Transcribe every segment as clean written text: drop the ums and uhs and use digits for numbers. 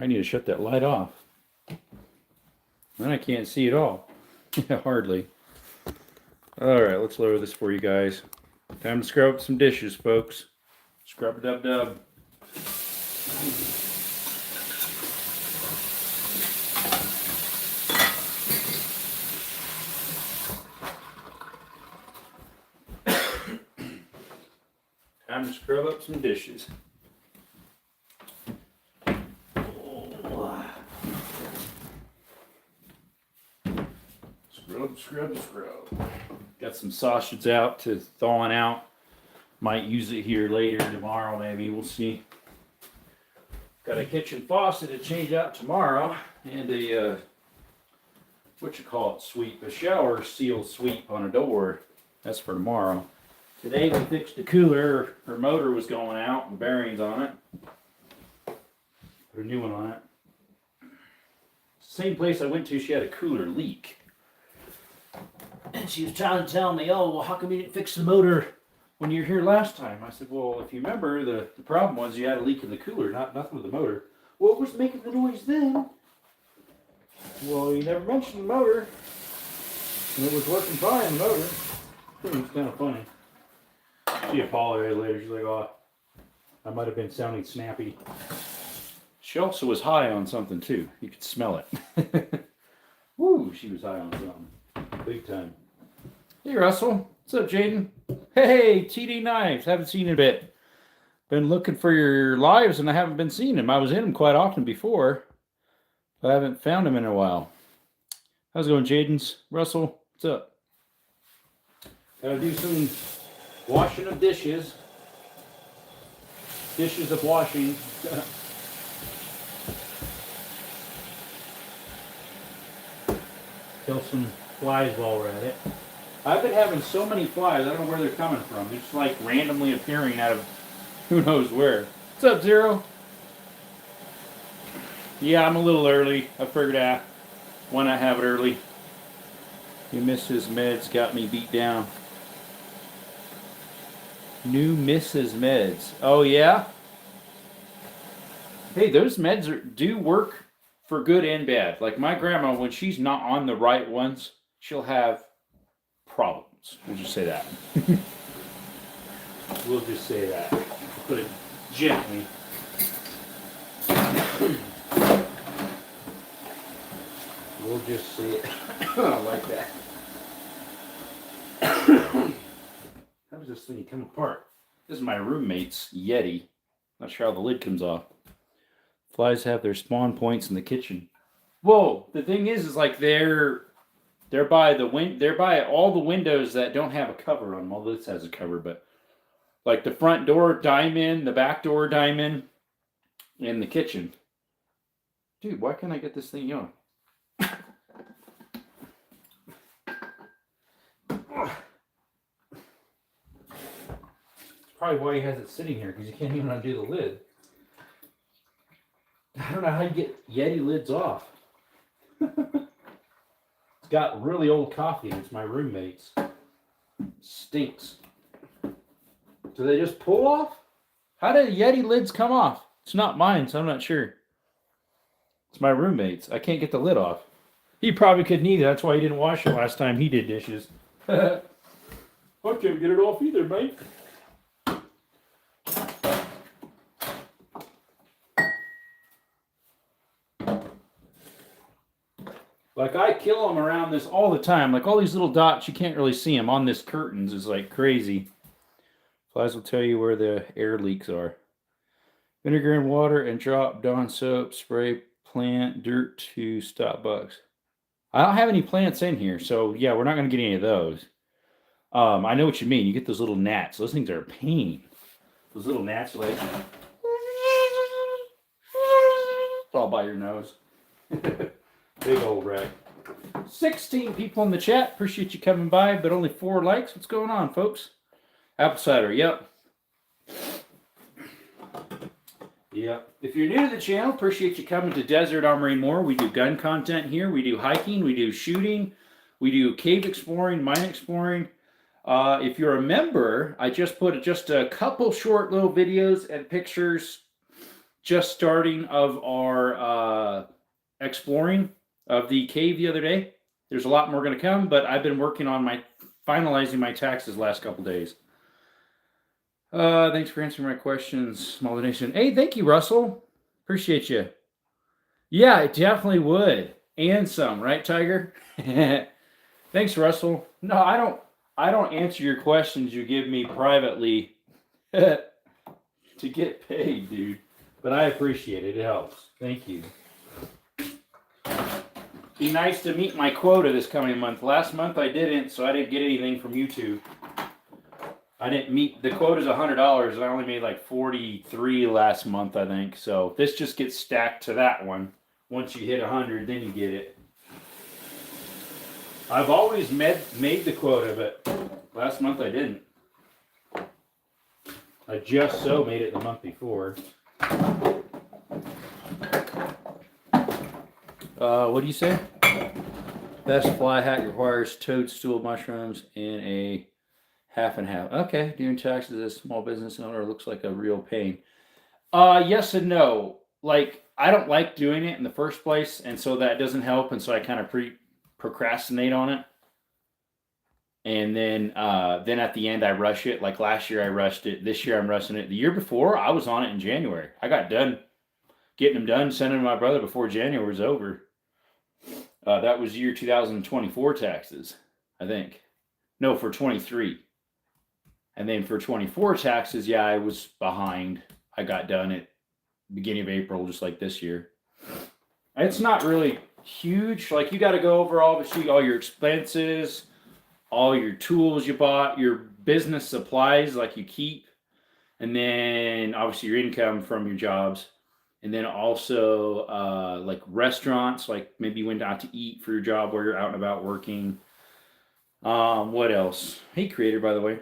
I need to shut that light off. Then I can't see at all. Hardly. All right, let's lower this for you guys. Time to scrub up some dishes, folks. Scrub a dub dub. Time to scrub up some dishes. Scrub. Got some sausage out to thawing out. Might use it here later tomorrow, maybe. We'll see. Got a kitchen faucet to change out tomorrow, and a sweep, a shower seal sweep on a door. That's for tomorrow. Today we fixed the cooler. Her motor was going out and bearings on it. Put a new one on it. Same place I went to, she had a cooler leak. And she was trying to tell me, oh, well, how come you didn't fix the motor when you were here last time? I said, well, if you remember, the problem was you had a leak in the cooler, nothing with the motor. Well, it was making the noise then. Well, you never mentioned the motor. And it was working fine, the motor. It was kind of funny. She apologized later. She's like, oh, I might have been sounding snappy. She also was high on something, too. You could smell it. Woo, she was high on something. Big time. Hey, Russell. What's up, Jaden? Hey, TD Knives. Haven't seen you in a bit. Been looking for your lives, and I haven't been seeing them. I was in them quite often before, but I haven't found them in a while. How's it going, Jaden's? Russell, what's up? Gotta do some washing of dishes. Dishes of washing. Kill some flies while we're at it. I've been having so many flies, I don't know where they're coming from. They're just like randomly appearing out of who knows where. What's up, Zero? Yeah, I'm a little early. I figured out why not have it early. You missed his meds, got me beat down. New Mrs. Meds. Oh, yeah? Hey, those meds do work for good and bad. Like my grandma, when she's not on the right ones, she'll have problems. We'll just say that. We'll just say that. Put it gently. We'll just say it like that. How does this thing come apart? This is my roommate's Yeti. Not sure how the lid comes off. Flies have their spawn points in the kitchen. Whoa! The thing is like they're by they're by all the windows that don't have a cover on them. All this has a cover, but like the front door diamond, the back door diamond, and the kitchen. Dude, why can't I get this thing on? Probably why he has it sitting here, because you can't even undo the lid. I don't know how you get Yeti lids off. It's got really old coffee, and it's my roommate's. Stinks. Do they just pull off? How did Yeti lids come off? It's not mine, so I'm not sure. It's my roommate's. I can't get the lid off. He probably couldn't either. That's why he didn't wash it last time he did dishes. I can't get it off either, mate. Like, I kill them around this all the time. Like, all these little dots, you can't really see them on this curtains. Is like crazy. Flies will tell you where the air leaks are. Vinegar and water and drop Dawn soap, spray plant dirt to stop bugs. I don't have any plants in here, so yeah, we're not going to get any of those. I know what you mean. You get those little gnats. Those things are a pain. Those little gnats are like... all by your nose. Big old wreck. 16 people in the chat. Appreciate you coming by, but only 4 likes. What's going on, folks? Apple cider, yep. Yep. If you're new to the channel, appreciate you coming to Desert Armory More. We do gun content here. We do hiking. We do shooting. We do cave exploring, mine exploring. If you're a member, I just put just a couple short little videos and pictures just starting of our exploring of the cave the other day. There's a lot more going to come, but I've been working on finalizing my taxes last couple days. Thanks for answering my questions, Small Donation. Hey, thank you, Russell. Appreciate you. Yeah, it definitely would. And some, right, Tiger? Thanks, Russell. No, I don't answer your questions you give me privately to get paid, dude. But I appreciate it. It helps. Thank you. Be nice to meet my quota this coming month. Last month I didn't, so I didn't get anything from YouTube. I didn't meet the quota's $100, and I only made like 43 last month, I think. So this just gets stacked to that one. Once you hit 100, then you get it. I've always made the quota, but last month I didn't. I just so made it the month before. What do you say? Best fly hack requires toadstool mushrooms in a half and half. Okay, doing taxes as a small business owner looks like a real pain. Yes and no. Like, I don't like doing it in the first place, and so that doesn't help, and so I kind of procrastinate on it. And then at the end I rush it. Like last year I rushed it. This year I'm rushing it. The year before I was on it in January. I got done getting them done, sending them to my brother before January was over. That was year 2024 taxes, I think. No, for 23. And then for 24 taxes, yeah, I was behind. I got done at beginning of April, just like this year. It's not really huge. Like, you got to go over all your expenses, all your tools you bought, your business supplies like you keep, and then obviously your income from your jobs. And then also like restaurants, like maybe you went out to eat for your job where you're out and about working. What else? Hey, creator, by the way.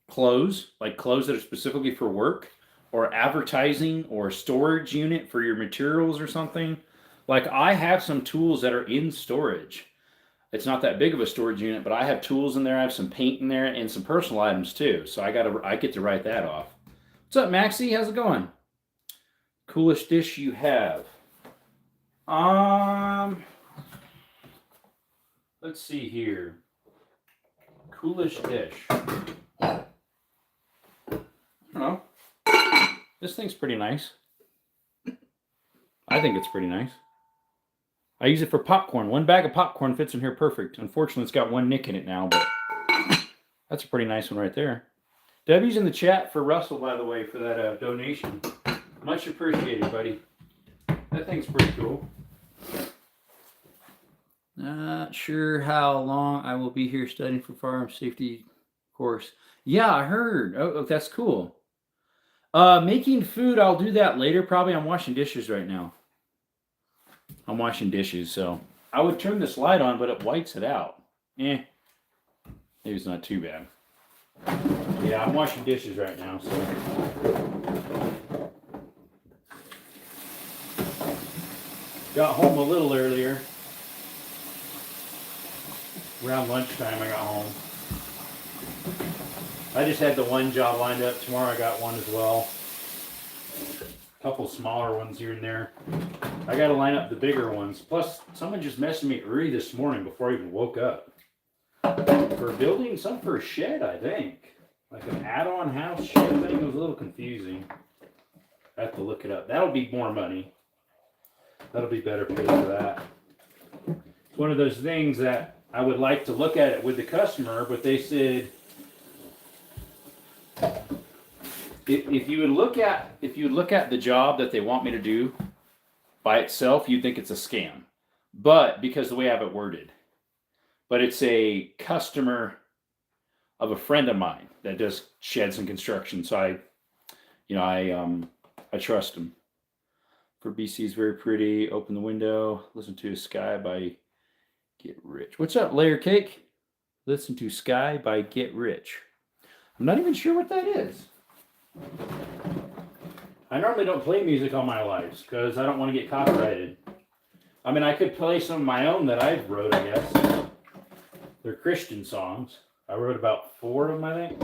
Clothes, like clothes that are specifically for work, or advertising, or storage unit for your materials or something. Like, I have some tools that are in storage. It's not that big of a storage unit, but I have tools in there. I have some paint in there and some personal items too. So I get to write that off. What's up, Maxie? How's it going? Coolest dish you have? Let's see here. Coolest dish. I don't know. This thing's pretty nice. I think it's pretty nice. I use it for popcorn. One bag of popcorn fits in here perfect. Unfortunately, it's got one nick in it now, but that's a pretty nice one right there. Debbie's in the chat for Russell, by the way, for that donation. Much appreciated, buddy. That thing's pretty cool. Not sure how long I will be here studying for farm safety course. Yeah, I heard. Oh, that's cool. Making food, I'll do that later. Probably I'm washing dishes right now. I'm washing dishes, so I would turn this light on, but it whites it out. Maybe it's not too bad. Yeah, I'm washing dishes right now, so. Got home a little earlier. Around lunchtime I got home. I just had the one job lined up. Tomorrow I got one as well. A couple smaller ones here and there. I got to line up the bigger ones. Plus, someone just messaged me early this morning before I even woke up. For building some for a shed, I think. Like an add-on house shed thing. It was a little confusing. I have to look it up. That'll be more money. That'll be better paid for that. It's one of those things that I would like to look at it with the customer, but they said if you would look at the job that they want me to do by itself, you'd think it's a scam. But because the way I have it worded, but it's a customer of a friend of mine that does sheds and construction, so I trust him. For BC is very pretty. Open the window. Listen to Sky by Get Rich. What's up, Layer Cake? Listen to Sky by Get Rich. I'm not even sure what that is. I normally don't play music on my lives because I don't want to get copyrighted. I mean, I could play some of my own that I've wrote, I guess. They're Christian songs. I wrote about 4 of them, I think.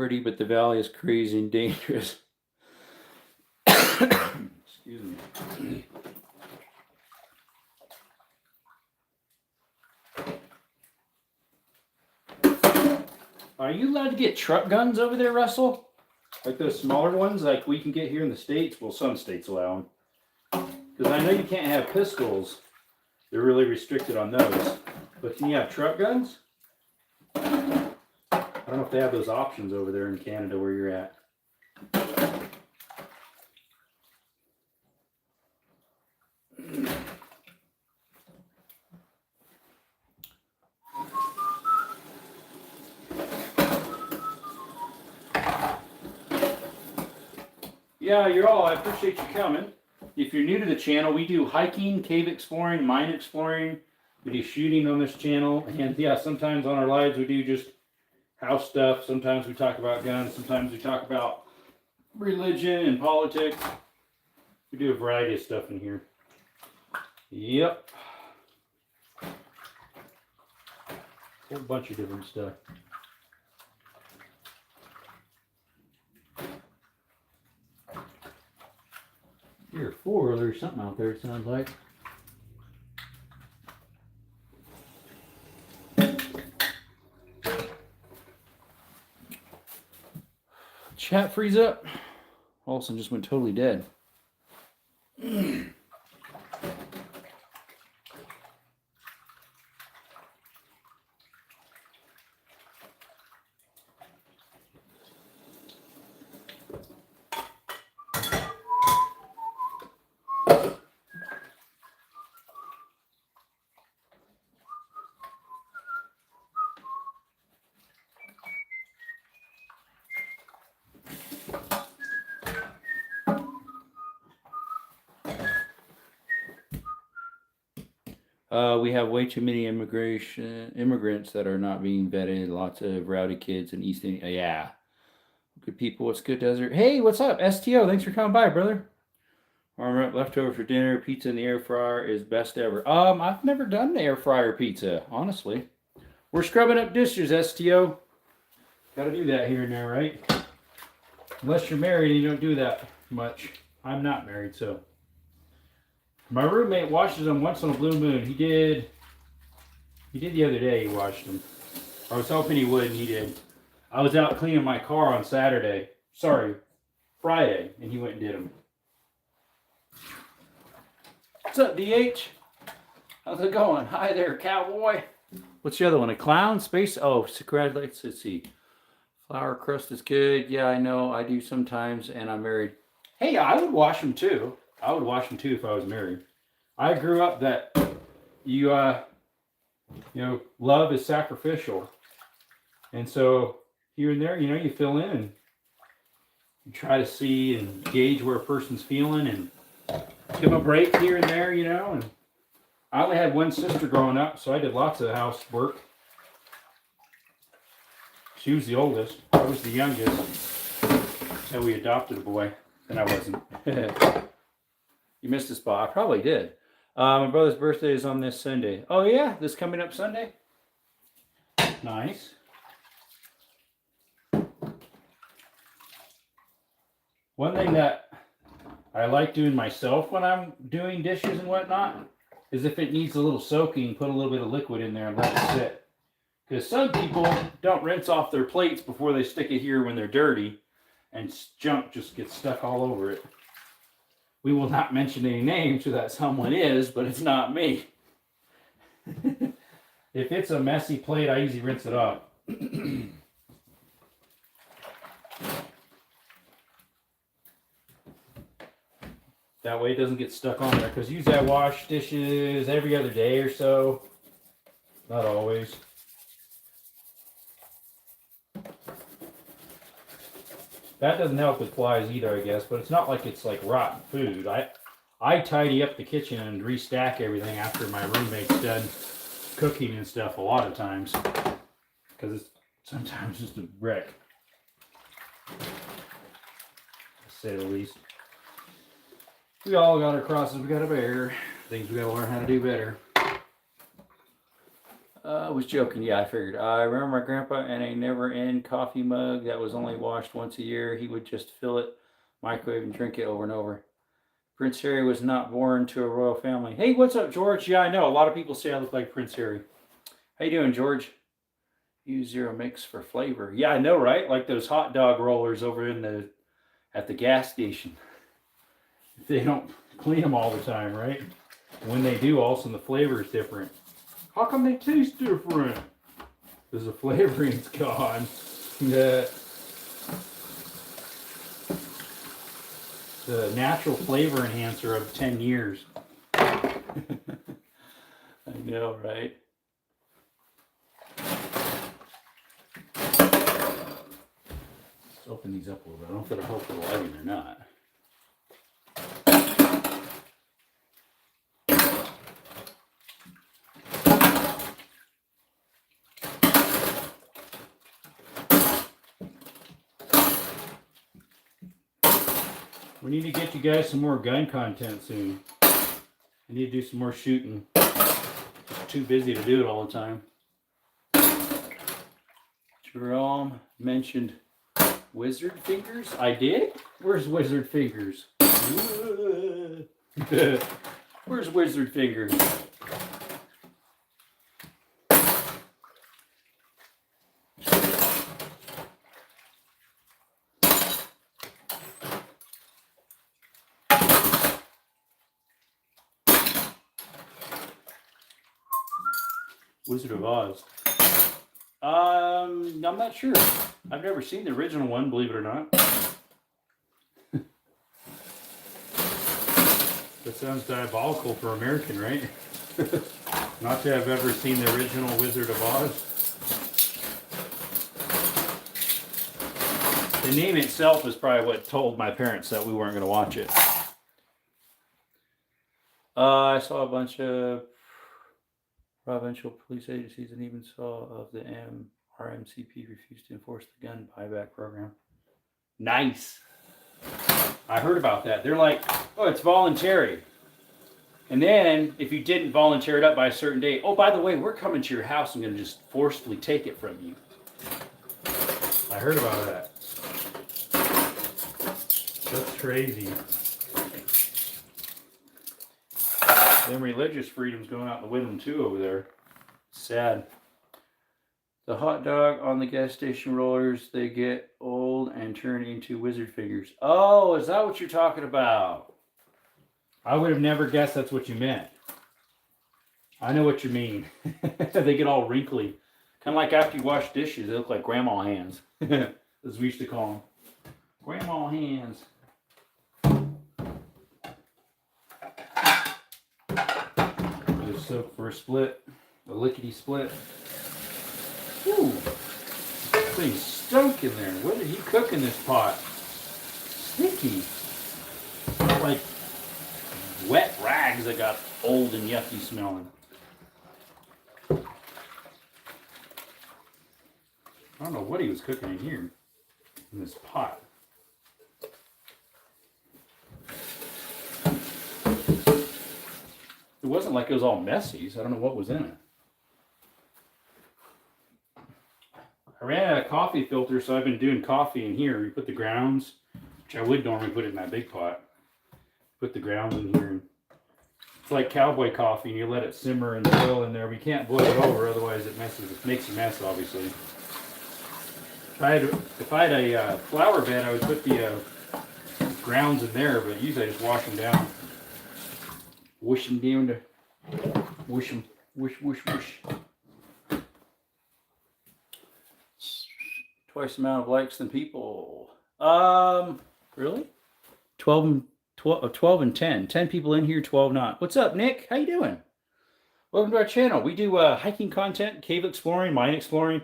pretty, but the valley is crazy and dangerous. Excuse me. Are you allowed to get truck guns over there, Russell? Like those smaller ones, like we can get here in the States? Well, some states allow them. Because I know you can't have pistols. They're really restricted on those. But can you have truck guns? I don't know if they have those options over there in Canada where you're at. Yeah, you're all. I appreciate you coming. If you're new to the channel, we do hiking, cave exploring, mine exploring. We do shooting on this channel. And yeah, sometimes on our lives we do just house stuff. Sometimes we talk about guns. Sometimes we talk about religion and politics. We do a variety of stuff in here. Yep. A whole bunch of different stuff. Here, 4, there's something out there, it sounds like. Chat freeze up. Olsen just went totally dead. We have way too many immigrants that are not being vetted. Lots of rowdy kids in East India. Yeah. Good people. What's good, Desert? Hey, what's up? STO, thanks for coming by, brother. Warm up leftover for dinner. Pizza in the air fryer is best ever. I've never done the air fryer pizza, honestly. We're scrubbing up dishes, STO. Gotta do that here and there, right? Unless you're married and you don't do that much. I'm not married, so. My roommate washes them once on a blue moon. He did the other day, he washed them. I was hoping he would, and he did. I was out cleaning my car on Friday, and he went and did them. What's up, DH? How's it going? Hi there, cowboy. What's the other one? A clown? Space? Oh, let's see. Flour crust is good. Yeah, I know. I do sometimes, and I'm married. Hey, I would wash them too. I would wash them too if I was married. I grew up that love is sacrificial. And so here and there, you fill in and you try to see and gauge where a person's feeling and give them a break here and there, and I only had one sister growing up, so I did lots of housework. She was the oldest. I was the youngest. So we adopted a boy, and I wasn't. You missed a spot. I probably did. My brother's birthday is on this Sunday. Oh yeah, this coming up Sunday? Nice. One thing that I like doing myself when I'm doing dishes and whatnot is if it needs a little soaking, put a little bit of liquid in there and let it sit. Because some people don't rinse off their plates before they stick it here when they're dirty, and junk just gets stuck all over it. We will not mention any names who that someone is, but it's not me. If it's a messy plate, I usually rinse it off. That way it doesn't get stuck on there. Because usually I wash dishes every other day or so. Not always. That doesn't help with flies either, I guess, but it's not like it's like rotten food. I tidy up the kitchen and restack everything after my roommate's done cooking and stuff a lot of times. Because it's sometimes just a wreck. To say the least. We all got our crosses we got to bear. Things we got to learn how to do better. I was joking. Yeah, I figured. I remember my grandpa in a never-end coffee mug that was only washed once a year. He would just fill it, microwave, and drink it over and over. Prince Harry was not born to a royal family. Hey, what's up, George? Yeah, I know. A lot of people say I look like Prince Harry. How you doing, George? Use Zero Mix for flavor. Yeah, I know, right? Like those hot dog rollers over at the gas station. They don't clean them all the time, right? When they do, all of a sudden the flavor is different. How come they taste different? Because the flavoring's gone. The natural flavor enhancer of 10 years. I know, right? Let's open these up a little bit. I don't know if it'll help the lighting or not. We need to get you guys some more gun content soon. I need to do some more shooting. Just too busy to do it all the time. Jerome mentioned Wizard Fingers. I did? Where's Wizard Fingers? Where's Wizard Fingers? Wizard of Oz. I'm not sure. I've never seen the original one, believe it or not. That sounds diabolical for American, right? Not to have ever seen the original Wizard of Oz. The name itself is probably what told my parents that we weren't going to watch it. I saw a bunch of provincial police agencies and even saw of the RMCP refused to enforce the gun buyback program. Nice. I heard about that. They're like, oh, it's voluntary. And then if you didn't volunteer it up by a certain date, oh, by the way, we're coming to your house and going to just forcefully take it from you. I heard about that. That's crazy. Then religious freedom's going out the window too over there. Sad. The hot dog on the gas station rollers, they get old and turn into wizard figures. Oh, is that what you're talking about? I would have never guessed that's what you meant. I know what you mean. They get all wrinkly. Kind of like after you wash dishes, they look like grandma hands. As we used to call them. Grandma hands. Soak for a split, a lickety split. Ooh, thing stunk in there. What did he cook in this pot? Stinky. Like wet rags that got old and yucky smelling. I don't know what he was cooking in here, in this pot. It wasn't like it was all messy, so I don't know what was in it. I ran out of coffee filter, so I've been doing coffee in here. You put the grounds, which I would normally put in that big pot. Put the grounds in here. It's like cowboy coffee, and you let it simmer and boil in there. We can't boil it over, otherwise it makes a mess, obviously. If I had a flower bed, I would put the grounds in there, but usually I just wash them down. Whoosh them down to whoosh them, whoosh, whoosh, whoosh. Twice the amount of likes than people. Really? 12 and 10. 10 people in here, 12 not. What's up, Nick? How you doing? Welcome to our channel. We do hiking content, cave exploring, mine exploring,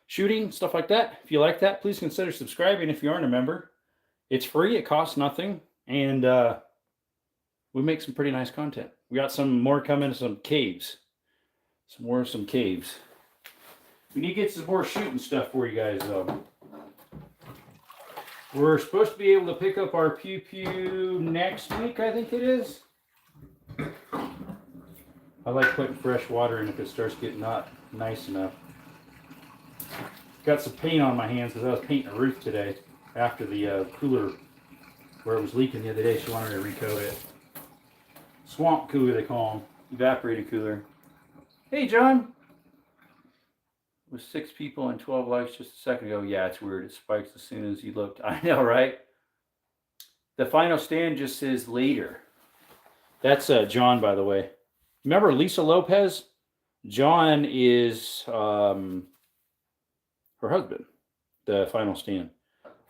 shooting, stuff like that. If you like that, please consider subscribing if you aren't a member. It's free. It costs nothing. And we make some pretty nice content. We got some more coming, some caves. Some caves. We need to get some more shooting stuff for you guys, though. We're supposed to be able to pick up our pew pew next week, I think it is. I like putting fresh water in if it starts getting not nice enough. Got some paint on my hands because I was painting a roof today after the cooler where it was leaking the other day. She wanted to recoat it. Swamp cooler, they call them. Evaporated cooler. Hey, John. It was 6 people and 12 likes just a second ago. Yeah, it's weird. It spikes as soon as you looked. I know, right? The final stand just says later. That's John, by the way. Remember Lisa Lopez? John is her husband. The final stand.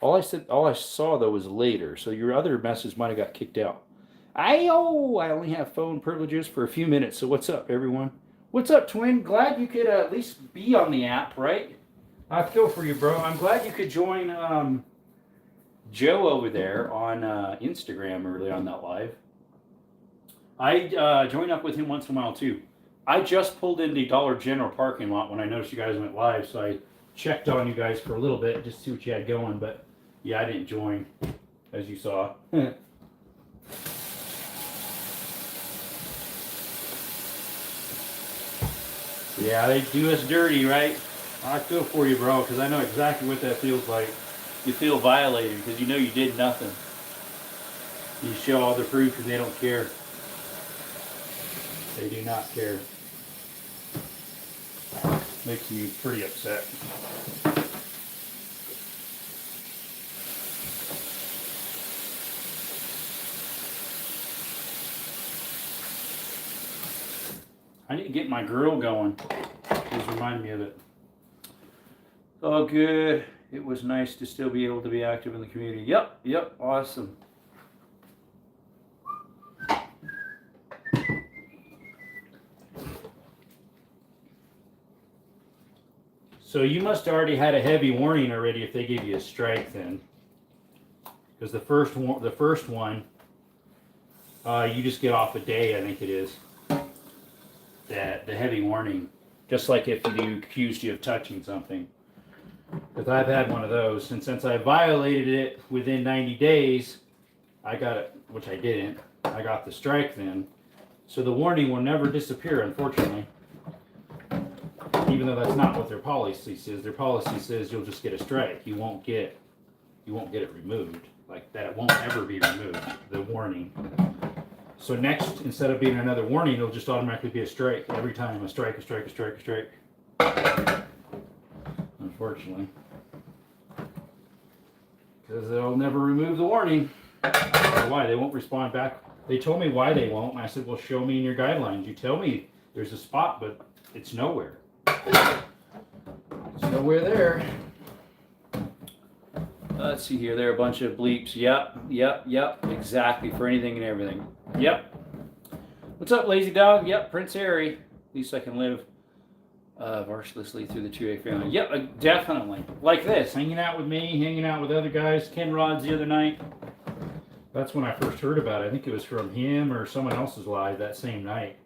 All I saw though was later. So your other message might have got kicked out. I only have phone privileges for a few minutes. So what's up, everyone? What's up, twin? Glad you could at least be on the app, right? I feel for you, bro. I'm glad you could join Joe over there on Instagram early on that live. I join up with him once in a while too. I just pulled in the Dollar General parking lot when I noticed you guys went live, so I checked on you guys for a little bit just to see what you had going, but yeah, I didn't join, as you saw. Yeah, they do us dirty, right? I feel for you, bro, because I know exactly what that feels like. You feel violated because you know you did nothing. You show all the proof and they don't care. They do not care. Makes you pretty upset. I need to get my grill going. Just remind me of it. Oh, good. It was nice to still be able to be active in the community. Yep, awesome. So you must already had a heavy warning already if they gave you a strike then. Because the first one, you just get off a day, I think it is. The heavy warning, just like if you accused you of touching something. Because I've had one of those, and since I violated it within 90 days, I got it, which I didn't. I got the strike then, so the warning will never disappear, unfortunately. Even though that's not what their policy says. Their policy says you'll just get a strike. You won't get it removed. Like that, it won't ever be removed. The warning. So next, instead of being another warning, it'll just automatically be a strike every time. A strike, a strike, a strike, a strike. Unfortunately. Because they'll never remove the warning. I don't know why. They won't respond back. They told me why they won't, and I said, well, show me in your guidelines. You tell me there's a spot, but it's nowhere. It's nowhere there. Let's see here. There are a bunch of bleeps. Yep. Exactly. For anything and everything. Yep. What's up, lazy dog? Yep. Prince Harry. At least I can live mercilessly through the 2A family. Yep. Definitely. Like this. Hanging out with me. Hanging out with other guys. Ken Rods the other night. That's when I first heard about it. I think it was from him or someone else's live that same night.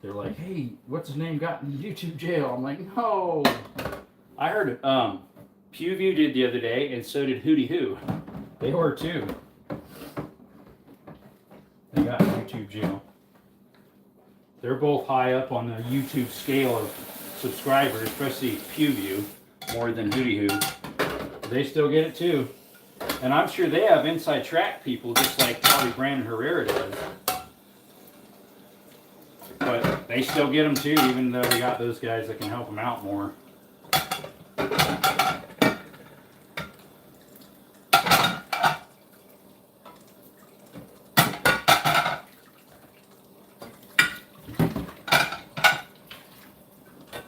They're like, hey, what's his name got in YouTube jail? I'm like, no. I heard it. Pewview did the other day, and so did Hootie Hoo. They were too. They got in YouTube jail. They're both high up on the YouTube scale of subscribers, especially Pewview, more than Hootie Hoo. They still get it too. And I'm sure they have inside track people, just like probably Brandon Herrera does. But they still get them too, even though we got those guys that can help them out more.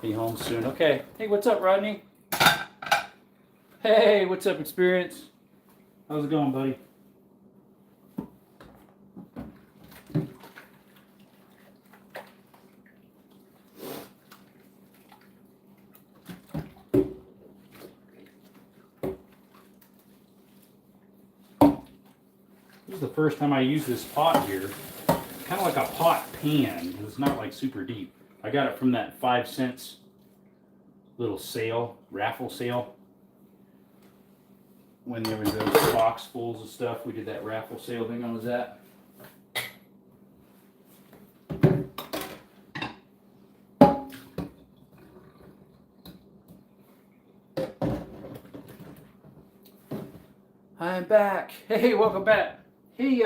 Be home soon. Okay. Hey, what's up, Rodney? Hey, what's up, Experience? How's it going, buddy? This is the first time I use this pot here. Kind of like a pot pan. It's not like super deep. I got it from that 5 cents little sale, raffle sale. When there was those box fulls of stuff, we did that raffle sale thing. I was at. I'm back. Hey, welcome back. Hey,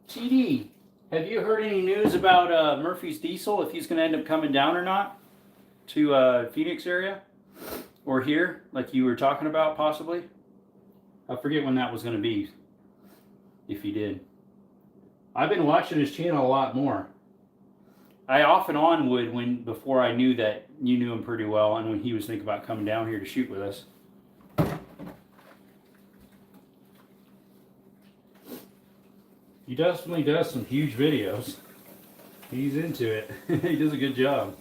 TD, have you heard any news about Murphy's Diesel, if he's going to end up coming down or not to Phoenix area? Or here, like you were talking about, possibly? I forget when that was going to be, if he did. I've been watching his channel a lot more. I off and on would before I knew that you knew him pretty well, and when he was thinking about coming down here to shoot with us. He definitely does some huge videos. He's into it. He does a good job.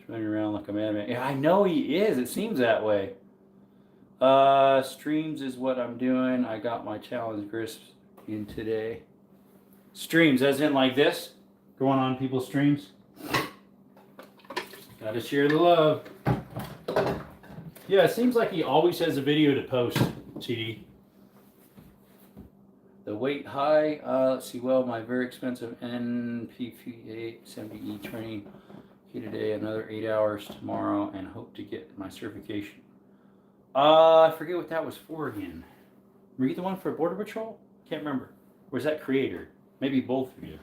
Running around like a madman. Yeah, I know he is. It seems that way. Streams is what I'm doing. I got my challenge grist in today. Streams, as in like this? Going on people's streams? Gotta share the love. Yeah, it seems like he always has a video to post, TD. The weight high, let's see, well, my very expensive NPP 70E training today, another 8 hours tomorrow, and hope to get my certification. I forget what that was for again. Were you the one for Border Patrol? Can't remember. Or was that Creator? Maybe both of you.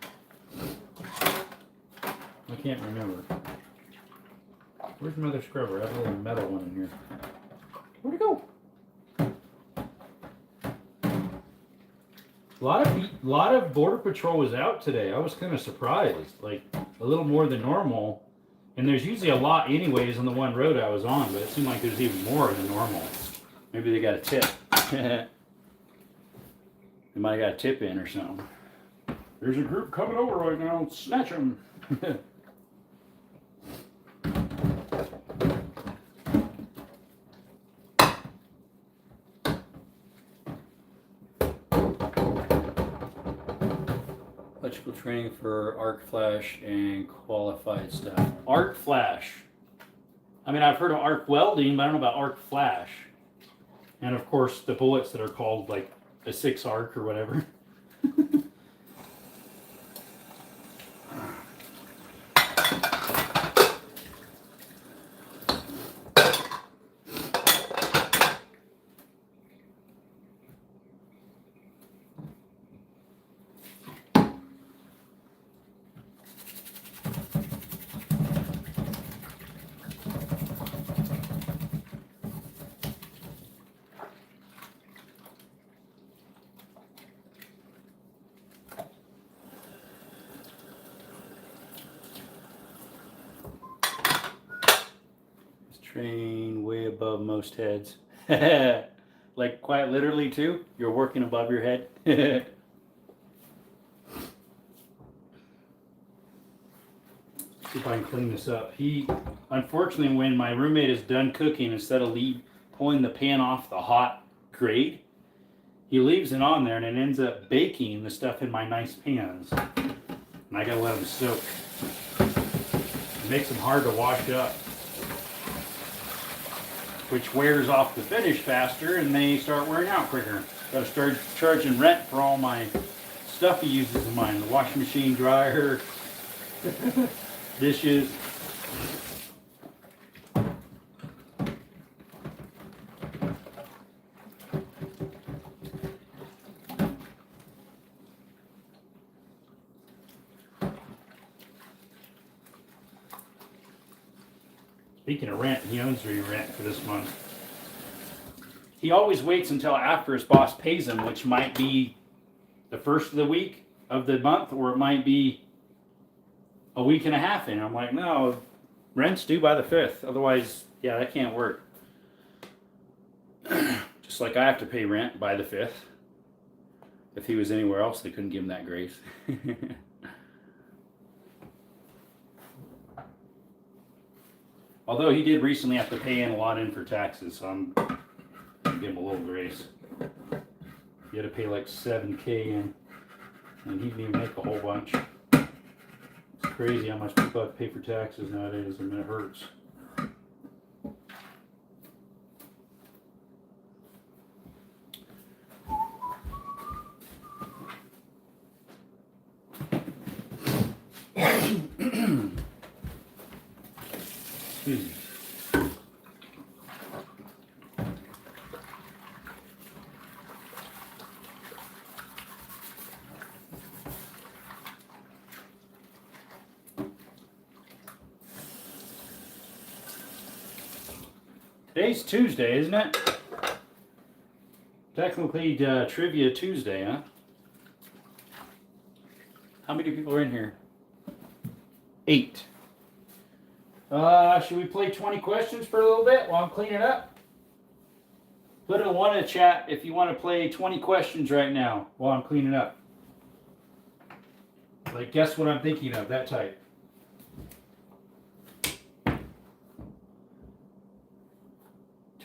I can't remember. Where's my other scrubber? I have a little metal one in here. Where'd it go? A lot of Border Patrol was out today. I was kind of surprised, like a little more than normal. And there's usually a lot anyways on the one road I was on, but it seemed like there's even more than normal. Maybe they got a tip. They might have got a tip in or something. There's a group coming over right now. Snatch them. Electrical training for arc flash and qualified stuff. Arc flash. I mean, I've heard of arc welding, but I don't know about arc flash. And of course, the bullets that are called like a 6 arc or whatever. Train way above most heads. Like quite literally too? You're working above your head? See if I can clean this up. Unfortunately, when my roommate is done cooking, instead of pulling the pan off the hot grate, he leaves it on there and it ends up baking the stuff in my nice pans. And I gotta let them soak. It makes them hard to wash up, which wears off the finish faster and they start wearing out quicker. Gotta start charging rent for all my stuff he uses in mine. The washing machine, dryer, dishes. Speaking of rent, he owes me rent for this month. He always waits until after his boss pays him, which might be the first of the week of the month, or it might be a week and a half in. I'm like, no, rent's due by the 5th. Otherwise, yeah, that can't work. Just like I have to pay rent by the 5th. If he was anywhere else, they couldn't give him that grace. Although he did recently have to pay in a lot in for taxes, so I'm gonna give him a little grace. He had to pay like $7,000 in, and he didn't even make a whole bunch. It's crazy how much people have to pay for taxes nowadays, I mean, it hurts. Excuse me. Today's Tuesday, isn't it? Technically, Trivia Tuesday, huh? How many people are in here? 8. Should we play 20 questions for a little bit while I'm cleaning up? Put a 1 in the chat if you want to play 20 questions right now while I'm cleaning up. Like, guess what I'm thinking of, that type.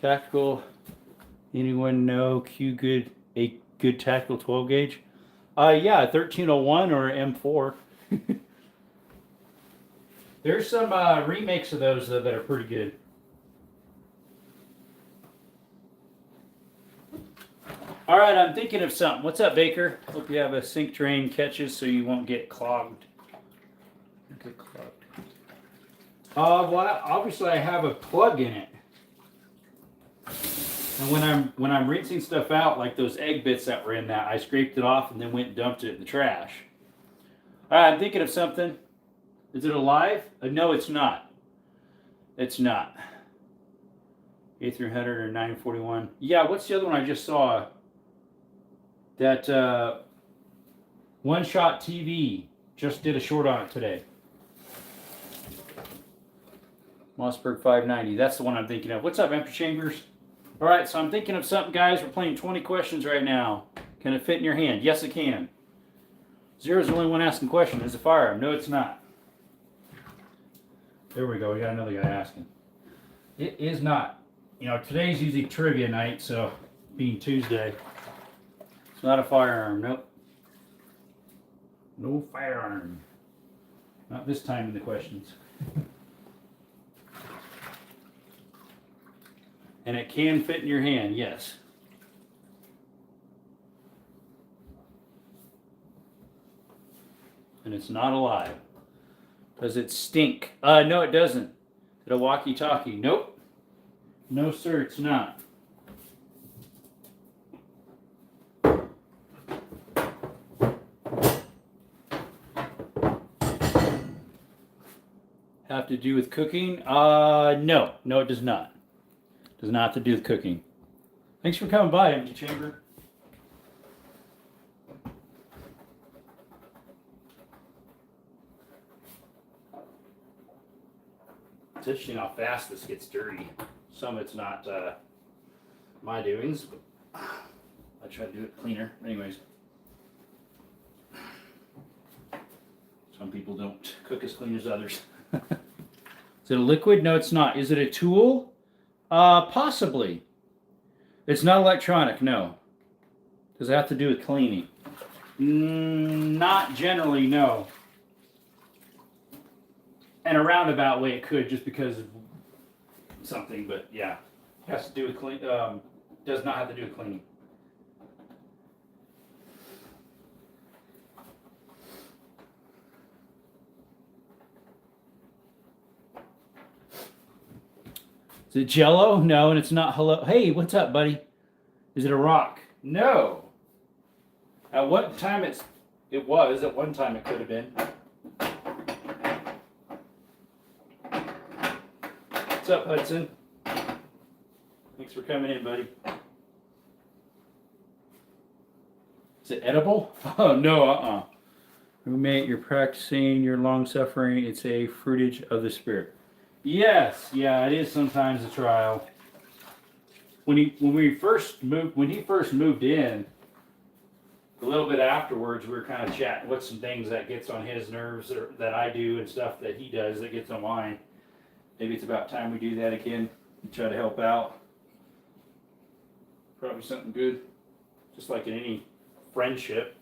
Tactical, anyone know a good tactical 12 gauge? Yeah, 1301 or M4. There's some remakes of those that are pretty good. All right, I'm thinking of something. What's up, Baker? Hope you have a sink drain catches so you won't get clogged. Well, obviously I have a plug in it. And when I'm rinsing stuff out, like those egg bits that were in that, I scraped it off and then went and dumped it in the trash. All right, I'm thinking of something. Is it alive? No, it's not. It's not. A300 or 941. Yeah, what's the other one I just saw? That One Shot TV just did a short on it today. Mossberg 590. That's the one I'm thinking of. What's up, Empty Chambers? All right, so I'm thinking of something, guys. We're playing 20 questions right now. Can it fit in your hand? Yes, it can. Zero's the only one asking questions. Is it firearm? No, it's not. There we go. We got another guy asking. It is not. You know, today's usually trivia night, so being Tuesday, it's not a firearm. Nope. No firearm. Not this time in the questions. And it can fit in your hand, yes. And it's not alive. Does it stink? No, it doesn't. Is it a walkie-talkie? Nope. No, sir, it's not. Have to do with cooking? No. No, it does not. Does not have to do with cooking. Thanks for coming by, Empty Chamber. It's interesting how fast this gets dirty. Some of it's not my doings, but I try to do it cleaner. Anyways, some people don't cook as clean as others. Is it a liquid? No, it's not. Is it a tool? Possibly. It's not electronic, no. Does it have to do with cleaning? Not generally, no. In a roundabout way, it could, just because of something, but yeah. It has to do with clean. Does not have to do with cleaning. Is it Jello? No, and it's not hello. Hey, what's up, buddy? Is it a rock? No. At what time it was, at one time it could have been. What's up, Hudson? Thanks for coming in, buddy. Is it edible? Oh, no, Roommate, you're practicing your long-suffering. It's a fruitage of the spirit. Yes, yeah, it is sometimes a trial. When he first moved in, a little bit afterwards, we were kind of chatting what's some things that gets on his nerves or that I do and stuff that he does that gets on mine. Maybe it's about time we do that again and try to help out. Probably something good, just like in any friendship.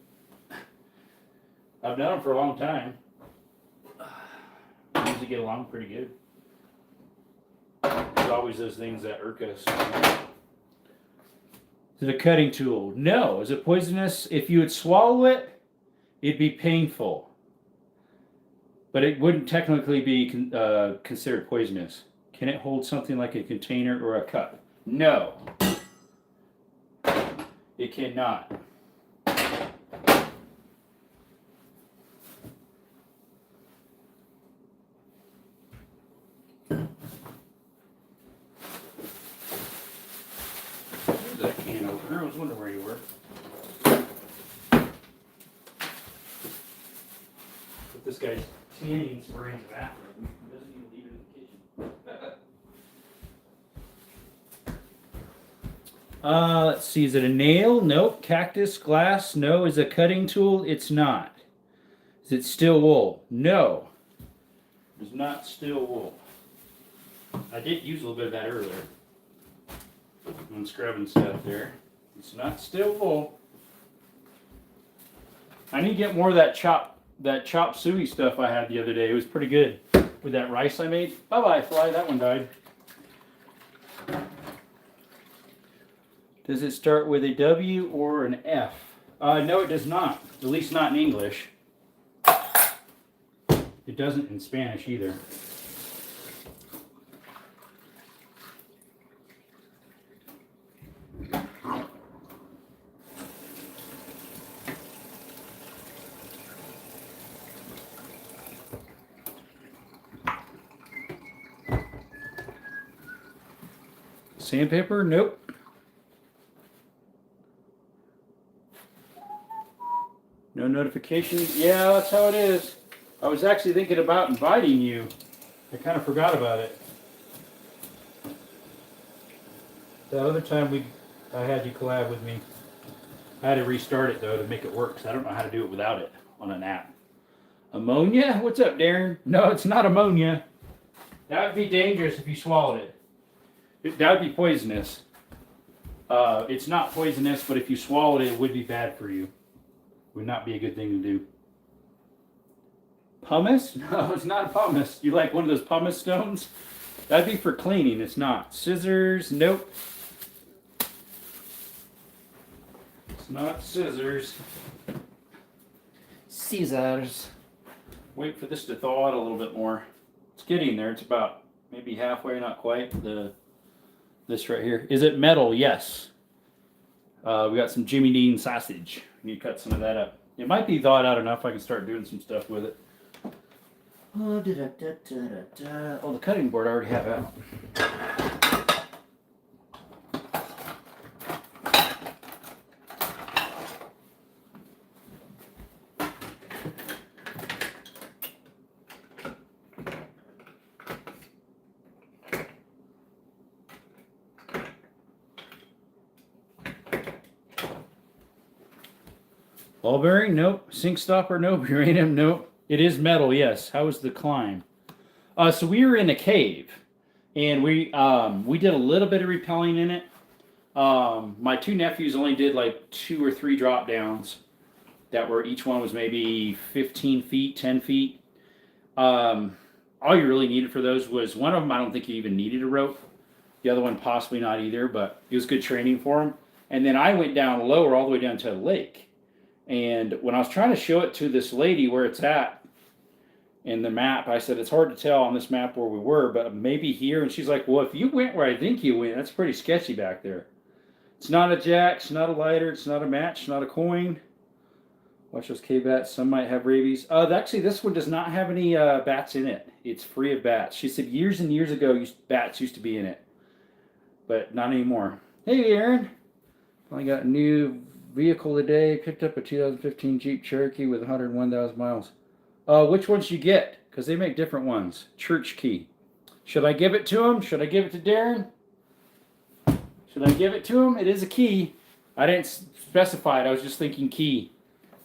I've known him for a long time. We usually get along pretty good. There's always those things that irk us. Is it a cutting tool? No. Is it poisonous? If you would swallow it, it'd be painful. But it wouldn't technically be considered poisonous. Can it hold something like a container or a cup? No. It cannot. corner. I was wondering where you were. But this guy's tanning spray in the bathroom. He doesn't even leave it in the kitchen. Let's see. Is it a nail? Nope. Cactus, glass? No. Is it a cutting tool? It's not. Is it steel wool? No. It's not steel wool. I did use a little bit of that earlier when scrubbing stuff there. It's not steel wool. I need to get more of that chop suey stuff I had the other day. It was pretty good with that rice I made. Bye-bye, fly. That one died. Does it start with a W or an F? No, it does not. At least not in English. It doesn't in Spanish either. Sandpaper? Nope. No notification? Yeah, that's how it is. I was actually thinking about inviting you. I kind of forgot about it. The other time I had you collab with me. I had to restart it though to make it work because I don't know how to do it without it on an app. Ammonia? What's up, Darren? No, it's not ammonia. That would be dangerous if you swallowed it. That would be poisonous. It's not poisonous, but if you swallowed it, it would be bad for you. Would not be a good thing to do. Pumice? No, it's not pumice. You like one of those pumice stones? That'd be for cleaning. It's not. Scissors? Nope. It's not scissors. Scissors. Wait for this to thaw out a little bit more. It's getting there. It's about maybe halfway, not quite. This right here. Is it metal? Yes. We got some Jimmy Dean sausage. We need to cut some of that up. It might be thawed out enough I can start doing some stuff with it. Oh, the cutting board I already have out. Ball bearing? Nope. Sink stopper? Nope. Uranium? Nope. It is metal, yes. How was the climb? So we were in a cave, and we did a little bit of rappelling in it. My two nephews only did like 2 or 3 drop downs that were, each one was maybe 15 feet, 10 feet. All you really needed for those was, one of them I don't think you even needed a rope. The other one possibly not either, but it was good training for them. And then I went down lower, all the way down to a lake. And when I was trying to show it to this lady where it's at in the map, I said, it's hard to tell on this map where we were, but maybe here. And she's like, well, if you went where I think you went, that's pretty sketchy back there. It's not a jack, it's not a lighter, it's not a match, it's not a coin. Watch those K-bats. Some might have rabies. Actually, this one does not have any bats in it. It's free of bats. She said years and years ago, bats used to be in it, but not anymore. Hey, Aaron. I got a new vehicle today. Picked up a 2015 Jeep Cherokee with 101,000 miles. Which ones you get? Because they make different ones. Church key. Should I give it to him? Should I give it to Darren? Should I give it to him? It is a key. I didn't specify it. I was just thinking key.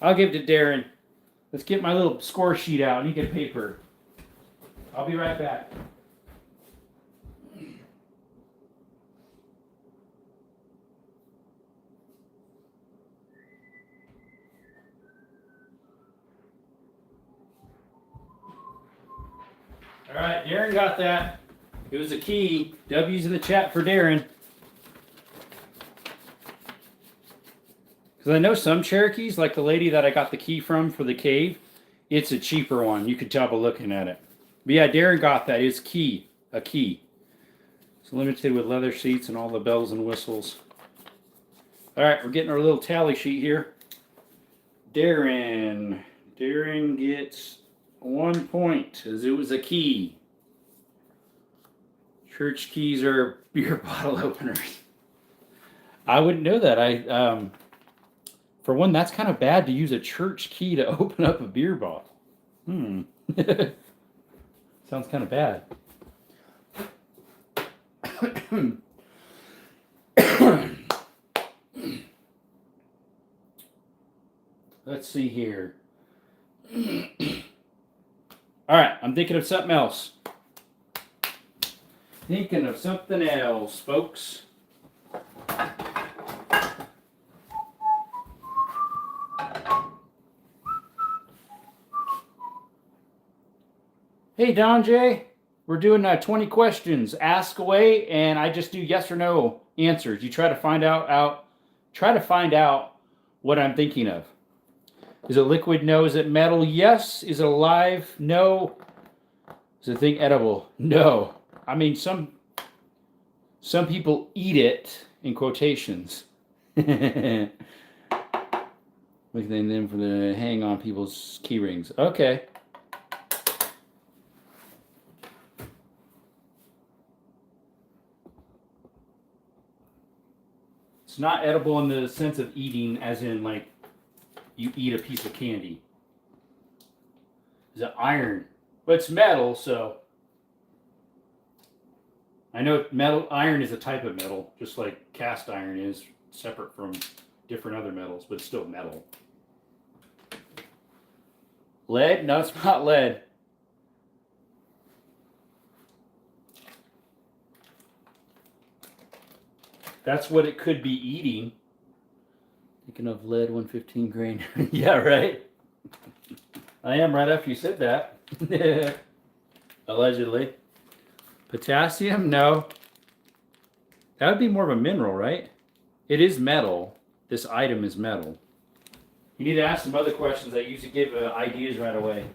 I'll give it to Darren. Let's get my little score sheet out and you get paper. I'll be right back. All right, Darren got that. It was a key. W's in the chat for Darren. Because I know some Cherokees, like the lady that I got the key from for the cave, it's a cheaper one. You could tell by looking at it. But yeah, Darren got that. It's key. A key. It's limited with leather seats and all the bells and whistles. All right, we're getting our little tally sheet here. Darren gets 1 point, as it was a key. Church keys are beer bottle openers. I wouldn't know that. For one, that's kind of bad to use a church key to open up a beer bottle. Sounds kind of bad. Let's see here. All right, I'm thinking of something else. Thinking of something else, folks. Hey, Don J. We're doing 20 questions. Ask away, and I just do yes or no answers. You try to find out what I'm thinking of. Is it liquid? No. Is it metal? Yes. Is it alive? No. Is the thing edible? No. I mean, some people eat it in quotations. Making them for the hang on people's key rings. Okay. It's not edible in the sense of eating, as in like you eat a piece of candy. Is it iron? But it's metal, so I know metal. Iron is a type of metal, just like cast iron is separate from different other metals, but it's still metal. Lead? No, it's not lead. That's what it could be eating. Thinking of lead 115 grain. Yeah, right. I am right after you said that. Allegedly. Potassium? No. That would be more of a mineral, right? It is metal. This item is metal. You need to ask some other questions that usually give ideas right away.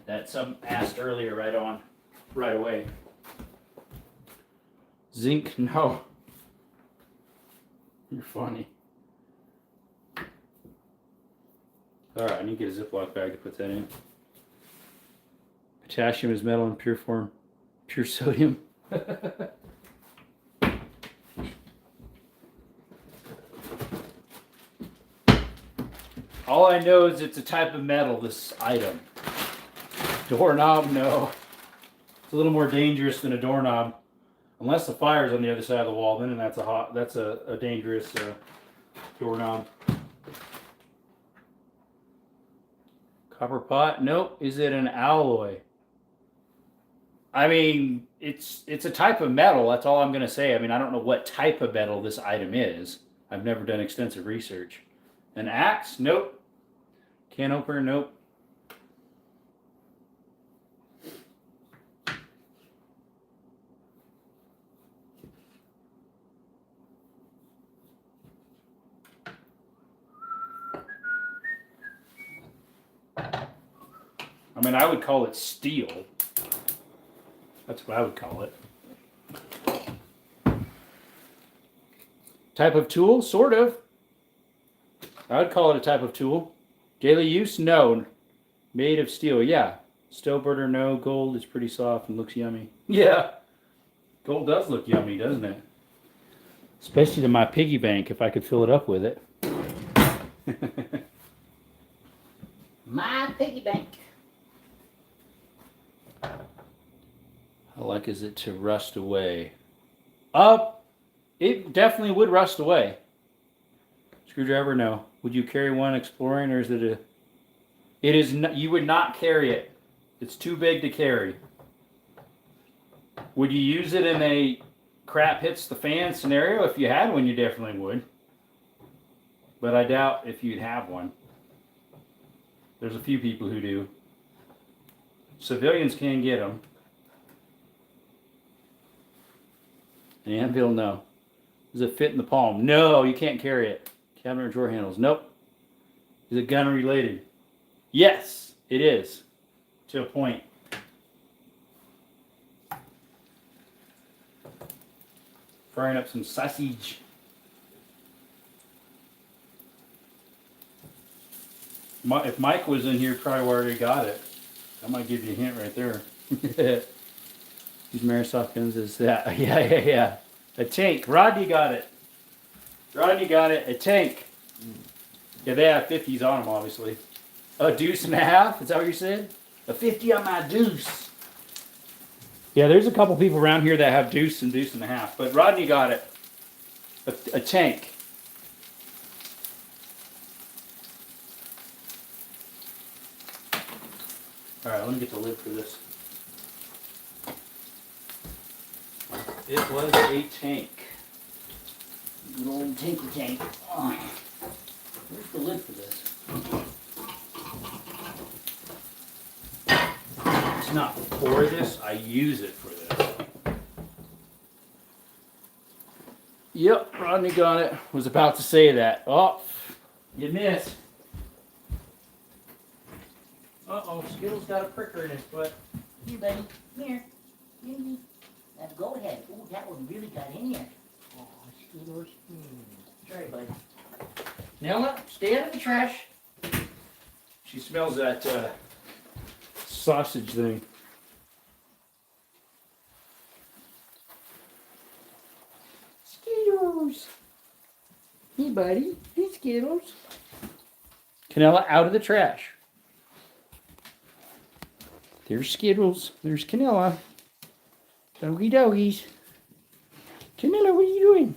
That some asked earlier right away. Zinc? No. You're funny. Alright, I need to get a Ziploc bag to put that in. Potassium is metal in pure form. Pure sodium. All I know is it's a type of metal, this item. Doorknob, no. It's a little more dangerous than a doorknob. Unless the fire's on the other side of the wall, then that's a dangerous doorknob. Copper pot? Nope. Is it an alloy? I mean, it's a type of metal. That's all I'm going to say. I mean, I don't know what type of metal this item is. I've never done extensive research. An axe? Nope. Can opener? Nope. I mean, I would call it steel. That's what I would call it. Type of tool? Sort of. I would call it a type of tool. Daily use? No. Made of steel? Yeah. Stove burner? No. Gold is pretty soft and looks yummy. Yeah. Gold does look yummy, doesn't it? Especially to my piggy bank if I could fill it up with it. My piggy bank. How like is it to rust away? It definitely would rust away. Screwdriver, no. Would you carry one exploring, or is it a? It is. You would not carry it. It's too big to carry. Would you use it in a crap hits the fan scenario? If you had one, you definitely would. But I doubt if you'd have one. There's a few people who do. Civilians can get them. An anvil, no. Does it fit in the palm? No, you can't carry it. Cabinet or drawer handles? Nope. Is it gun related? Yes, it is. To a point. Frying up some sausage. If Mike was in here, probably already got it. That might give you a hint right there. These Marisoft guns is that. Yeah. A tank. Rodney got it. Rodney got it. A tank. Yeah, they have 50s on them, obviously. A deuce and a half? Is that what you said? A 50 on my deuce. Yeah, there's a couple people around here that have deuce and a half, but Rodney got it. A tank. All right, let me get the lid for this. It was a tank. Good old tanker tank. Oh. Where's the lid for this? It's not for this, I use it for this. Yep, Rodney got it. Was about to say that. Oh, you missed. Uh-oh, Skittles got a pricker in his butt. Here, buddy. Here. Now go ahead. Oh, that one really got in there. Oh, Skittles. Sorry, bud. Nella, stay out of the trash. She smells that sausage thing. Skittles. Hey, buddy. Hey, Skittles. Canella, out of the trash. There's Skittles. There's Canella. Doggy doggies. Canella, what are you doing?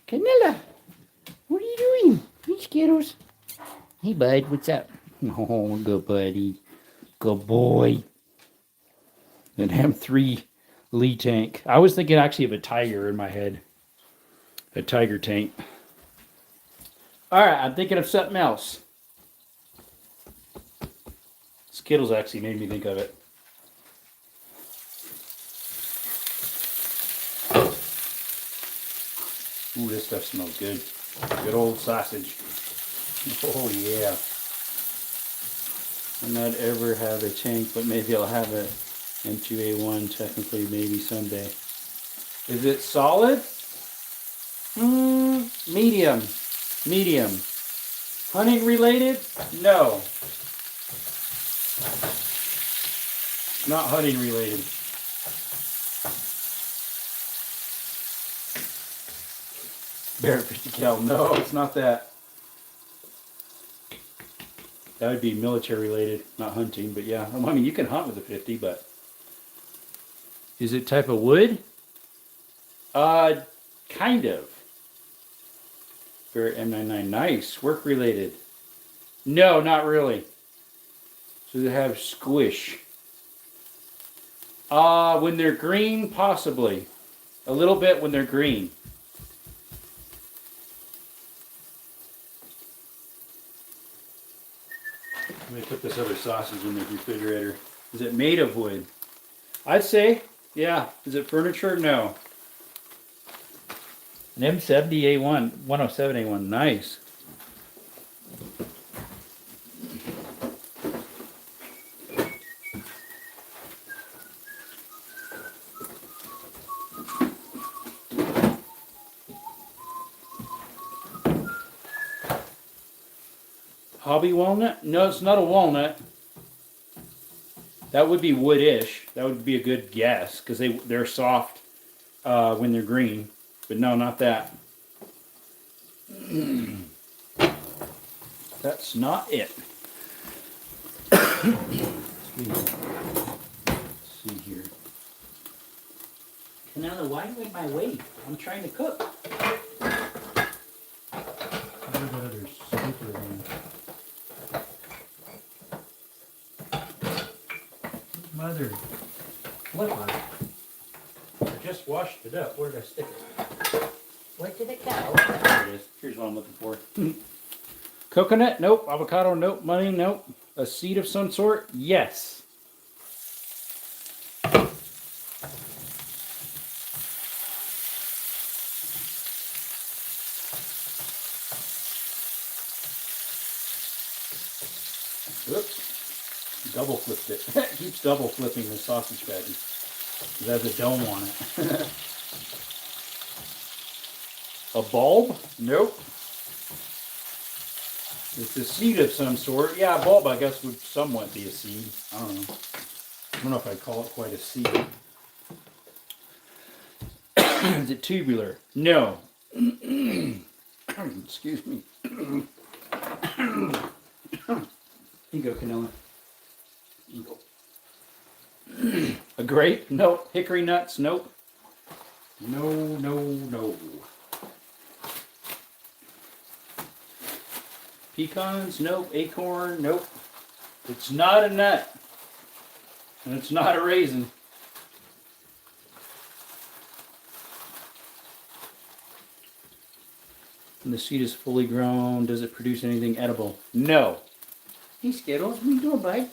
Canella, what are you doing? Hey, Skittles. Hey, bud. What's up? Oh, good buddy. Good boy. And them 3 Lee tank. I was thinking actually of a tiger in my head. A tiger tank. All right, I'm thinking of something else. Skittles actually made me think of it. Ooh, this stuff smells good. Good old sausage. Oh yeah. I'll not ever have a tank, but maybe I'll have a M2A1 technically, maybe someday. Is it solid? Medium. Medium. Hunting related? No. Not hunting related. Bear 50 cal. No, it's not that. That would be military related, not hunting, but yeah. I mean, you can hunt with a 50, but. Is it type of wood? Kind of. Bear M99. Nice. Work related. No, not really. So they have squish. When they're green, possibly. A little bit when they're green. Let me put this other sausage in the refrigerator. Is it made of wood? I'd say, yeah. Is it furniture? No. An M70A1, 107A1. Nice. Hobby walnut? No, it's not a walnut. That would be woodish. That would be a good guess because they're soft when they're green. But no, not that. That's not it. Let's see here. Canella, why do you make my weight? I'm trying to cook. Mother flipper. I just washed it up. Where did I stick it? Where did it go? There it is. Here's what I'm looking for. Coconut? Nope. Avocado? Nope. Money? Nope. A seed of some sort? Yes. Oops. Double flipped it. It keeps double flipping the sausage patty. It has a dome on it. A bulb? Nope. It's a seed of some sort. Yeah, a bulb I guess would somewhat be a seed. I don't know. I don't know if I'd call it quite a seed. Is it tubular? No. Excuse me. Here you go, Canella. Here you go. A grape? Nope. Hickory nuts? Nope. No, no, no. Pecans? Nope. Acorn? Nope. It's not a nut. And it's not a raisin. And the seed is fully grown. Does it produce anything edible? No. Hey Skittles, what are you doing, bud?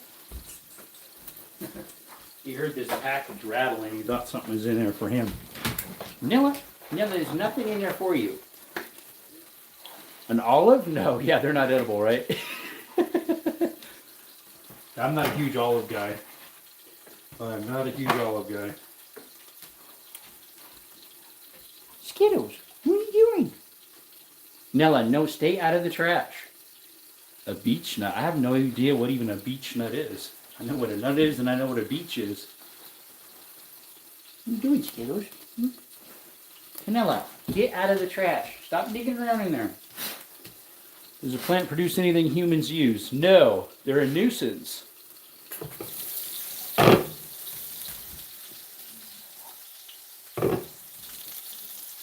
He heard this package rattling. He thought something was in there for him. Nilla, there's nothing in there for you. An olive? No. Yeah, they're not edible, right? I'm not a huge olive guy. I'm not a huge olive guy. Skittles, what are you doing? Nella, no, stay out of the trash. A beech nut? I have no idea what even a beech nut is. I know what a nut is and I know what a beech is. What are you doing, Skittles? Canella, get out of the trash. Stop digging around in there. Does a plant produce anything humans use? No, they're a nuisance.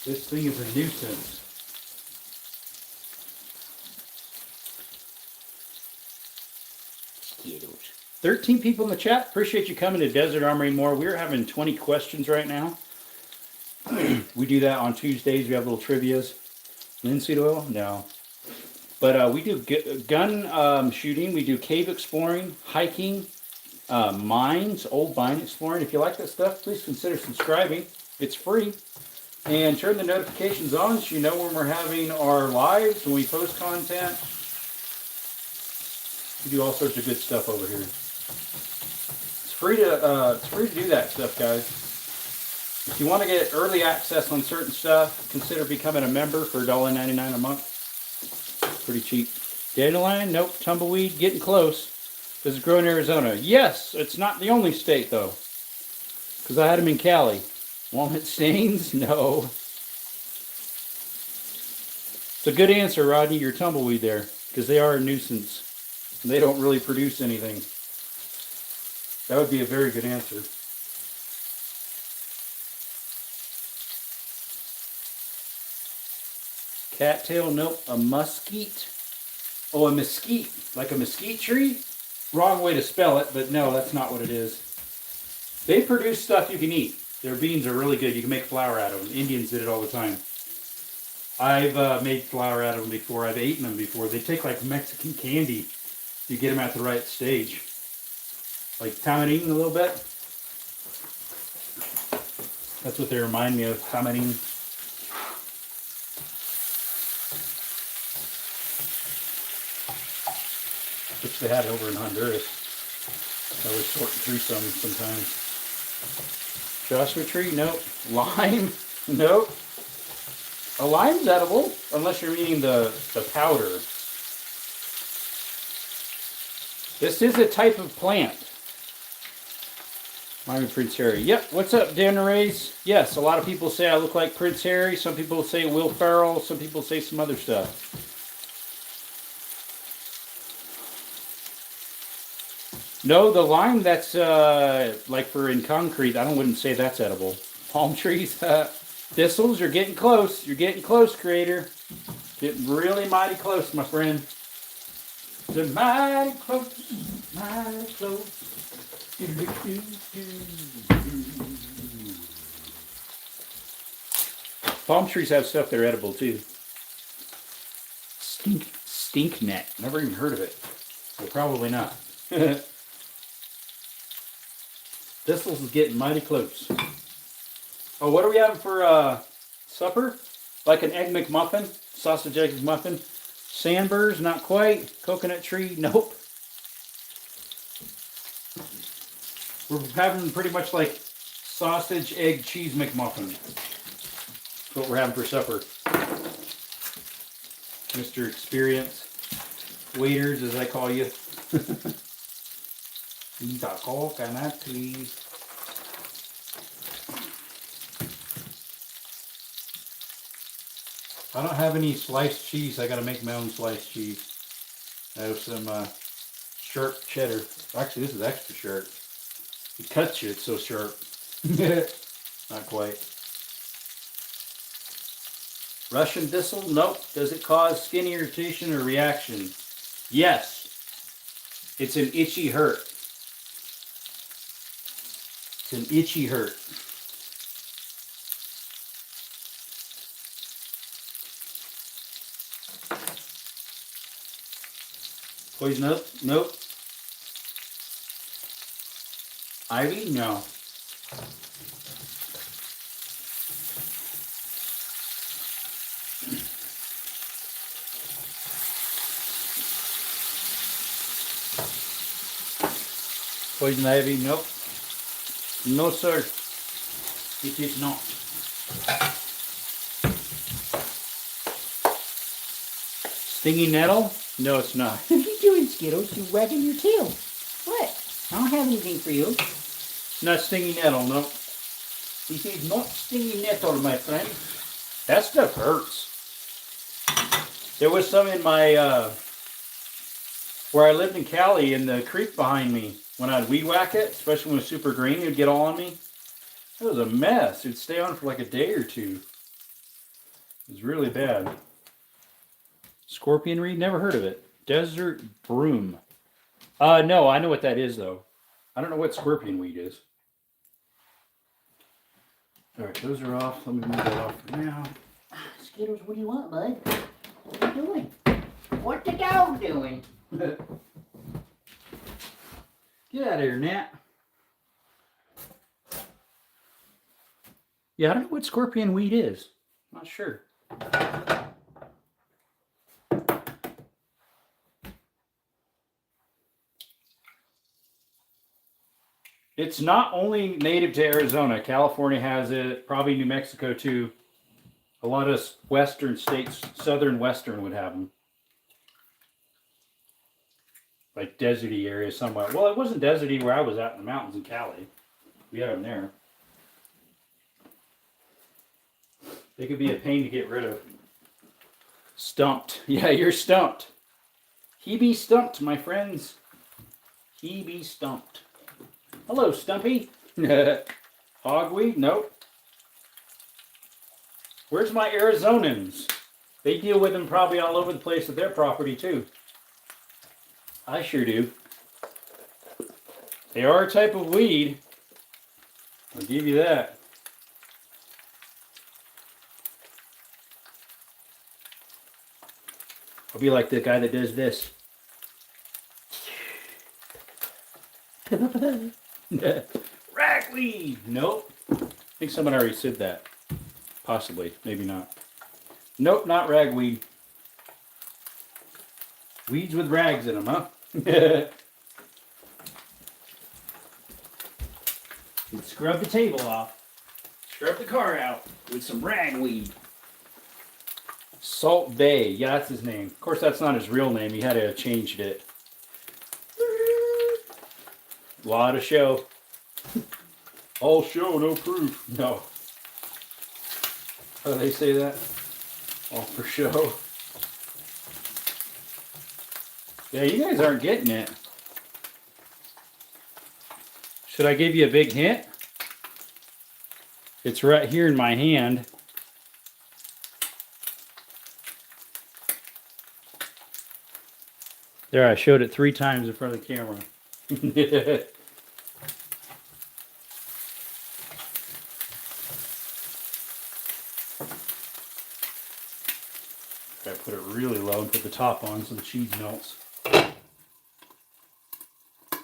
This thing is a nuisance. Skittles. 13 people in the chat. Appreciate you coming to Desert Armory More. We're having 20 questions right now. We do that on Tuesdays. We have little trivias. Linseed oil? No. But we do gun shooting. We do cave exploring, hiking, mines, old mine exploring. If you like that stuff, please consider subscribing. It's free. And turn the notifications on so you know when we're having our lives, when we post content. We do all sorts of good stuff over here. It's free to do that stuff, guys. If you want to get early access on certain stuff, consider becoming a member for $1.99 a month. Pretty cheap. Dandelion? Nope. Tumbleweed? Getting close. Does it grow in Arizona? Yes. It's not the only state, though. Because I had them in Cali. Walnut stains? No. It's a good answer, Rodney. Your tumbleweed there. Because they are a nuisance. They don't really produce anything. That would be a very good answer. Cattail, nope. A mesquite. Oh, a mesquite. Like a mesquite tree? Wrong way to spell it, but no, that's not what it is. They produce stuff you can eat. Their beans are really good. You can make flour out of them. Indians did it all the time. I've made flour out of them before. I've eaten them before. They take like Mexican candy if you get them at the right stage. Like tamarin a little bit. That's what they remind me of, tamarin. Which they had over in Honduras. I was sorting through some sometimes. Joshua tree? Nope. Lime? Nope. A lime's edible, unless you're eating the powder. This is a type of plant. Miami Prince Harry. Yep. What's up, Dan Rays? Yes, a lot of people say I look like Prince Harry. Some people say Will Ferrell. Some people say some other stuff. No, the lime that's like for in concrete, I wouldn't say that's edible. Palm trees, thistles, you're getting close. You're getting close, creator. Getting really mighty close, my friend. They're mighty close, mighty close. Palm trees have stuff that are edible too. Stink net. Never even heard of it. So probably not. Thistles is getting mighty close. Oh, what are we having for supper? Like an egg McMuffin? Sausage egg McMuffin? Sandburrs? Not quite. Coconut tree? Nope. We're having pretty much like sausage, egg, cheese McMuffin. That's what we're having for supper. Mr. Experience. Waiters, as I call you. Coconut tree. I don't have any sliced cheese. I gotta make my own sliced cheese. I have some sharp cheddar. Actually, this is extra sharp. It cuts you, it's so sharp. Not quite. Russian thistle? Nope. Does it cause skin irritation or reaction? Yes. It's an itchy hurt. It's an itchy hurt. Poison oak? Nope. Ivy? No. Poison ivy? Nope. No, sir. It is not. Stinging nettle? No, it's not. What are you doing, Skittles? You wagging your tail. What? I don't have anything for you. Not stinging nettle, no. This is not stinging nettle, my friend. That stuff hurts. There was some in my, where I lived in Cali, in the creek behind me. When I'd weed whack it, especially when it was super green, it would get all on me. It was a mess. It would stay on for like a day or two. It was really bad. Scorpion reed? Never heard of it. Desert broom. No, I know what that is, though. I don't know what scorpion weed is. All right, those are off. Let me move that off for now. Skittles, what do you want, bud? What are you doing? What the dog doing? Get out of here, Nat. Yeah, I don't know what scorpion weed is. Not sure. It's not only native to Arizona. California has it. Probably New Mexico, too. A lot of western states, southern western, would have them. Like deserty areas somewhat. Well, it wasn't deserty where I was at in the mountains in Cali. We had them there. They could be a pain to get rid of. Stumped. Yeah, you're stumped. He be stumped, my friends. He be stumped. Hello, Stumpy. Hogweed? Nope. Where's my Arizonans? They deal with them probably all over the place with their property, too. I sure do. They are a type of weed. I'll give you that. I'll be like the guy that does this. Ragweed! Nope. I think someone already said that. Possibly. Maybe not. Nope, not ragweed. Weeds with rags in them, huh? Scrub the table off. Scrub the car out with some ragweed. Salt Bay. Yeah, that's his name. Of course, that's not his real name. He had to change it. A lot of show. All show, no proof. No. How do they say that? All for show. Yeah, you guys aren't getting it. Should I give you a big hint? It's right here in my hand. There, I showed it 3 times in front of the camera. Gotta put it really low and put the top on so the cheese melts.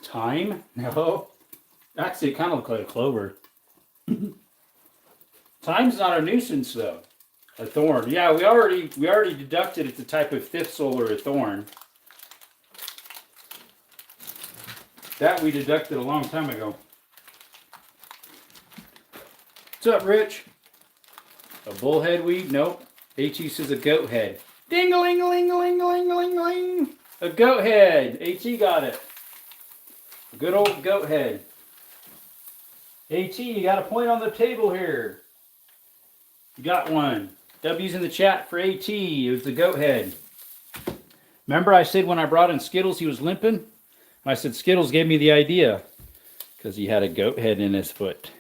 Thyme? No. Actually, it kind of looks like a clover. Thyme's not a nuisance, though. A thorn. Yeah, we already deducted it's a type of thistle or a thorn. That we deducted a long time ago. What's up, Rich? A bullhead weed? Nope. HE says a goat head. Ding-a-ling-a-ling-a-ling-a-ling-a-ling. A goat head. HE got it. A good old goat head. HE, you got a point on the table here. You got one. W's in the chat for AT. It was the goat head. Remember I said when I brought in Skittles he was limping? I said Skittles gave me the idea because he had a goat head in his foot.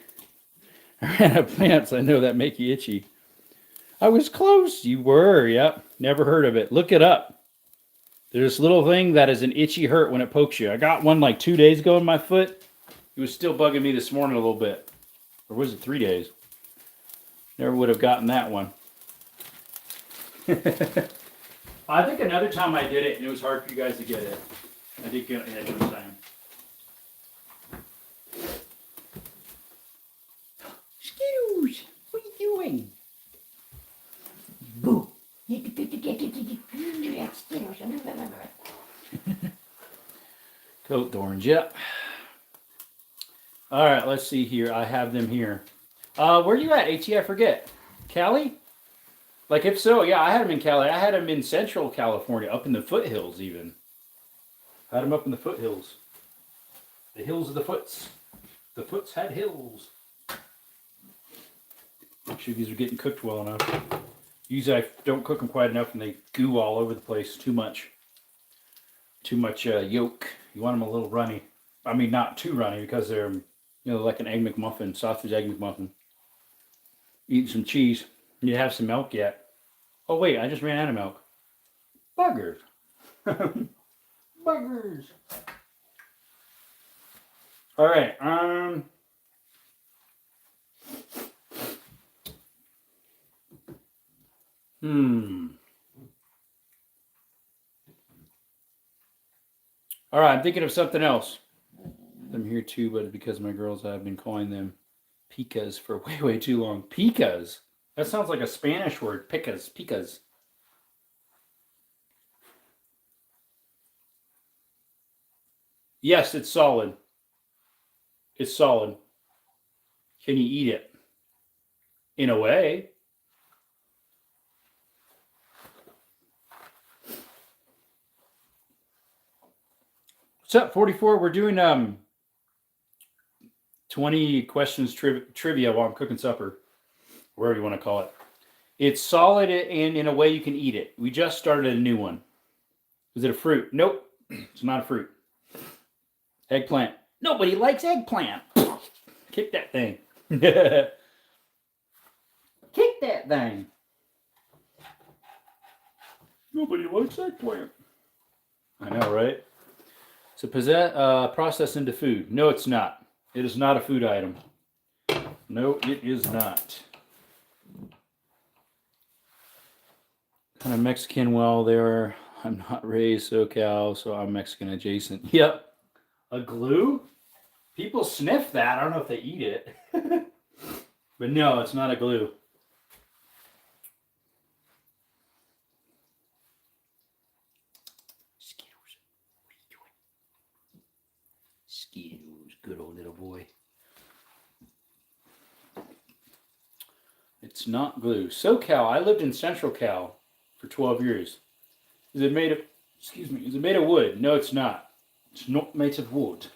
I ran out of pants. I know that make you itchy. I was close. You were, yep. Never heard of it. Look it up. There's this little thing that is an itchy hurt when it pokes you. I got one like 2 days ago in my foot. It was still bugging me this morning a little bit. Or was it 3 days? Never would have gotten that one. I think another time I did it, and it was hard for you guys to get it. I did get it one time. Skittles, what are you doing? Boo. Skittles. Coat orange, yep. All right, let's see here. I have them here. Where are you at, AT? I forget. Cali? Like, if so, yeah, I had them in Cali. I had them in Central California, up in the foothills even. I had them up in the foothills. The hills of the foots. The foots had hills. Make sure these are getting cooked well enough. Usually I don't cook them quite enough and they goo all over the place. Too much yolk. You want them a little runny. I mean, not too runny because they're, like an Egg McMuffin, sausage Egg McMuffin. Eating some cheese. You have some milk yet? Oh wait, I just ran out of milk. Buggers. Buggers. All right. All right, I'm thinking of something else. I'm here too, but because my girls, I've been calling them picas for way, way too long. Picas? That sounds like a Spanish word. Picas, picas. Yes, it's solid. It's solid. Can you eat it? In a way. What's up, 44? We're doing 20 questions trivia while I'm cooking supper. Whatever you want to call it. It's solid and in a way you can eat it. We just started a new one. Is it a fruit? Nope. It's not a fruit. Eggplant. Nobody likes eggplant. Kick that thing. Kick that thing. Nobody likes eggplant. I know, right? So process into food. No, it's not. It is not a food item. No, it is not. Kind of Mexican well there. I'm not raised SoCal, so I'm Mexican adjacent. Yep. A glue? People sniff that. I don't know if they eat it. But no, it's not a glue. Skittles. What are you doing? Skittles. Good old little boy. It's not glue. SoCal. I lived in Central Cal for 12 years. Is it made of, is it made of wood? No, it's not. It's not made of wood.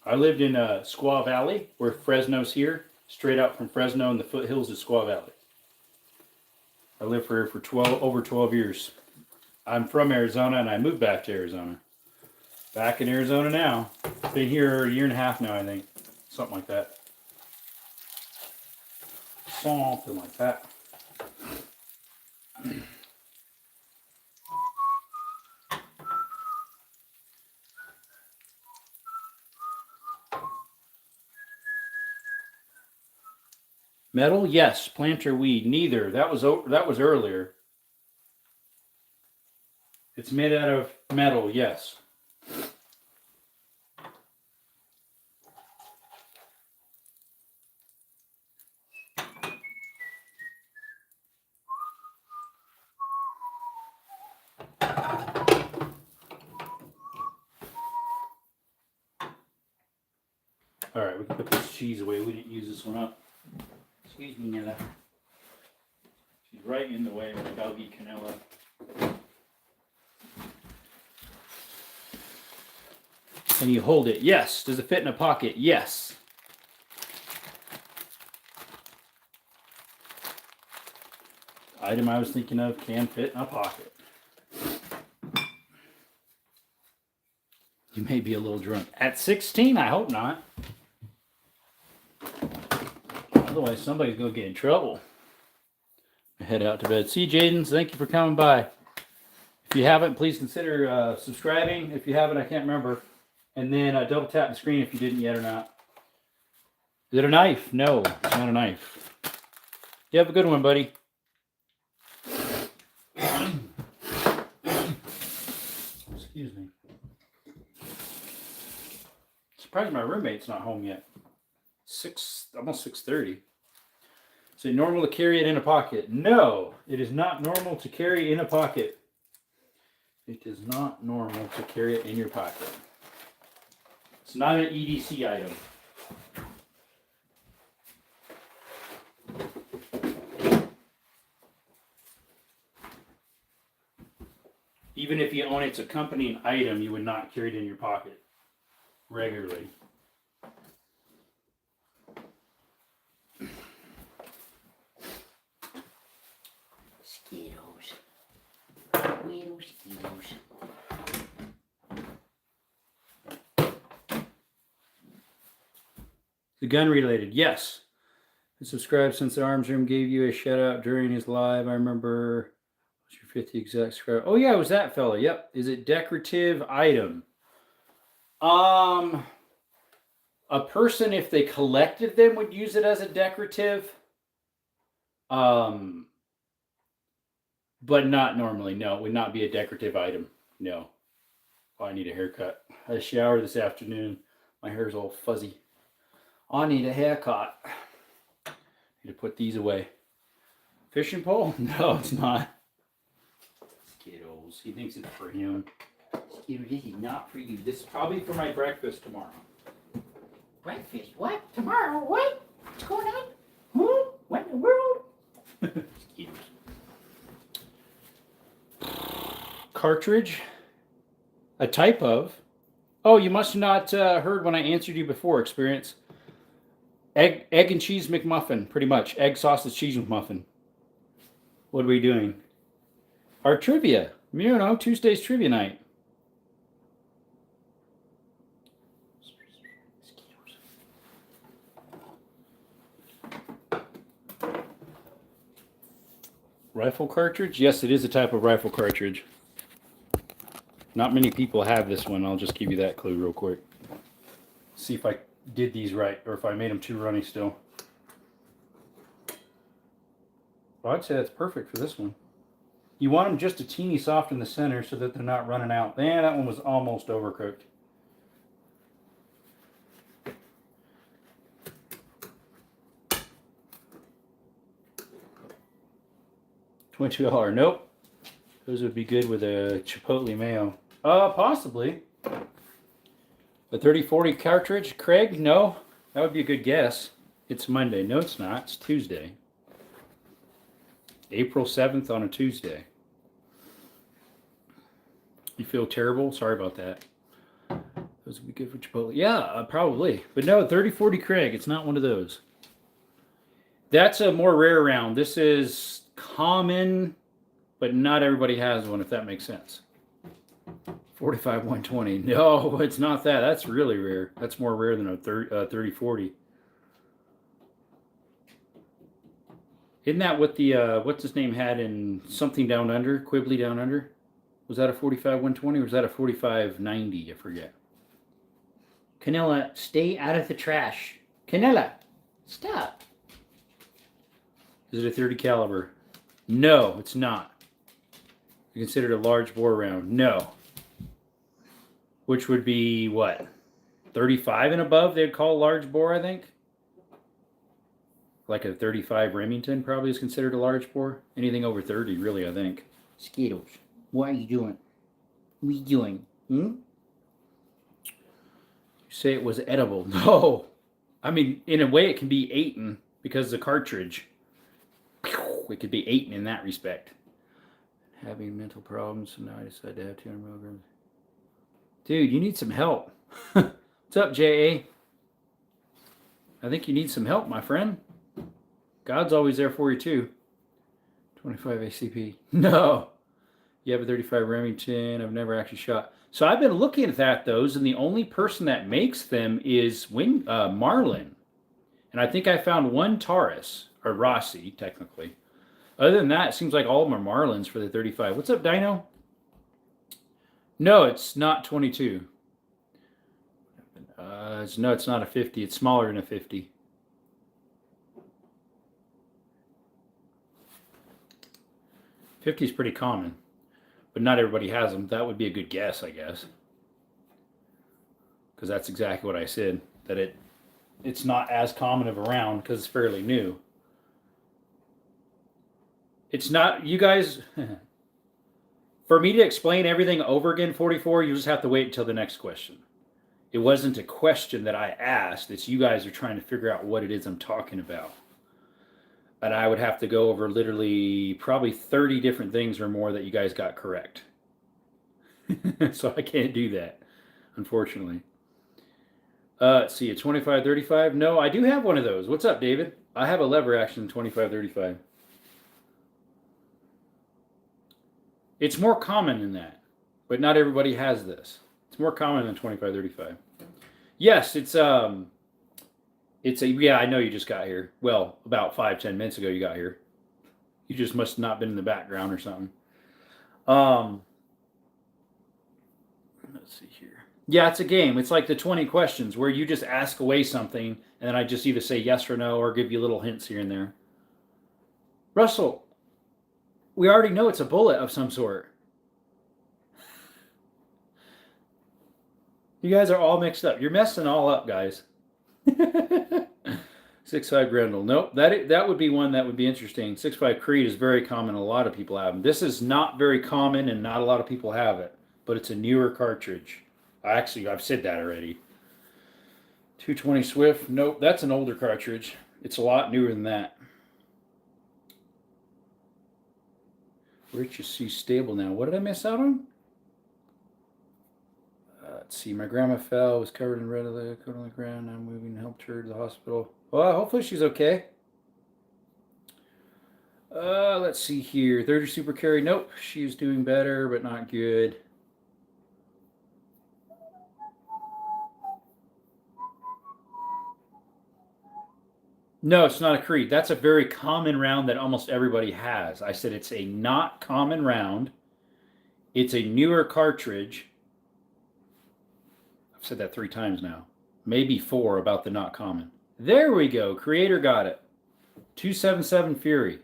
I lived in Squaw Valley, where Fresno's here, straight out from Fresno in the foothills of Squaw Valley. I lived for over 12 years. I'm from Arizona, and I moved back to Arizona. Back in Arizona now. Been here a year and a half now, I think. Something like that. Something like that. Metal? Yes. Plant or weed? Neither. That was earlier. It's made out of metal, yes. All right, we can put this cheese away. We didn't use this one up. Excuse me, Nella. She's right in the way of the doggy Canella. Can you hold it? Yes. Does it fit in a pocket? Yes. item I was thinking of can fit in a pocket. You may be a little drunk. At 16, I hope not. Otherwise, somebody's going to get in trouble. Head out to bed. See, Jaden, thank you for coming by. If you haven't, please consider subscribing. If you haven't, I can't remember. And then double tap the screen if you didn't yet or not. Is it a knife? No, it's not a knife. You have a good one, buddy. Excuse me. Surprised my roommate's not home yet. Almost 6:30. Is it normal to carry it in a pocket? No, it is not normal to carry in a pocket. It is not normal to carry it in your pocket. It's not an EDC item. Even if you own its accompanying item, you would not carry it in your pocket regularly. Skittles. Little Skittles. The gun related, yes. I subscribed since the Arms Room gave you a shout out during his live. I remember. What's your 50 exact subscribe? Oh yeah, it was that fella. Yep. Is it decorative item? A person, if they collected them, would use it as a decorative. But not normally. No, it would not be a decorative item. No. Oh, I need a haircut. I showered this afternoon. My hair's all fuzzy. I need a haircut. Need to put these away. Fishing pole? No, it's not. Skittles. He thinks it's for him. Skittles, this is not for you. This is probably for my breakfast tomorrow. Breakfast? What? Tomorrow? What? What's going on? Huh? What in the world? Skittles. Cartridge? A type of? Oh, you must have not heard when I answered you before, Experience. Egg and cheese McMuffin, pretty much. Egg, sausage, cheese McMuffin. What are we doing? Our trivia. You know, Tuesday's trivia night. Rifle cartridge? Yes, it is a type of rifle cartridge. Not many people have this one. I'll just give you that clue real quick. See if I did these right, or if I made them too runny still. Well, I'd say that's perfect for this one. You want them just a teeny soft in the center so that they're not running out. Man, that one was almost overcooked. $22. Nope. Those would be good with a Chipotle mayo. Possibly. A 3040 cartridge, Craig? No, that would be a good guess. It's Monday. No, it's not. It's Tuesday. April 7th on a Tuesday. You feel terrible? Sorry about that. Those would be good for Chipotle. Yeah, probably. But no, 3040 Craig. It's not one of those. That's a more rare round. This is common, but not everybody has one, if that makes sense. 45 120. No, it's not that. That's really rare. That's more rare than a 3040. Isn't that what the what's his name had in Something Down Under, Quibbly Down Under? Was that a 45 120 or was that a 45 90? I forget. Canella, stay out of the trash. Canella, stop. Is it a 30 caliber? No, it's not. You consider it a large bore round? No. Which would be what? 35 and above they'd call large bore, I think. Like a 35 Remington probably is considered a large bore. Anything over 30, really, I think. Skittles, what are you doing? What are you doing? You say it was edible. No. I mean, in a way it can be eaten because the cartridge. It could be eaten in that respect. Having mental problems, so now I decided to have 200 milligrams. Dude, you need some help. What's up, J.A.? I think you need some help, my friend. God's always there for you, too. 25 ACP. No. You have a 35 Remington. I've never actually shot. So I've been looking at those, and the only person that makes them is Marlin. And I think I found one Taurus, or Rossi, technically. Other than that, it seems like all of them are Marlins for the 35. What's up, Dino? No, it's not 22. No, it's not a 50. It's smaller than a 50. $50 is pretty common, but not everybody has them. That would be a good guess, I guess, because that's exactly what I said, that it's not as common of a round because it's fairly new. It's not, you guys, for me to explain everything over again, 44, you just have to wait until the next question. It wasn't a question that I asked. It's you guys are trying to figure out what it is I'm talking about. And I would have to go over literally probably 30 different things or more that you guys got correct. So I can't do that, unfortunately. Let's see, a 25-35. No, I do have one of those. What's up, David? I have a lever action 25-35. It's more common than that, but not everybody has this. It's more common than 25-35. Yes, it's a, yeah, I know you just got here. Well, about 5-10 minutes ago you got here. You just must have not been in the background or something. Let's see here. Yeah, it's a game. It's like the 20 questions where you just ask away something and then I just either say yes or no or give you little hints here and there. Russell, we already know it's a bullet of some sort. You guys are all mixed up. You're messing all up, guys. 6.5 Grendel. Nope, that would be one that would be interesting. 6.5 Creed is very common. A lot of people have them. This is not very common and not a lot of people have it, but it's a newer cartridge. I've said that already. 220 Swift. Nope, that's an older cartridge. It's a lot newer than that. Rich is C stable now. What did I miss out on? Let's see. My grandma fell, was covered in red coat on the ground. I'm moving, helped her to the hospital. Well, hopefully she's okay. Let's see here. 30 super carry. Nope, she's doing better, but not good. No, it's not a Creed. That's a very common round that almost everybody has. I said it's a not common round. It's a newer cartridge. I've said that 3 times now. Maybe 4 about the not common. There we go. Creator got it. 277 Fury.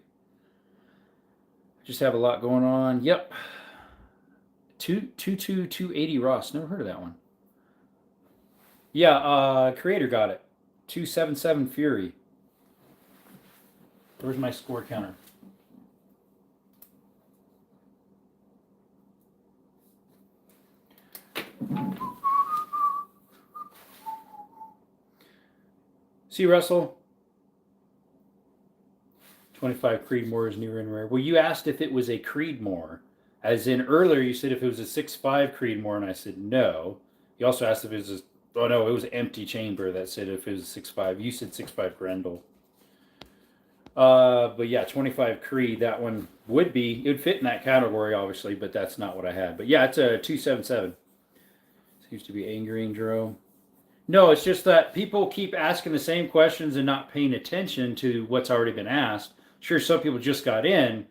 Just have a lot going on. Yep. 280 Ross. Never heard of that one. Yeah, Creator got it. 277 Fury. Where's my score counter? See, Russell? 25 Creedmoor is newer and rare. Well, you asked if it was a Creedmoor. As in earlier, you said if it was a 6.5 Creedmoor, and I said no. You also asked if it was oh no, it was an empty chamber that said if it was a 6.5. You said 6.5 Grendel. But yeah, 25 Creed, that one would be, it would fit in that category, obviously, but that's not what I had. But yeah, it's a 277. Seems to be angering Jerome. No, it's just that people keep asking the same questions and not paying attention to what's already been asked. Sure, some people just got in,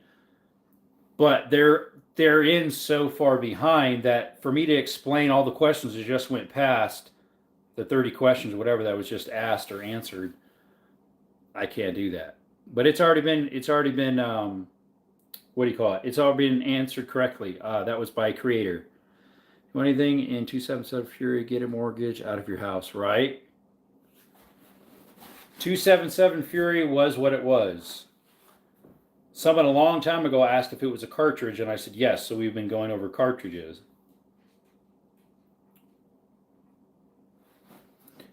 but they're in so far behind that for me to explain all the questions that just went past, the 30 questions, whatever that was just asked or answered, I can't do that. But it's already been what do you call it? It's already been answered correctly. That was by Creator. Do anything in 277 Fury, get a mortgage out of your house, right? 277 Fury was what it was. Someone a long time ago asked if it was a cartridge, and I said yes, so we've been going over cartridges.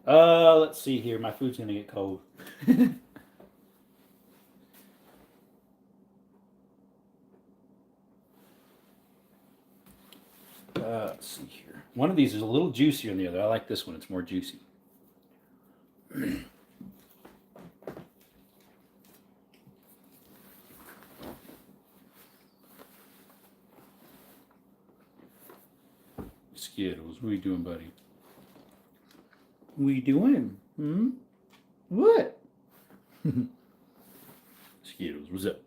Let's see here. My food's going to get cold. Let's see here. One of these is a little juicier than the other. I like this one. It's more juicy. Skittles, what are you doing, buddy? What are you doing? What? Skittles, what's up?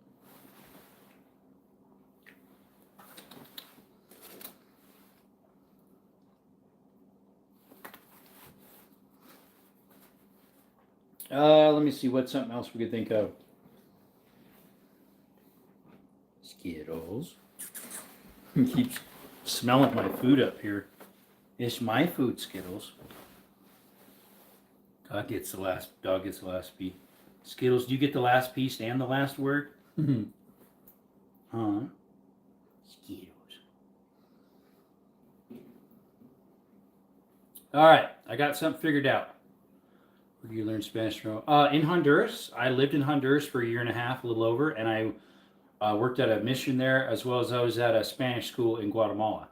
Let me see what's something else we could think of. Skittles. Keeps smelling my food up here. It's my food, Skittles. Dog gets the last piece. Skittles, do you get the last piece and the last word? Huh? Skittles. All right, I got something figured out. Where do you learn Spanish from? In Honduras. I lived in Honduras for a year and a half, a little over, and I worked at a mission there, as well as I was at a Spanish school in Guatemala.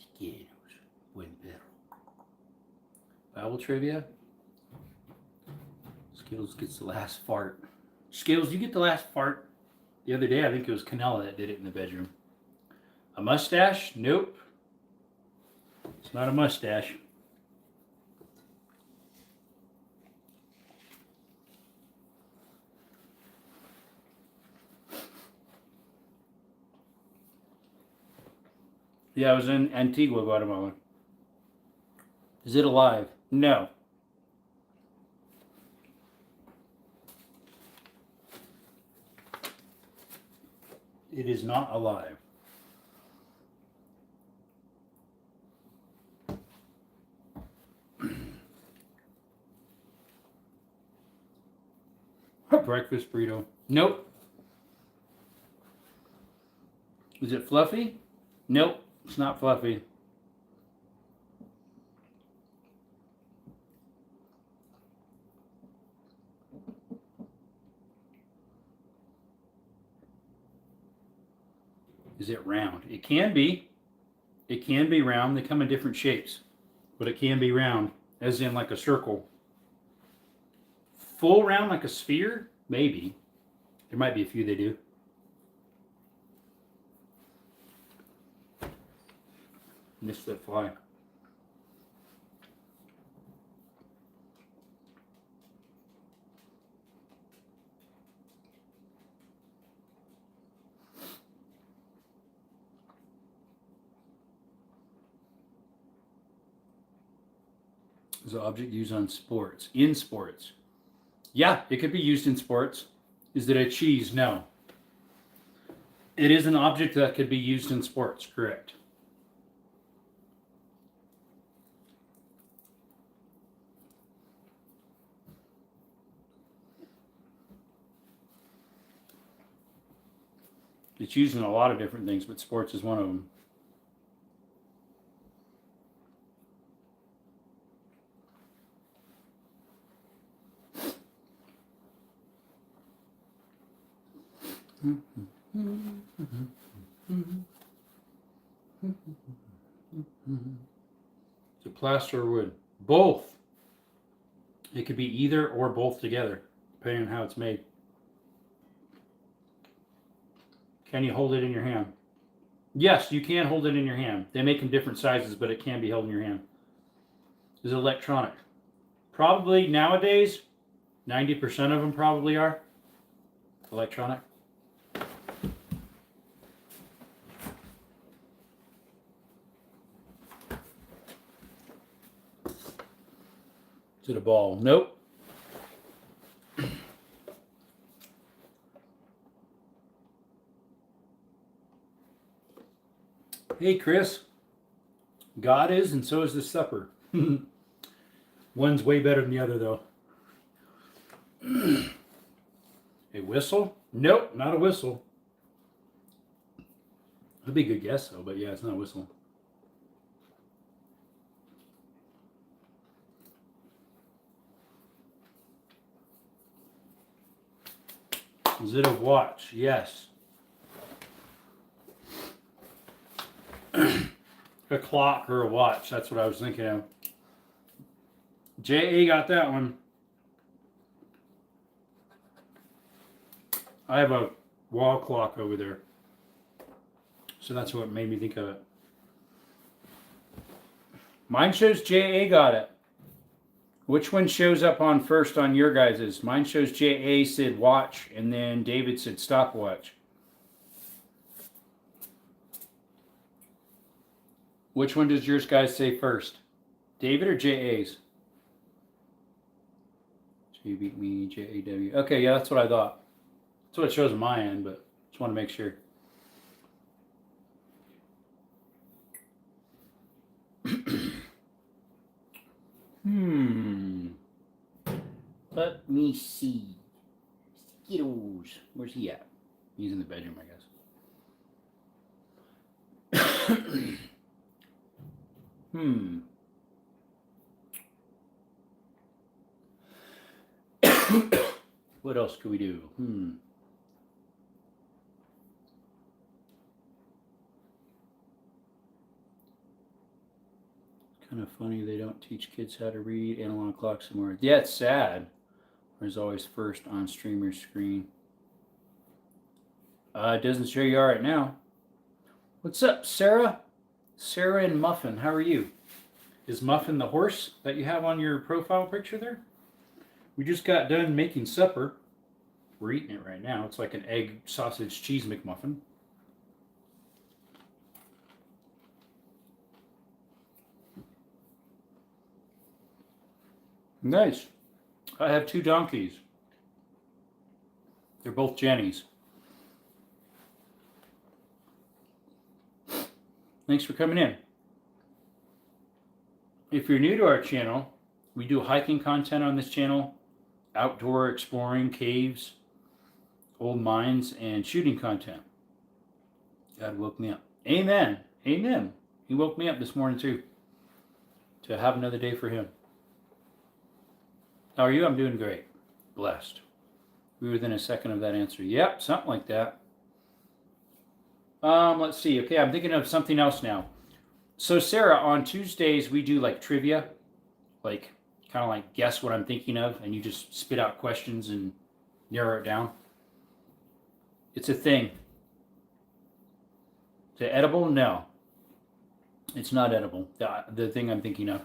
Skittles. Buen perro. Bible trivia. Skittles gets the last fart. Skittles, you get the last fart. The other day, I think it was Canella that did it in the bedroom. A mustache? Nope. It's not a mustache. Yeah, I was in Antigua, Guatemala. Is it alive? No. It is not alive. A breakfast burrito. Nope. Is it fluffy? Nope, it's not fluffy. Is it round? It can be. It can be round. They come in different shapes, but it can be round, as in like a circle. Full round like a sphere? Maybe. There might be a few they do. Missed that fly. Is an object used on sports? In sports. Yeah, it could be used in sports. Is it a cheese? No. It is an object that could be used in sports, correct. It's used in a lot of different things, but sports is one of them. Is it plaster or wood? Both. It could be either or both together, depending on how it's made. Can you hold it in your hand? Yes, you can hold it in your hand. They make them different sizes, but it can be held in your hand. Is it electronic? Probably nowadays, 90% of them probably are electronic. Is it a ball? Nope. Hey, Chris. God is, and so is the supper. One's way better than the other, though. A whistle? Nope, not a whistle. That'd be a good guess, though, but yeah, it's not a whistle. Is it a watch? Yes. A clock or a watch. That's what I was thinking of. J.A. got that one. I have a wall clock over there. So that's what made me think of it. Mine shows JA got it. Which one shows up on first on your guys's? Mine shows JA said watch, and then David said stopwatch. Which one does yours guys say first? David or JA's? You beat me, JAW. Okay, yeah, that's what I thought. That's what it shows on my end, but just want to make sure. Let me see. Skittles. Where's he at? He's in the bedroom, I guess. What else could we do? Kind of funny they don't teach kids how to read analog clocks anymore. Yeah, it's sad. There's always first on streamer screen. It doesn't show you all right now. What's up, Sarah? Sarah and Muffin, how are you? Is Muffin the horse that you have on your profile picture there? We just got done making supper. We're eating it right now. It's like an egg, sausage, cheese McMuffin. Nice. I have 2 donkeys. They're both Jennies. Thanks for coming in. If you're new to our channel, we do hiking content on this channel, outdoor exploring, caves, old mines, and shooting content. God woke me up. Amen. Amen. He woke me up this morning too, to have another day for him. How are you? I'm doing great. Blessed. We were within a second of that answer. Yep, something like that. Let's see. Okay, I'm thinking of something else now. So Sarah, on Tuesdays we do like trivia, like kind of like guess what I'm thinking of, and you just spit out questions and narrow it down. It's a thing. Is it edible? No. It's not edible. The thing I'm thinking of.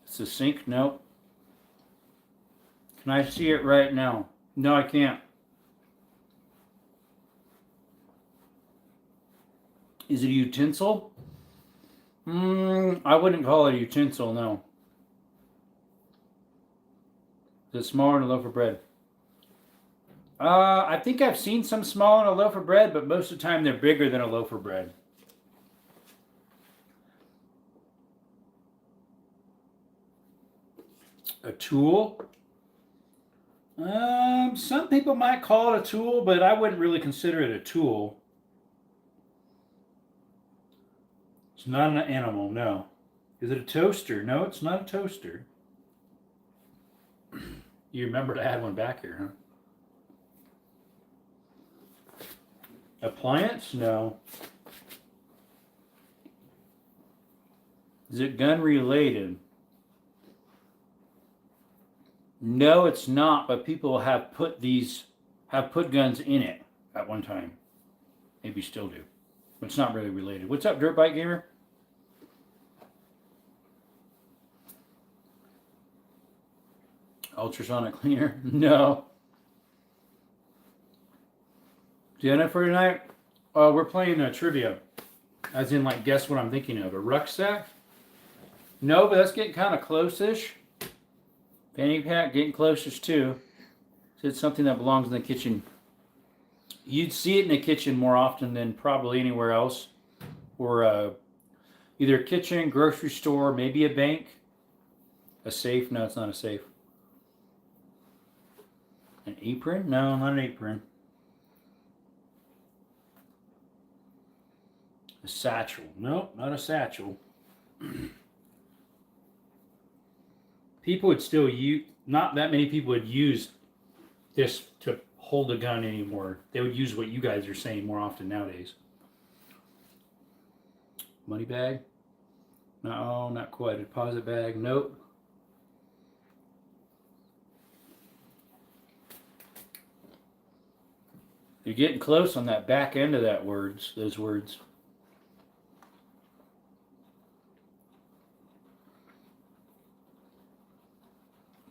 It's a sink? Nope. Can I see it right now? No, I can't. Is it a utensil? I wouldn't call it a utensil, no. Is it smaller than a loaf of bread? I think I've seen some small in a loaf of bread, but most of the time they're bigger than a loaf of bread. A tool? Some people might call it a tool, but I wouldn't really consider it a tool. It's not an animal, no. Is it a toaster? No, it's not a toaster. You remember to add one back here, huh? Appliance? No. Is it gun related? No, it's not, but people have put guns in it at one time. Maybe still do. But it's not really related. What's up, Dirt Bike Gamer? Ultrasonic cleaner? No. Dinner for tonight? We're playing trivia. As in, like, guess what I'm thinking of. A rucksack? No, but that's getting kind of close-ish. Fanny pack, getting closest too. So it's something that belongs in the kitchen. You'd see it in the kitchen more often than probably anywhere else. Or either a kitchen, grocery store, maybe a bank. A safe? No, it's not a safe. An apron? No, not an apron. A satchel? No, not a satchel. People would still use, not that many people would use this to hold a gun anymore. They would use what you guys are saying more often nowadays. Money bag? No, not quite. A deposit bag? Nope. You're getting close on that back end of those words.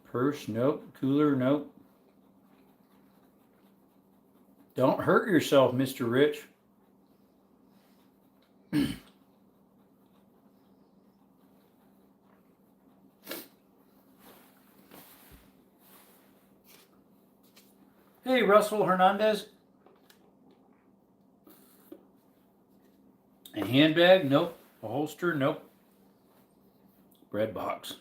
Purse? Nope. Cooler? Nope. Don't hurt yourself, Mr. Rich. Hey, Russell Hernandez. A handbag? Nope. A holster? Nope. Bread box.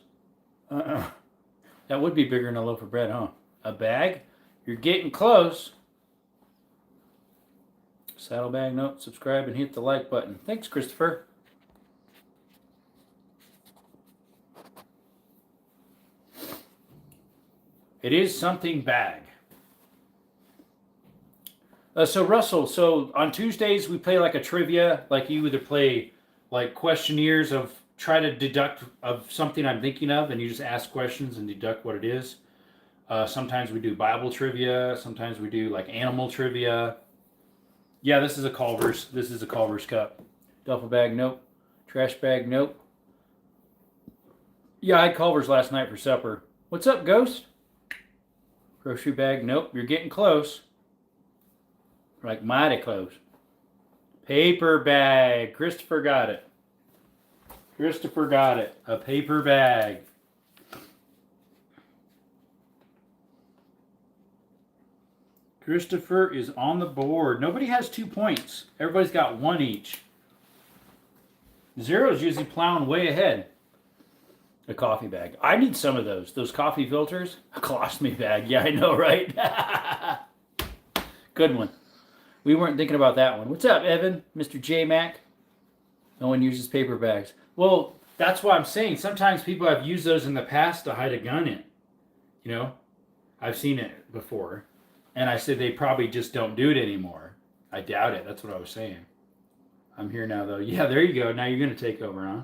That would be bigger than a loaf of bread, huh? A bag? You're getting close. Saddlebag? Nope. Subscribe and hit the like button. Thanks, Christopher. It is something bag. So Russell, on Tuesdays we play like a trivia, like you either play like questionnaires of try to deduct of something I'm thinking of, and you just ask questions and deduct what it is. Sometimes we do Bible trivia. Sometimes we do like animal trivia. Yeah, this is a Culver's. This is a Culver's cup. Duffel bag, nope. Trash bag, nope. Yeah, I had Culver's last night for supper. What's up, Ghost? Grocery bag, nope. You're getting close. Like mighty close. Paper bag. Christopher got it. Christopher got it. A paper bag. Christopher is on the board. Nobody has 2 points. Everybody's got 1 each. Zero's usually plowing way ahead. A coffee bag. I need some of those. Those coffee filters. A colostomy bag. Yeah, I know, right? Good one. We weren't thinking about that one. What's up, Evan? Mr. J Mac? No one uses paper bags. Well, that's what I'm saying. Sometimes people have used those in the past to hide a gun in. You know? I've seen it before. And I said they probably just don't do it anymore. I doubt it. That's what I was saying. I'm here now, though. Yeah, there you go. Now you're going to take over, huh?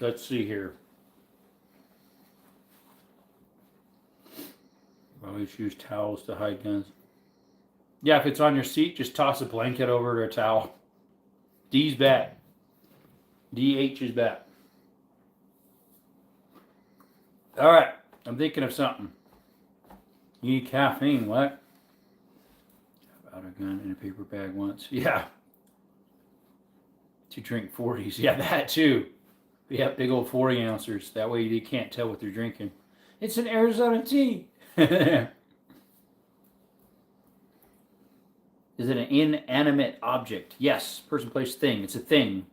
Let's see here. Always use towels to hide guns. Yeah, if it's on your seat, just toss a blanket over to a towel. D's back. DH is back. All right, I'm thinking of something. You need caffeine, what? About a gun in a paper bag once. Yeah. To drink 40s. Yeah, that too. Yeah, big old 40 ounces. That way you can't tell what they're drinking. It's an Arizona tea. Is it an inanimate object? Yes. Person, place, thing. It's a thing.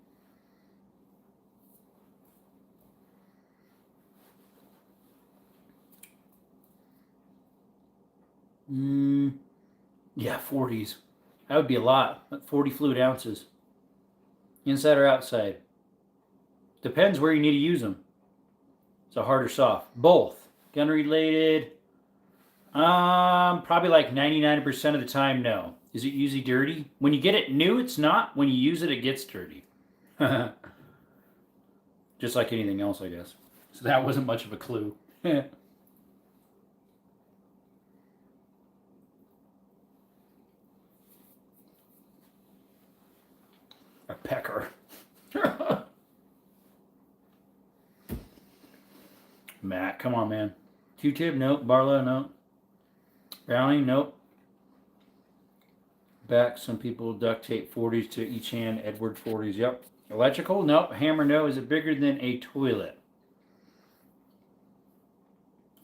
Yeah, 40s. That would be a lot. 40 fluid ounces. Inside or outside? Depends where you need to use them. So hard or soft? Both. Gun related? Probably like 99% of the time, no. Is it usually dirty? When you get it new, it's not. When you use it, it gets dirty. Just like anything else, I guess. So that wasn't much of a clue. A pecker. Matt, come on, man. Q-tip, nope. Barlow, nope. Browning, nope. Back, some people duct tape 40s to each hand. Edward 40s, yep. Electrical, nope. Hammer, no. Is it bigger than a toilet?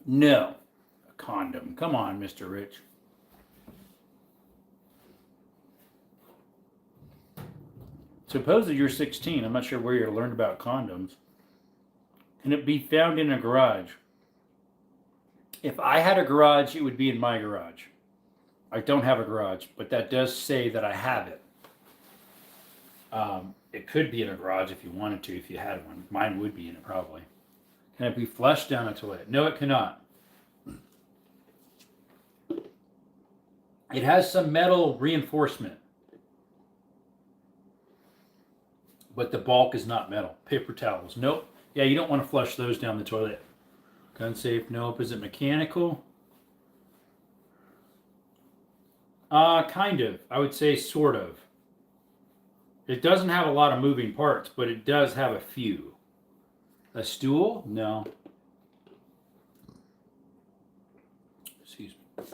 No. A condom. Come on, Mr. Rich. Suppose that you're 16. I'm not sure where you learned about condoms. Can it be found in a garage? If I had a garage, it would be in my garage. I don't have a garage, but that does say that I have it. It could be in a garage if you wanted to, if you had one. Mine would be in it, probably. Can it be flushed down a toilet? No, it cannot. It has some metal reinforcement, but the bulk is not metal. Paper towels, nope. Yeah, you don't want to flush those down the toilet. Gun safe, nope. Is it mechanical? Kind of. I would say sort of. It doesn't have a lot of moving parts, but it does have a few. A stool? No. Excuse me.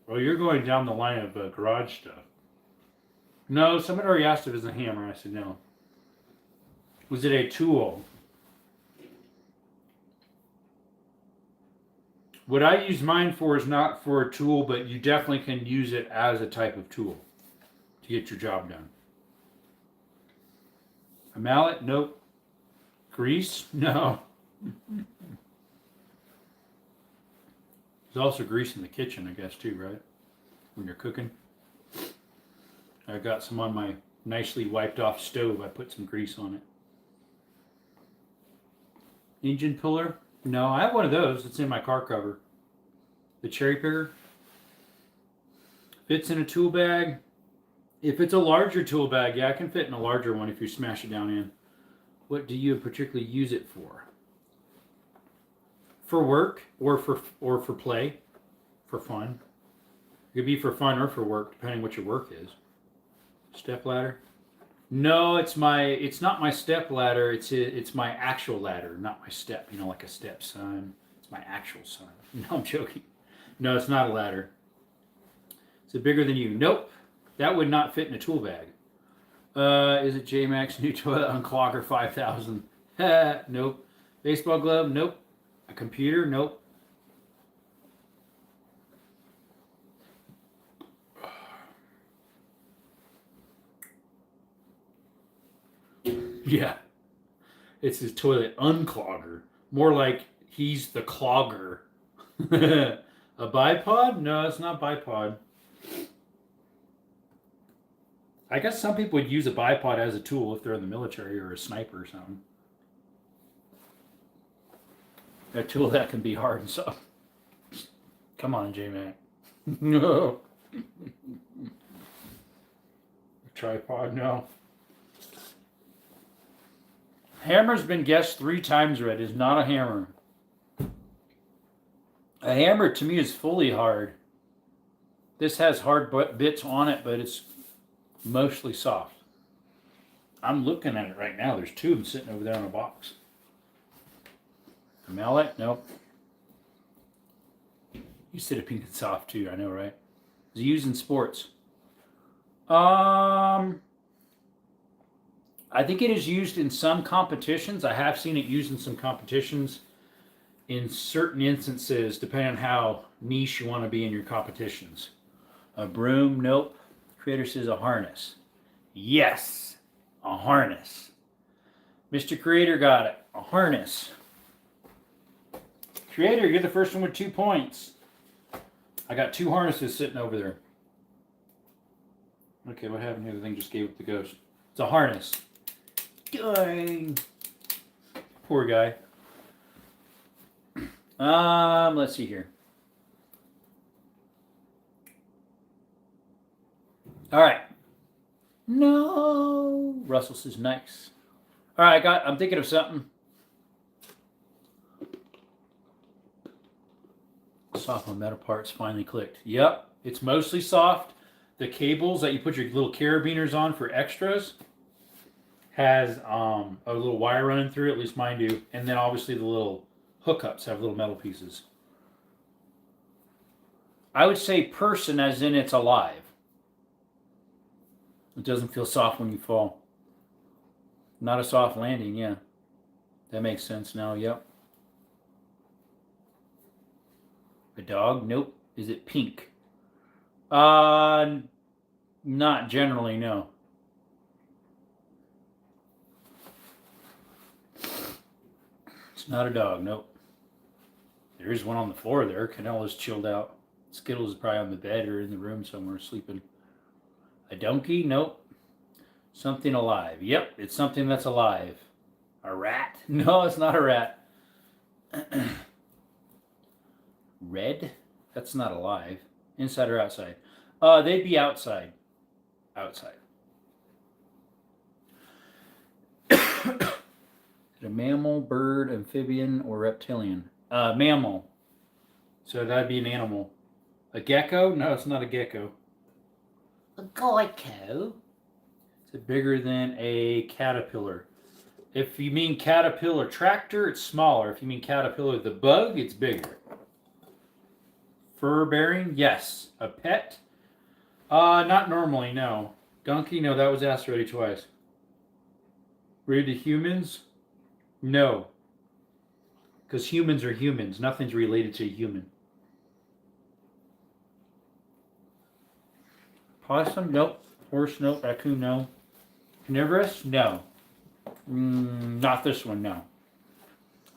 Well, you're going down the line of garage stuff. No, somebody already asked if it was a hammer. I said no. Was it a tool? What I use mine for is not for a tool, but you definitely can use it as a type of tool to get your job done. A mallet? Nope. Grease? No. There's also grease in the kitchen, I guess, too, right? When you're cooking. I got some on my nicely wiped off stove. I put some grease on it. Engine puller? No, I have one of those. It's in my car cover. The cherry picker. Fits in a tool bag. If it's a larger tool bag, yeah, it can fit in a larger one if you smash it down in. What do you particularly use it for? For work or for play? For fun. It could be for fun or for work, depending what your work is. Step ladder? No, it's not my step ladder. It's my actual ladder, not my step. You know, like a step son. It's my actual son. No, I'm joking. No, it's not a ladder. Is it bigger than you? Nope. That would not fit in a tool bag. Is it J-Max new toilet unclogger 5000? Nope. Baseball glove? Nope. A computer? Nope. Yeah. It's his toilet unclogger. More like he's the clogger. A bipod? No, it's not bipod. I guess some people would use a bipod as a tool if they're in the military or a sniper or something. A tool that can be hard and soft. Come on, J-Mac. No. Tripod? No. Hammer's been guessed 3 times already. It's not a hammer. A hammer to me is fully hard. This has hard bits on it, but it's mostly soft. I'm looking at it right now. There's 2 of them sitting over there in a box. A mallet? Nope. You said a pink and soft too, I know, right? Is it used in sports? I think it is used in some competitions. I have seen it used in some competitions in certain instances, depending on how niche you want to be in your competitions. A broom? Nope. Creator says a harness. Yes, a harness. Mr. Creator got it. A harness. Creator, you're the first one with 2 points. I got 2 harnesses sitting over there. Okay, what happened here? The thing just gave up the ghost. It's a harness. Dang. Poor guy. Let's see here. All right. No. Russell says nice. All right, I'm thinking of something. Soft on metal parts finally clicked. Yep, it's mostly soft. The cables that you put your little carabiners on for extras has a little wire running through it, at least mine do. And then obviously the little hookups have little metal pieces. I would say person as in it's alive. It doesn't feel soft when you fall. Not a soft landing, yeah. That makes sense now, yep. A dog? Nope. Is it pink? Not generally, no. It's not a dog, nope. There is one on the floor there. Canella's chilled out. Skittles is probably on the bed or in the room somewhere sleeping. A donkey? Nope. Something alive. Yep, it's something that's alive. A rat? No, it's not a rat. Red? That's not alive. Inside or outside? They'd be outside. Outside. A mammal, bird, amphibian, or reptilian? Mammal. So that'd be an animal. A gecko? No, it's not a gecko. A gecko. It's bigger than a caterpillar. If you mean caterpillar tractor, it's smaller. If you mean caterpillar the bug, it's bigger. Fur bearing? Yes. A pet? Not normally, no. Donkey? No, that was asked already twice. Related to humans? No. Because humans are humans. Nothing's related to a human. Possum? Nope. Horse? Nope. Raccoon? No. Carnivorous? No. Not this one, no.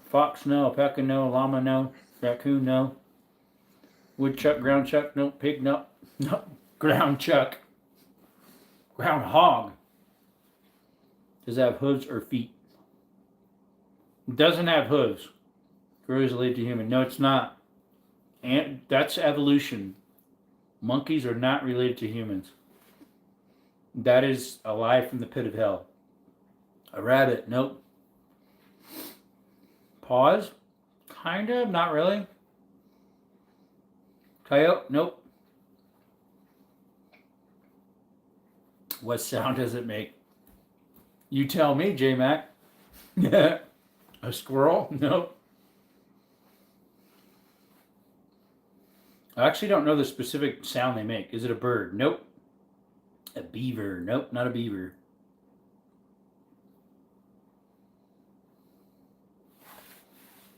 Fox? No. Alpaca? No. Llama? No. Raccoon? No. Woodchuck? Ground chuck? No. Pig? No. No. Ground chuck. Groundhog. Does it have hooves or feet? It doesn't have hooves. Grows related to human. No, it's not. And that's evolution. Monkeys are not related to humans. That is alive from the pit of hell. A rabbit? Nope. Paws? Kind of, not really. Coyote? Nope. What sound does it make? You tell me, J-Mac. A squirrel? Nope. I actually don't know the specific sound they make. Is it a bird? Nope. A beaver? Nope, not a beaver.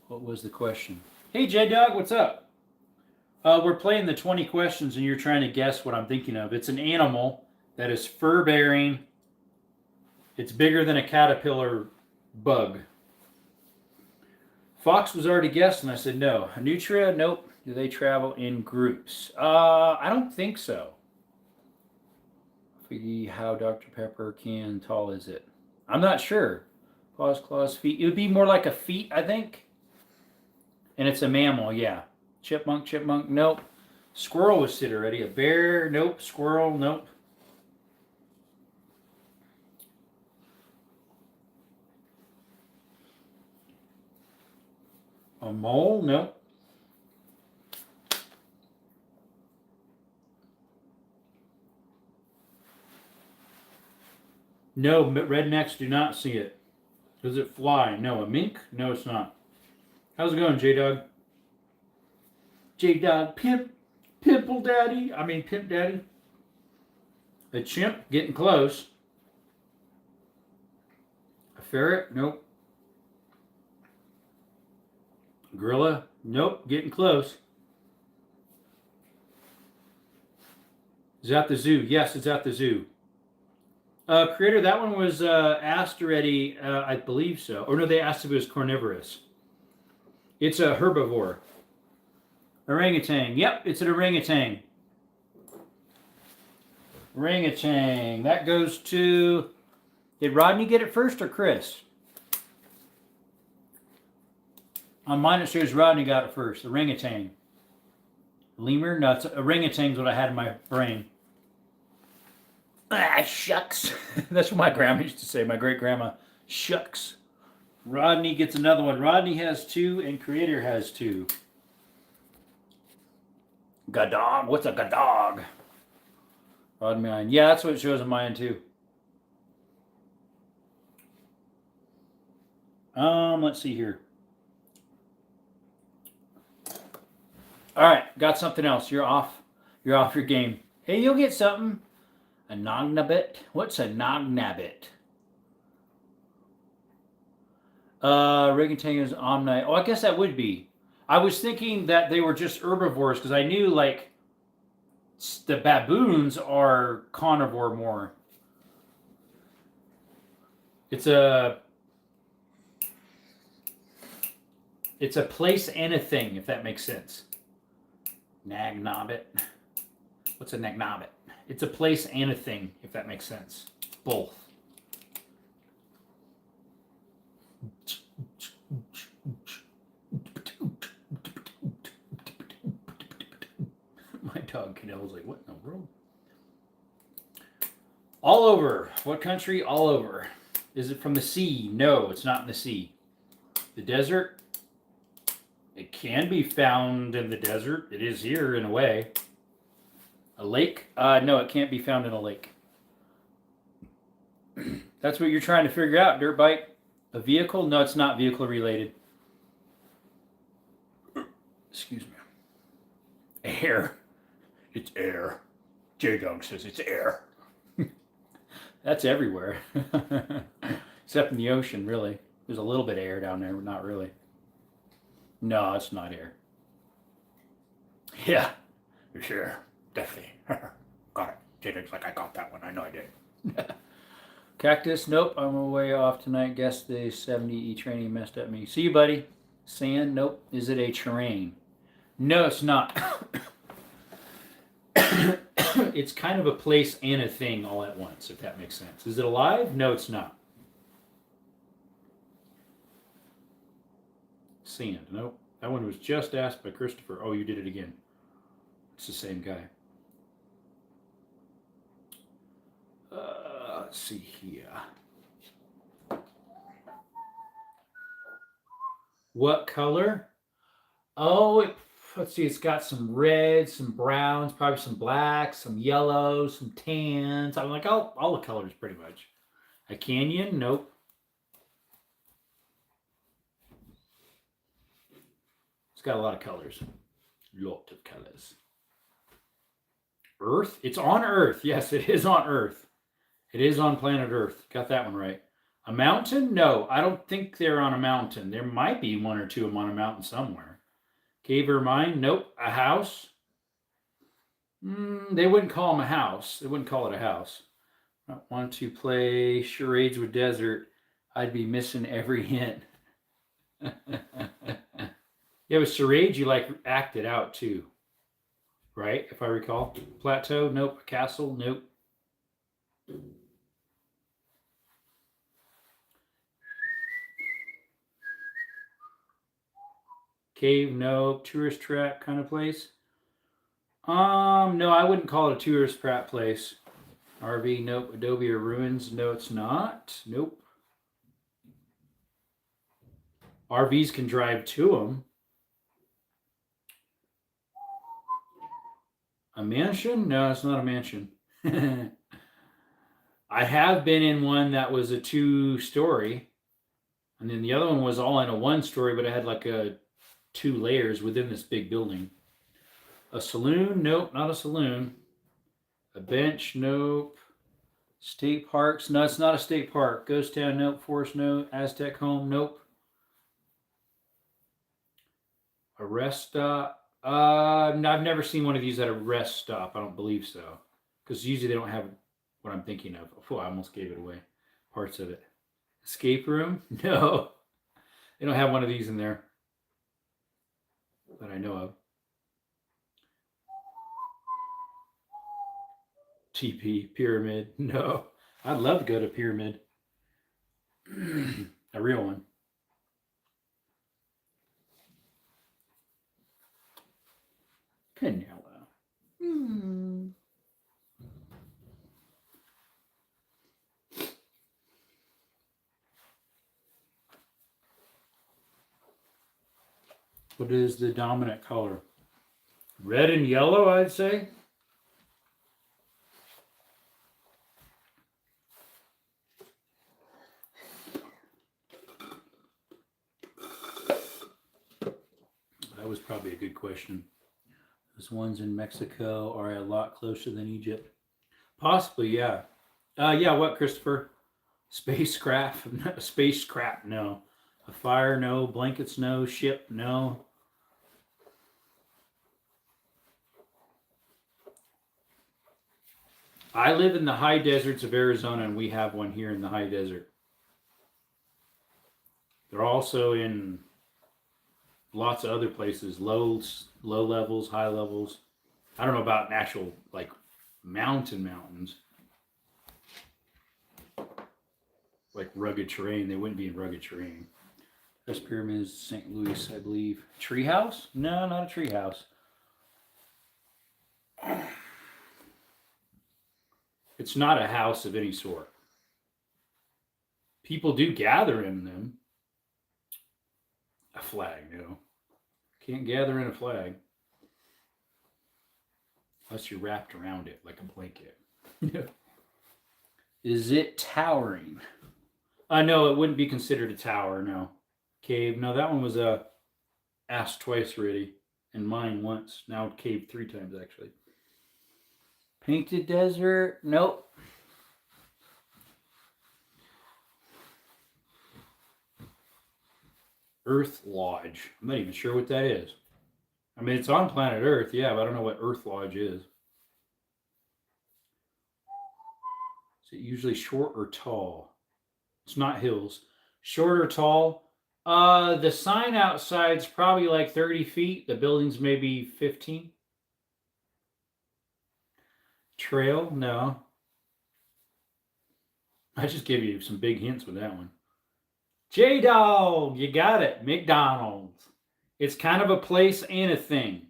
What was the question? Hey, J-Dog, what's up? We're playing the 20 questions and you're trying to guess what I'm thinking of. It's an animal that is fur-bearing. It's bigger than a caterpillar bug. Fox was already guessed, and I said no. A nutria? Nope. Do they travel in groups? I don't think so. How Dr. Pepper can tall is it? I'm not sure. Paws, claws, feet. It would be more like a feet, I think. And it's a mammal, yeah. Chipmunk, chipmunk, nope. Squirrel was said already. A bear, nope. Squirrel, nope. A mole, nope. No, rednecks do not see it. Does it fly? No. A mink? No, it's not. How's it going, J-Dog? J-Dog, pimple daddy. Pimp daddy. A chimp? Getting close. A ferret? Nope. Gorilla? Nope. Getting close. Is that the zoo? Yes, it's at the zoo. Creator, that one was asked already, I believe so. Or no, they asked if it was carnivorous. It's a herbivore. Orangutan. Yep, it's an orangutan. Orangutan. That goes to... Did Rodney get it first or Chris? On mine it says Rodney got it first. Orangutan. Lemur? No, it's orangutan's what I had in my brain. Ah, shucks. That's what my grandma used to say. My great-grandma. Shucks. Rodney gets another one. Rodney has 2 and Creator has 2. Gadog. What's a gadog? Rodney. Yeah, that's what it shows on mine too. Let's see here. All right, got something else. You're off. You're off your game. Hey, you'll get something. A Nognabit? What's a Nognabit? Orangutan is omni. Oh, I guess that would be. I was thinking that they were just herbivores because I knew like the baboons are carnivore more. It's a place and a thing, if that makes sense. Nagnobit. What's a Nagnobit? It's a place and a thing, if that makes sense. Both. My dog Cadell's like, what in the world? All over. What country? All over. Is it from the sea? No, it's not in the sea. The desert? It can be found in the desert. It is here in a way. A lake? No, it can't be found in a lake. That's what you're trying to figure out, Dirt Bike. A vehicle? No, it's not vehicle related. Excuse me. Air. It's air. J-Dog says it's air. That's everywhere. Except in the ocean, really. There's a little bit of air down there, but not really. No, it's not air. Yeah, for sure. Definitely. Got it. J-Dog's like, I got that one. I know I did. Cactus? Nope. I'm way off tonight. Guess the 70E training messed up me. See you, buddy. Sand? Nope. Is it a terrain? No, it's not. It's kind of a place and a thing all at once, if that makes sense. Is it alive? No, it's not. Sand? Nope. That one was just asked by Christopher. Oh, you did it again. It's the same guy. Let's see here. What color? Oh, let's see. It's got some reds, some browns, probably some blacks, some yellows, some tans. I'm like, all the colors pretty much. A canyon? Nope. It's got a lot of colors. Lot of colors. Earth? It's on Earth. Yes, it is on Earth. It is on planet Earth. Got that one right. A mountain? No, I don't think they're on a mountain. There might be one or two of them on a mountain somewhere. Cave or mine? Nope. A house? They wouldn't call them a house. They wouldn't call it a house. I want to play charades with desert. I'd be missing every hint. Yeah, with charades, you like acted out too. Right? If I recall. Plateau? Nope. Castle? Nope. Cave? No. Tourist trap kind of place? No, I wouldn't call it a tourist trap place. RV? Nope. Adobe or ruins? No, it's not. Nope. RVs can drive to them. A mansion? No, it's not a mansion. I have been in one that was a 2-story. And then the other one was all in a 1-story, but it had like a 2 layers within this big building. A saloon? Nope, not a saloon. A bench? Nope. State parks? No, it's not a state park. Ghost town? Nope. Forest? No. Aztec home? Nope. A rest stop? No, I've never seen one of these at a rest stop. I don't believe so. Because usually they don't have what I'm thinking of. Oh, I almost gave it away. Parts of it. Escape room? No. They don't have one of these in there that I know of. TP, pyramid? No. I'd love to go to pyramid. A real one. Canelo. What is the dominant color? Red and yellow, I'd say. That was probably a good question. Those ones in Mexico are a lot closer than Egypt. Possibly, yeah. Yeah, what, Christopher? Spacecraft? Spacecraft, no. A fire, no. Blankets, no. Ship, no. I live in the high deserts of Arizona, and we have one here in the high desert. They're also in lots of other places, low levels, high levels. I don't know about actual like mountains. Like rugged terrain. They wouldn't be in rugged terrain. This pyramid is St. Louis, I believe. Treehouse? No, not a treehouse. It's not a house of any sort. People do gather in them. A flag, no. Can't gather in a flag. Unless you're wrapped around it like a blanket. Is it towering? No, it wouldn't be considered a tower, no. Cave, no, that one was asked twice already. And mine once. Now cave 3 times, actually. Painted desert, nope. Earth Lodge. I'm not even sure what that is. I mean, it's on planet Earth, yeah, but I don't know what Earth Lodge is. Is it usually short or tall? It's not hills. Short or tall? The sign outside's probably like 30 feet. The building's maybe 15. Trail? No. I just give you some big hints with that one. J-Dog! You got it. McDonald's. It's kind of a place and a thing.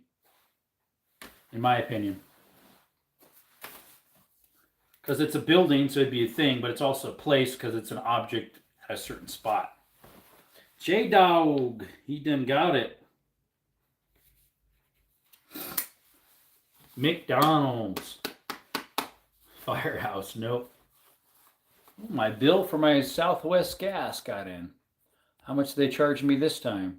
In my opinion. Because it's a building, so it'd be a thing, but it's also a place because it's an object at a certain spot. J-Dog! He done got it. McDonald's. Firehouse, nope. My bill for my Southwest gas got in. How much did they charge me this time?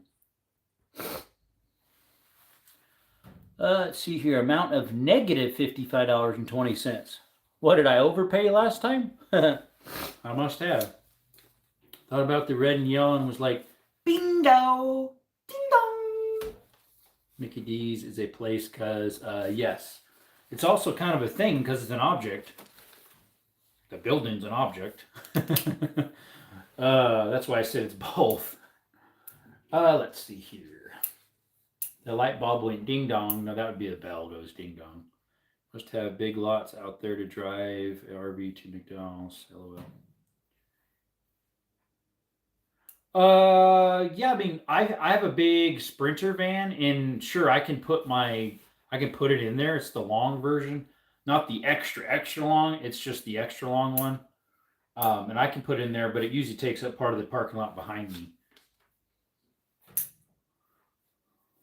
Let's see here. Amount of negative $55.20. What, did I overpay last time? I must have. Thought about the red and yellow and was like, bingo! Ding dong! Mickey D's is a place because, yes. It's also kind of a thing because it's an object. The building's an object. That's why I said it's both. Let's see here. The light bulb went ding dong. No, that would be the bell goes ding dong. Must have big lots out there to drive RV to McDonald's. LOL. Yeah, I mean, I have a big Sprinter van, and sure, I can put it in there. It's the long version, not the extra long. It's just the extra long one. And I can put it in there, but it usually takes up part of the parking lot behind me.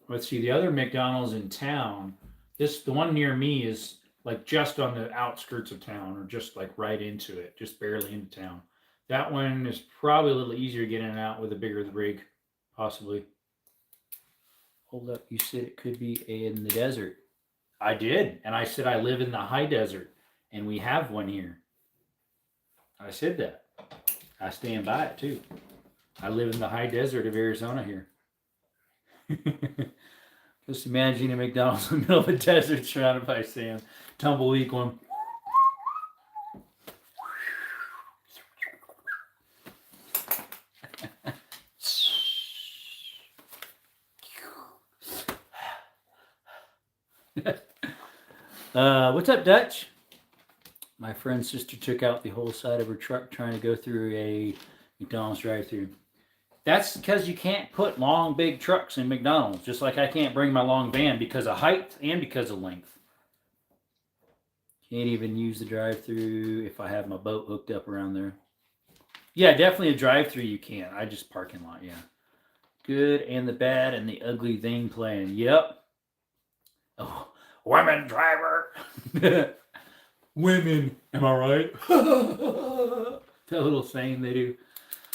Let's see, the other McDonald's in town, the one near me is like just on the outskirts of town, or just like right into it, just barely into town. That one is probably a little easier to get in and out with a bigger rig, possibly. Hold up, you said it could be in the desert. I did, and I said I live in the high desert, and we have one here. I said that. I stand by it, too. I live in the high desert of Arizona here. Just imagining a McDonald's in the middle of a desert surrounded by sand. Tumbleweed going. What's up, Dutch? My friend's sister took out the whole side of her truck trying to go through a McDonald's drive-thru. That's because you can't put long, big trucks in McDonald's, just like I can't bring my long van because of height and because of length. Can't even use the drive-thru if I have my boat hooked up around there. Yeah, definitely a drive-thru you can. I just parking lot, yeah. Good and the bad and the ugly thing playing. Yep. Oh, women driver. Women, am I right? That little saying they do.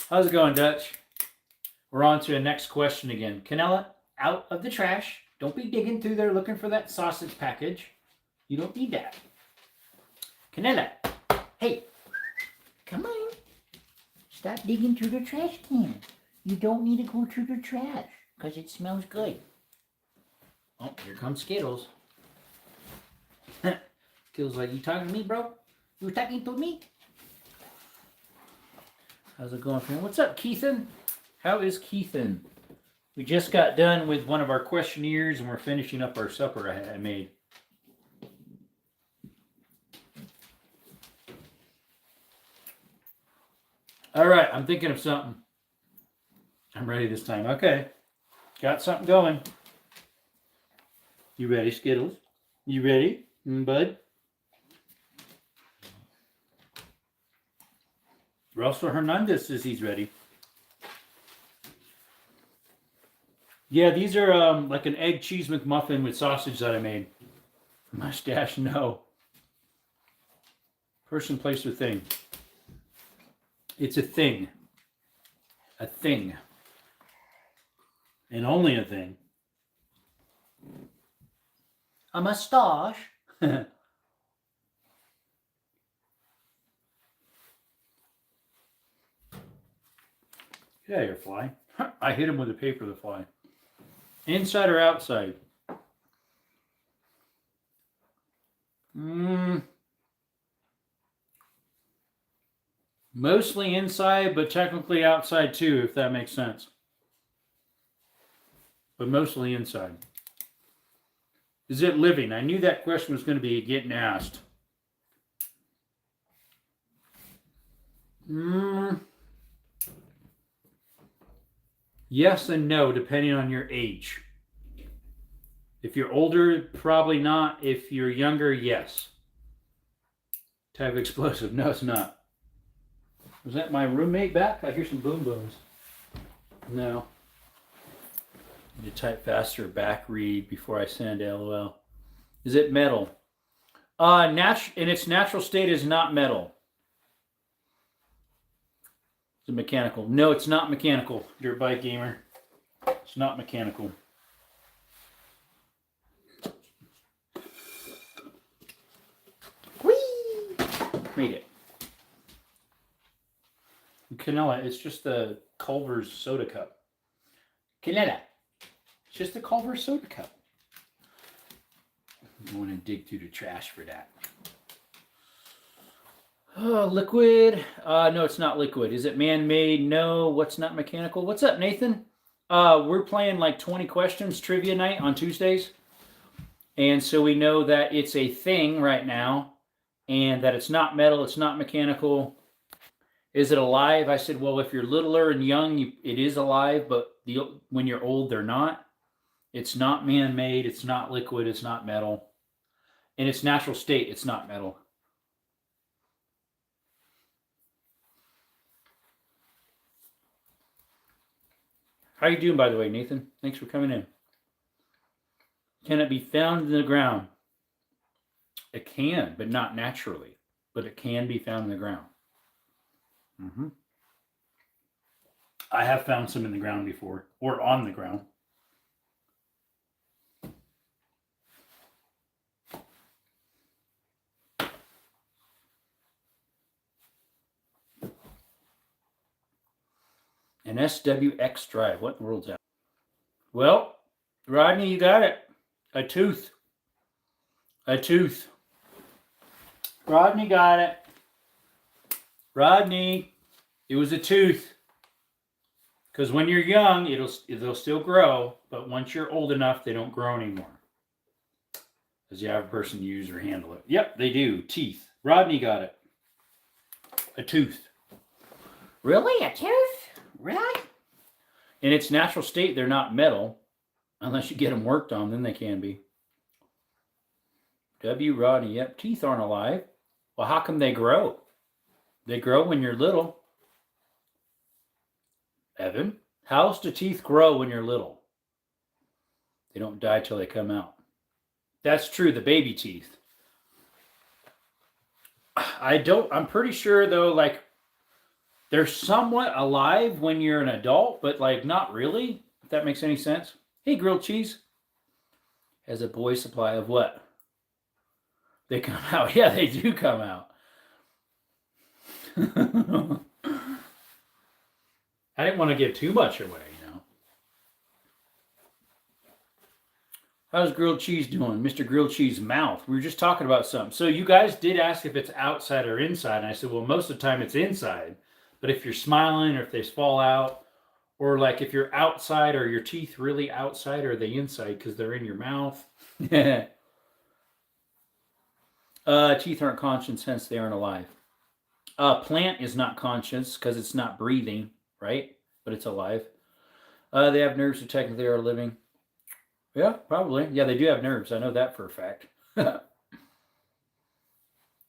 How's it going, Dutch? We're on to the next question again. Canella, out of the trash. Don't be digging through there looking for that sausage package. You don't need that. Canella, hey, come on. Stop digging through the trash can. You don't need to go through the trash because it smells good. Oh, here comes Skittles. Skittles like, you talking to me, bro? You talking to me? How's it going, friend? What's up, Keithan? How is Keithan? We just got done with one of our questionnaires and we're finishing up our supper I made. All right, I'm thinking of something. I'm ready this time. Okay. Got something going. You ready, Skittles? You ready, bud? Russell Hernandez says he's ready. Yeah, these are like an egg cheese McMuffin with sausage that I made. Mustache, no. Person, place, or thing. It's a thing. A thing. And only a thing. A mustache. Yeah, you're a fly. I hit him with a paper, the fly. Inside or outside? Mostly inside, but technically outside too, if that makes sense. But mostly inside. Is it living? I knew that question was going to be getting asked. Yes and no, depending on your age. If you're older, probably not. If you're younger, yes. Type explosive. No, it's not. Was that my roommate back? I hear some boom booms. No. I need to type faster, back read before I send LOL. Is it metal? In its natural state is not metal. Is it mechanical? No, it's not mechanical, Dirt Bike Gamer. It's not mechanical. Whee! Read it. Canela, it's just the Culver's soda cup. Canela. It's just the Culver's soda cup. I'm going to dig through the trash for that. Oh, liquid. No, it's not liquid. Is it man-made? No. What's not mechanical? What's up, Nathan? We're playing like 20 questions trivia night on Tuesdays. And so we know that it's a thing right now and that it's not metal, it's not mechanical. Is it alive? I said, well, if you're littler and young, it is alive, but when you're old, they're not. It's not man-made, it's not liquid, it's not metal. In its natural state, it's not metal. How you doing, by the way, Nathan? Thanks for coming in. Can it be found in the ground? It can, but not naturally. But it can be found in the ground. I have found some in the ground before, or on the ground. An SWX drive. What in the world's that? Well, Rodney, you got it. A tooth. A tooth. Rodney got it. Rodney, it was a tooth. Because when you're young, they'll still grow, but once you're old enough, they don't grow anymore. Does the average person use or handle it? Yep, they do. Teeth. Rodney got it. A tooth. Really? A tooth? Really? In its natural state, they're not metal. Unless you get them worked on, then they can be. W. Rodney, yep. Teeth aren't alive. Well, how come they grow? They grow when you're little. Evan, how else do teeth grow when you're little? They don't die till they come out. That's true, the baby teeth. I'm pretty sure though, like, they're somewhat alive when you're an adult, but like not really, if that makes any sense. Hey, grilled cheese. Has a boy supply of what? They come out. Yeah, they do come out. I didn't want to give too much away, you know. How's grilled cheese doing? Mr. Grilled Cheese mouth. We were just talking about something. So you guys did ask if it's outside or inside. And I said, well, most of the time it's inside. But if you're smiling or if they fall out, or like if you're outside, or your teeth really outside, or are they inside because they're in your mouth? Teeth aren't conscious, hence they aren't alive. Plant is not conscious because it's not breathing, right? But it's alive. They have nerves, so technically are living. Yeah, probably. Yeah, they do have nerves. I know that for a fact. Dun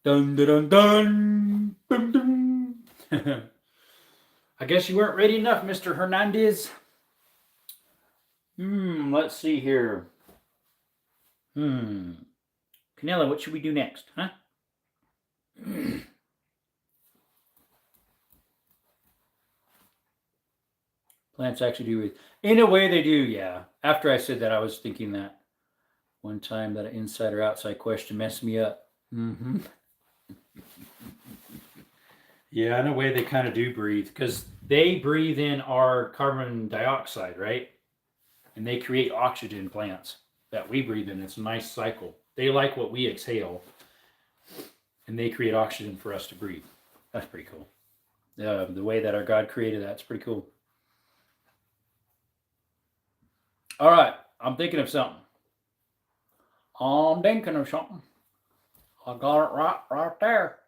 dun dun dun. Dun, dun. I guess you weren't ready enough, Mr. Hernandez. Let's see here. Canela, what should we do next, huh? Plants actually do it. In a way, they do, yeah. After I said that, I was thinking that one time that an inside or outside question messed me up. Yeah, in a way, they kind of do breathe because they breathe in our carbon dioxide, right? And they create oxygen, plants that we breathe in. It's a nice cycle. They like what we exhale, and they create oxygen for us to breathe. That's pretty cool. The way that our God created that's pretty cool. All right, I'm thinking of something. I got it right there.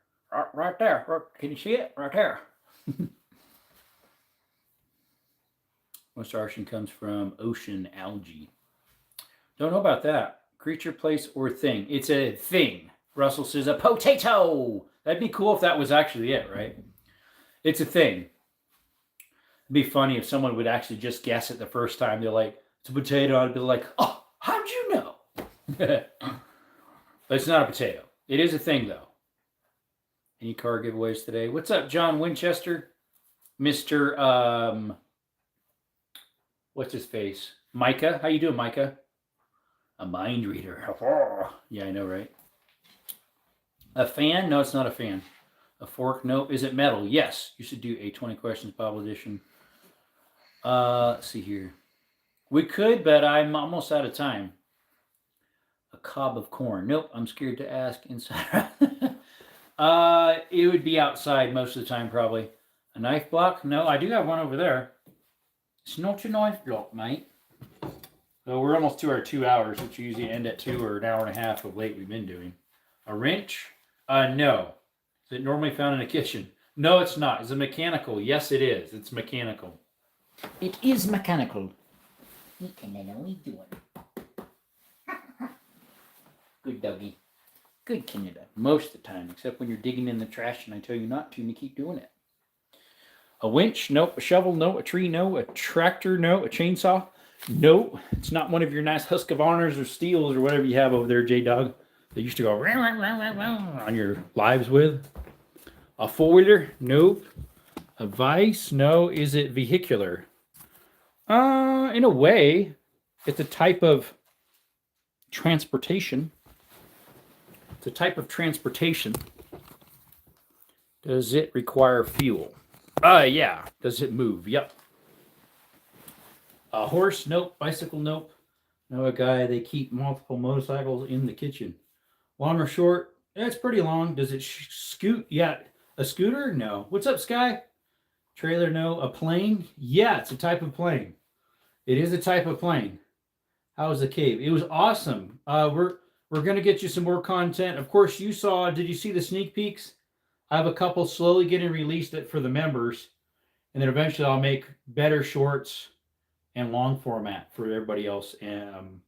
Right there. Can you see it? Right there. Most ocean comes from ocean algae. Don't know about that. Creature, place, or thing. It's a thing. Russell says a potato. That'd be cool if that was actually it, right? It's a thing. It'd be funny if someone would actually just guess it the first time. They're like, it's a potato. I'd be like, oh, how'd you know? But it's not a potato. It is a thing, though. Any car giveaways today? What's up, John Winchester? Mr. What's his face? Micah. How you doing, Micah? A mind reader. Yeah, I know, right? A fan? No, it's not a fan. A fork? Nope. Is it metal? Yes. You should do a 20 questions Bible edition. Let's see here. We could, but I'm almost out of time. A cob of corn. Nope. I'm scared to ask inside. It would be outside most of the time, probably. A knife block? No, I do have one over there. It's not a knife block, mate. So we're almost to our 2 hours, which usually end at 2 or an hour and a half of late we've been doing. A wrench? No. Is it normally found in a kitchen? No, it's not. Is it mechanical? Yes, it is. It's mechanical. It is mechanical. What are we doing? Good doggy. Good Canada. Most of the time, except when you're digging in the trash and I tell you not to and you keep doing it. A winch? Nope. A shovel? No. A tree? No. A tractor? No. A chainsaw? No. It's not one of your nice Husqvarnas or Steels or whatever you have over there, J-Dog. They used to go on your lives with. A four-wheeler? Nope. A vice? No. Is it vehicular? In a way, it's a type of transportation. It's a type of transportation. Does it require fuel? Yeah. Does it move? Yep. A horse? Nope. Bicycle? Nope. No, a guy, they keep multiple motorcycles in the kitchen. Long or short? It's pretty long. Does it scoot? Yeah. A scooter? No. What's up, Sky? Trailer? No. A plane? Yeah, it's a type of plane. It is a type of plane. How was the cave? It was awesome. We're going to get you some more content. Of course, did you see the sneak peeks? I have a couple slowly getting released for the members. And then eventually I'll make better shorts and long format for everybody else.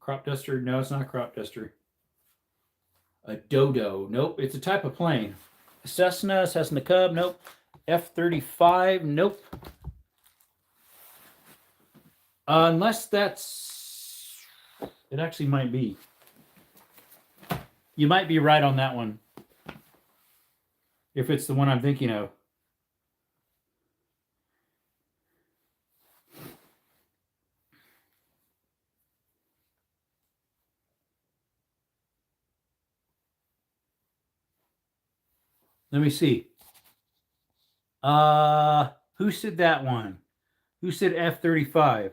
Crop duster? No, it's not a crop duster. A dodo? Nope, it's a type of plane. A Cessna Cub? Nope. F-35? Nope. Unless that's... It actually might be. You might be right on that one. If it's the one I'm thinking of. Let me see. Who said that one? Who said F-35?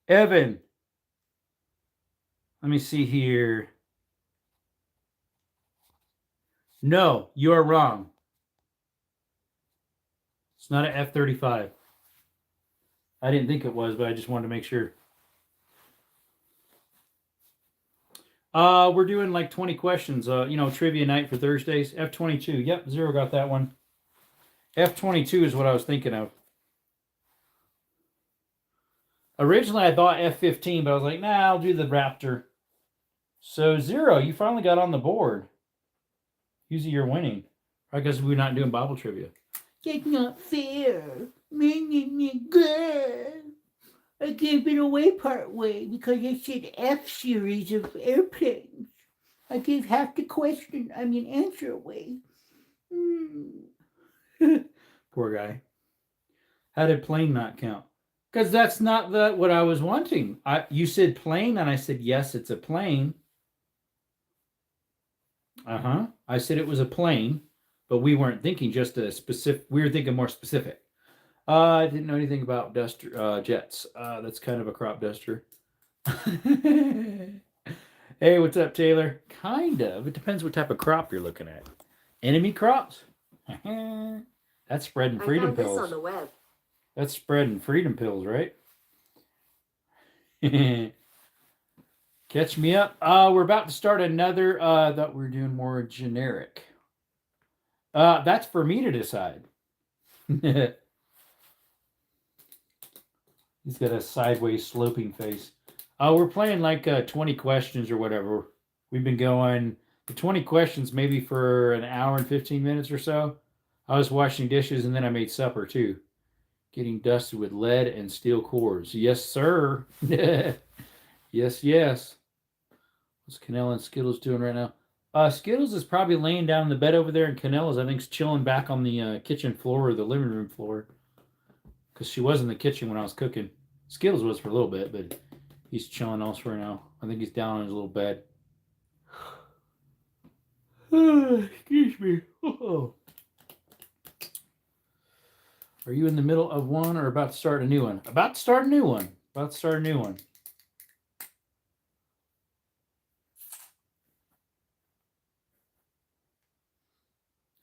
Evan. Let me see here. No, you're wrong. It's not an F-35. I didn't think it was, but I just wanted to make sure. We're doing like 20 questions, trivia night for Thursdays. F-22. Yep, Zero got that one. F-22 is what I was thinking of. Originally, I thought F-15, but I was like, nah, I'll do the Raptor. So, Zero, you finally got on the board. Usually you're winning. I guess we're not doing Bible trivia. That's not fair. I gave it away part way because I said F series of airplanes. I gave half the answer away. Poor guy. How did plane not count? Because that's not what I was wanting. You said plane, and I said, yes, it's a plane. I said it was a plane, but we weren't thinking just a specific. We were thinking more specific. I didn't know anything about jets. That's kind of a crop duster. Hey, what's up, Taylor? Kind of. It depends what type of crop you're looking at. Enemy crops? That's spreading freedom pills. This on the web. That's spreading freedom pills, right? Catch me up. We're about to start another. Thought we were doing more generic. That's for me to decide. He's got a sideways sloping face. We're playing like 20 questions or whatever. We've been going the 20 questions maybe for an hour and 15 minutes or so. I was washing dishes and then I made supper too. Getting dusted with lead and steel cores. Yes, sir. Yes, yes. What's Canella and Skittles doing right now? Skittles is probably laying down in the bed over there, and Canella's, I think, is chilling back on the kitchen floor or the living room floor. Because she was in the kitchen when I was cooking. Skittles was for a little bit, but he's chilling elsewhere now. I think he's down on his little bed. Excuse me. Are you in the middle of one or about to start a new one? About to start a new one. About to start a new one.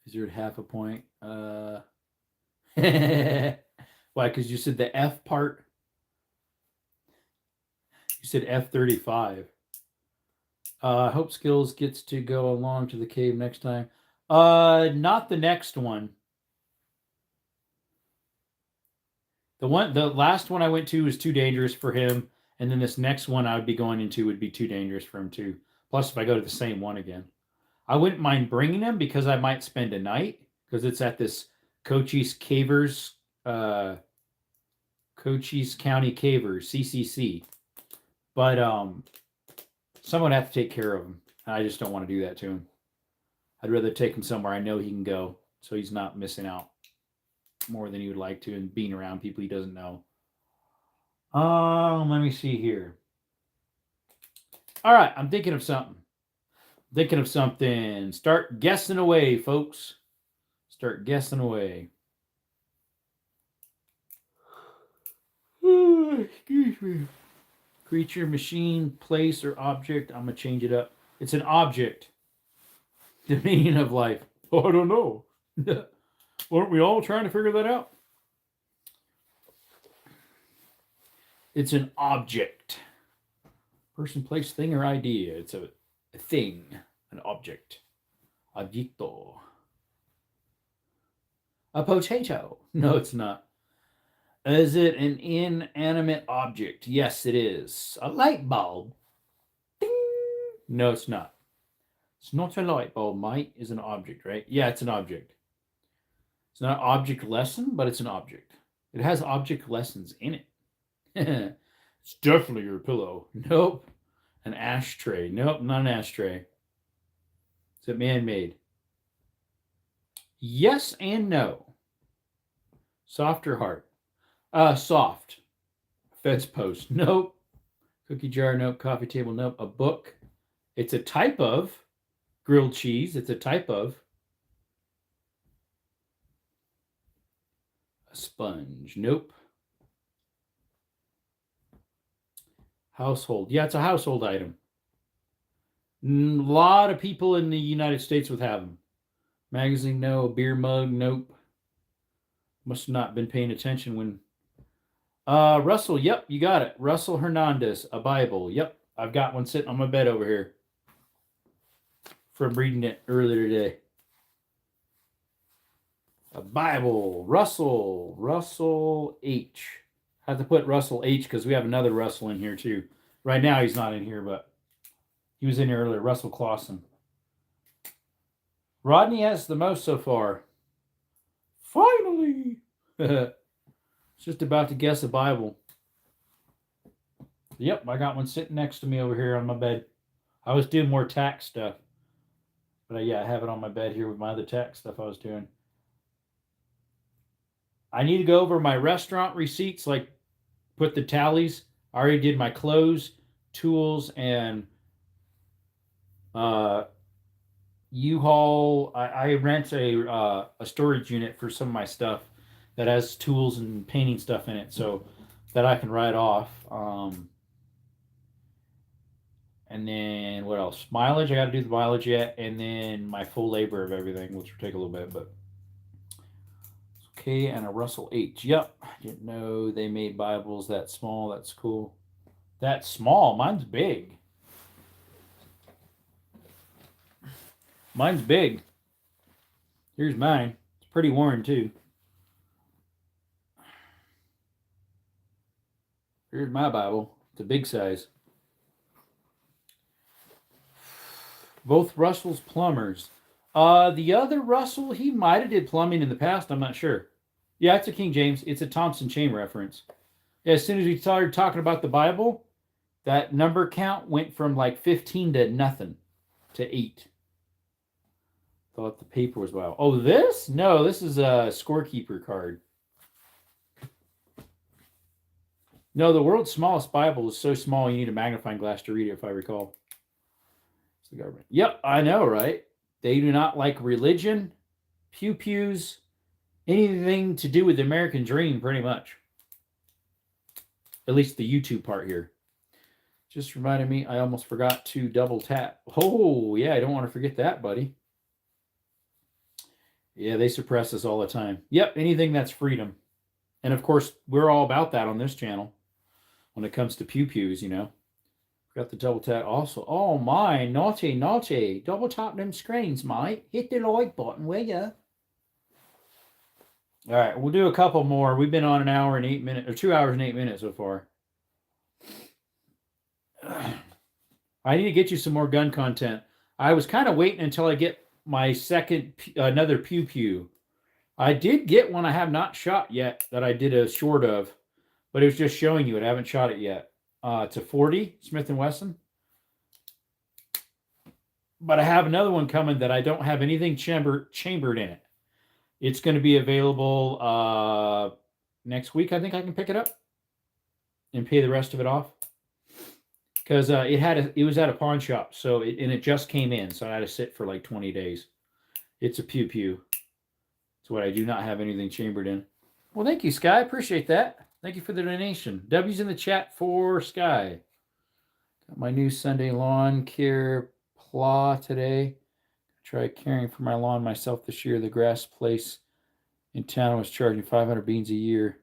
Is there half a point? Why? Because you said the F part. You said F-35. I hope Skills gets to go along to the cave next time. Not the next one. The last one I went to was too dangerous for him, and then this next one I would be going into would be too dangerous for him too. Plus, if I go to the same one again, I wouldn't mind bringing him because I might spend a night because it's at this Cochise Cavers, Cochise County Cavers, CCC. But someone would have to take care of him. I just don't want to do that to him. I'd rather take him somewhere I know he can go so he's not missing out more than he would like to and being around people he doesn't know. Let me see here. All right, I'm thinking of something. Start guessing away, folks. Start guessing away. Excuse me. Creature, machine, place, or object. I'm going to change it up. It's an object. The meaning of life. Oh, I don't know. Weren't we all trying to figure that out? It's an object. Person, place, thing, or idea. It's a thing. An object. Objecto. A potato. No, it's not. Is it an inanimate object? Yes, it is. A light bulb. Ding. No, it's not. It's not a light bulb, mate. It's an object, right? Yeah, it's an object. It's not an object lesson, but it's an object. It has object lessons in it. It's definitely your pillow. Nope. An ashtray. Nope, not an ashtray. Is it man-made? Yes and no. Soft or hard? Soft. Fence post. Nope. Cookie jar. Nope. Coffee table. Nope. A book. It's a type of grilled cheese. It's a type of a sponge. Nope. Household. Yeah, it's a household item. A lot of people in the United States would have them. Magazine, no. Beer mug, nope. Must have not been paying attention when. Russell, yep, you got it. Russell Hernandez, a Bible. Yep, I've got one sitting on my bed over here from reading it earlier today. A Bible. Russell H. I have to put Russell H because we have another Russell in here too. Right now he's not in here, but he was in here earlier. Russell Clausen. Rodney has the most so far. Finally! Just about to guess a Bible. Yep, I got one sitting next to me over here on my bed. I was doing more tax stuff. But yeah, I have it on my bed here with my other tax stuff I was doing. I need to go over my restaurant receipts, like put the tallies. I already did my clothes, tools, and U-Haul. I rent a storage unit for some of my stuff that has tools and painting stuff in it, so that I can write off. And then what else? Mileage. I got to do the mileage yet, and then my full labor of everything, which will take a little bit, but okay. And a Russell H. Yep, I didn't know they made Bibles that small. That's cool. That's small. Mine's big. Mine's big. Here's mine. It's pretty worn too. Here's my Bible. It's a big size. Both Russell's plumbers. The other Russell, he might have did plumbing in the past. I'm not sure. Yeah, it's a King James. It's a Thompson Chain reference. Yeah, as soon as we started talking about the Bible, that number count went from like 15 to nothing to 8. Thought the paper was wow. Oh, this? No, this is a scorekeeper card. No, the world's smallest Bible is so small you need a magnifying glass to read it, if I recall. It's the government. Yep, I know, right? They do not like religion, pew-pews, anything to do with the American dream, pretty much. At least the YouTube part here. Just reminded me, I almost forgot to double tap. Oh, yeah, I don't want to forget that, buddy. Yeah, they suppress us all the time. Yep, anything that's freedom. And of course, we're all about that on this channel. When it comes to pew-pews, you know. Got the double tap also. Oh my, naughty, naughty. Double tap them screens, mate. Hit the like button, will ya? All right, we'll do a couple more. We've been on an hour and 8 minutes, or 2 hours and 8 minutes so far. I need to get you some more gun content. I was kind of waiting until I get my second, another pew pew. I did get one I have not shot yet that I did a short of, but it was just showing you it. I haven't shot it yet. It's a 40 Smith & Wesson. But I have another one coming that I don't have anything chambered in it. It's going to be available next week. I think I can pick it up and pay the rest of it off. Because it was at a pawn shop, so it just came in, so I had to sit for like 20 days. It's a pew pew. It's what I do not have anything chambered in. Well, thank you, Sky. Appreciate that. Thank you for the donation. W's in the chat for Sky. Got my new Sunday lawn care plow today. Try caring for my lawn myself this year. The grass place in town was charging 500 beans a year.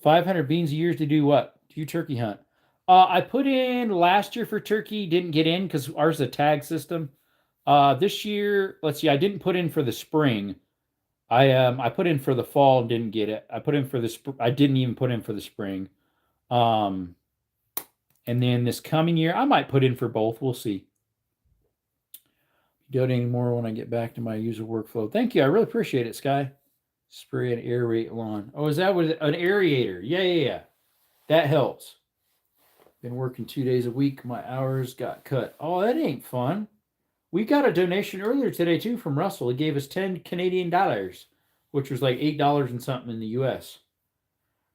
500 beans a year to do what? Do you turkey hunt? I put in last year for turkey, didn't get in because ours is a tag system. This year, let's see, I didn't put in for the spring. I put in for the fall and didn't get it. I put in for the I didn't even put in for the spring. And then this coming year, I might put in for both. We'll see. Donating more when I get back to my user workflow. Thank you. I really appreciate it, Sky. Spray and aerate lawn. Oh, is that what an aerator? Yeah. That helps. Been working 2 days a week. My hours got cut. Oh, that ain't fun. We got a donation earlier today, too, from Russell. He gave us 10 Canadian dollars, which was like $8 and something in the U.S.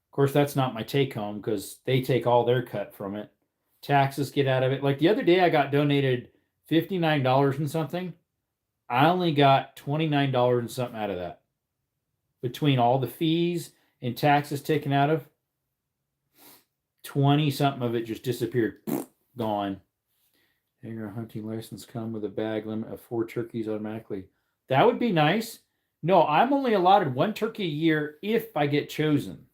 Of course, that's not my take-home because they take all their cut from it. Taxes get out of it. Like the other day, I got donated $59 and something. I only got $29 and something out of that. Between all the fees and taxes taken out of, 20 something of it just disappeared. Gone. Your hunting license come with a bag limit of 4 turkeys automatically. That would be nice. No, I'm only allotted 1 turkey a year if I get chosen.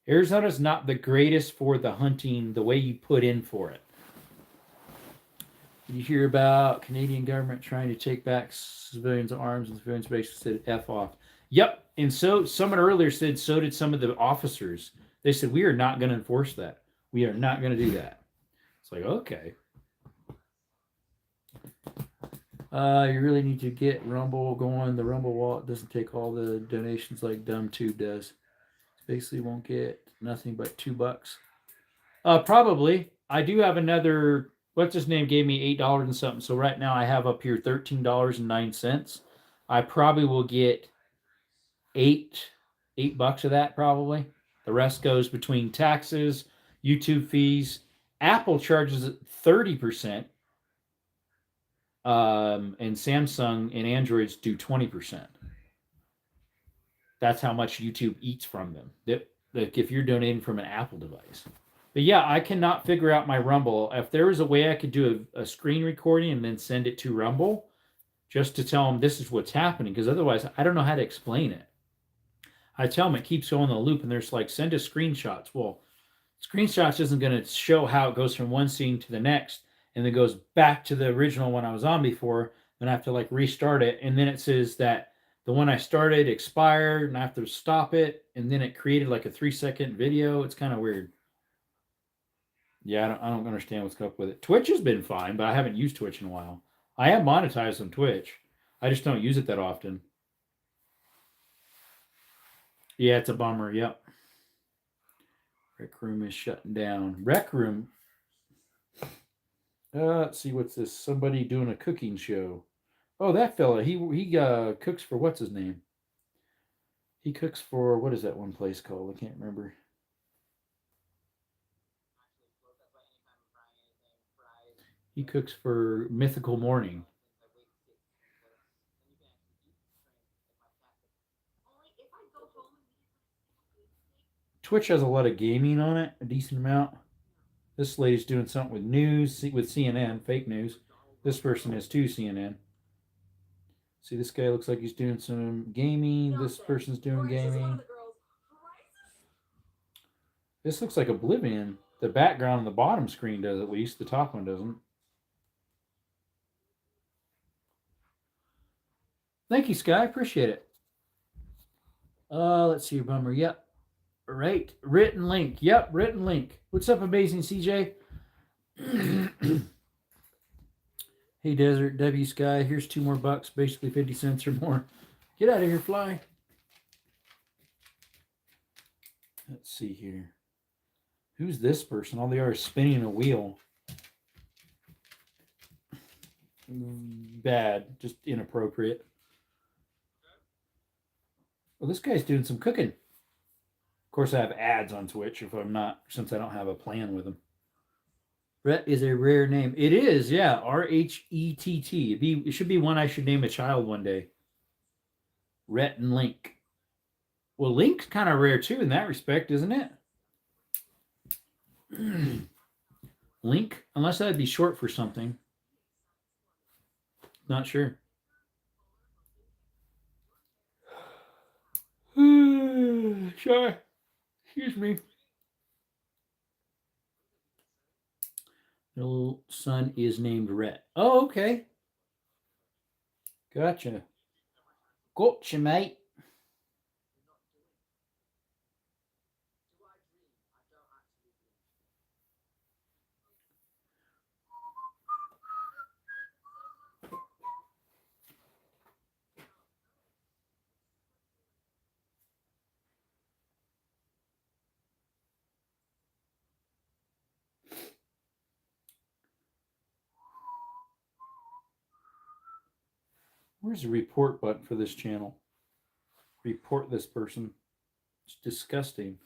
Arizona's not the greatest for the hunting, the way you put in for it. Did you hear about Canadian government trying to take back civilians' arms, and the civilians basically said F off? Yep. And so someone earlier said so did some of the officers. They said, we are not going to enforce that. We are not going to do that. It's like, okay. You really need to get Rumble going. The Rumble wallet doesn't take all the donations like DumbTube does. Basically won't get nothing but $2. Probably. I do have another, what's his name gave me $8 and something. So right now I have up here $13.09. I probably will get $8 of that probably. The rest goes between taxes, YouTube fees. Apple charges 30%. And Samsung and Androids do 20%. That's how much YouTube eats from them. Like if you're donating from an Apple device. But yeah, I cannot figure out my Rumble. If there was a way I could do a screen recording and then send it to Rumble, just to tell them this is what's happening, because otherwise I don't know how to explain it. I tell them it keeps going in the loop, and they're just like, send us screenshots. Well, screenshots isn't going to show how it goes from one scene to the next, and then goes back to the original one I was on before. Then I have to like restart it, and then it says that the one I started expired, and I have to stop it, and then it created like a 3-second video. It's kind of weird. Yeah, I don't understand what's up with it. Twitch has been fine, but I haven't used Twitch in a while. I have monetized on Twitch. I just don't use it that often. Yeah, it's a bummer. Yep. Rec Room is shutting down. Rec Room. Let's see, what's this? Somebody doing a cooking show. Oh, that fella. He cooks for what's his name? He cooks for, what is that one place called? I can't remember. He cooks for Mythical Morning. Twitch has a lot of gaming on it, a decent amount. This lady's doing something with news, with CNN, fake news. This person is too, CNN. See, this guy looks like he's doing some gaming. This person's doing gaming. This looks like Oblivion. The background on the bottom screen does, at least. The top one doesn't. Thank you, Sky. Appreciate it. Let's see, bummer. Yep. Right. Written link. Yep, written link. What's up, amazing CJ? Hey, Desert W Sky. Here's $2 more, basically 50 cents or more. Get out of here, fly. Let's see here. Who's this person? All they are is spinning a wheel. Bad. Just inappropriate. Well, this guy's doing some cooking. Of course, I have ads on Twitch if I'm not, since I don't have a plan with them. Rhett is a rare name. It is, yeah. RHETT. It should be one I should name a child one day. Rhett and Link. Well, Link's kind of rare too in that respect, isn't it? Link, unless that'd be short for something. Not sure. Sorry. Excuse me. The little son is named Rhett. Oh, okay. Gotcha. Gotcha, mate. Where's the report button for this channel? Report this person. It's disgusting.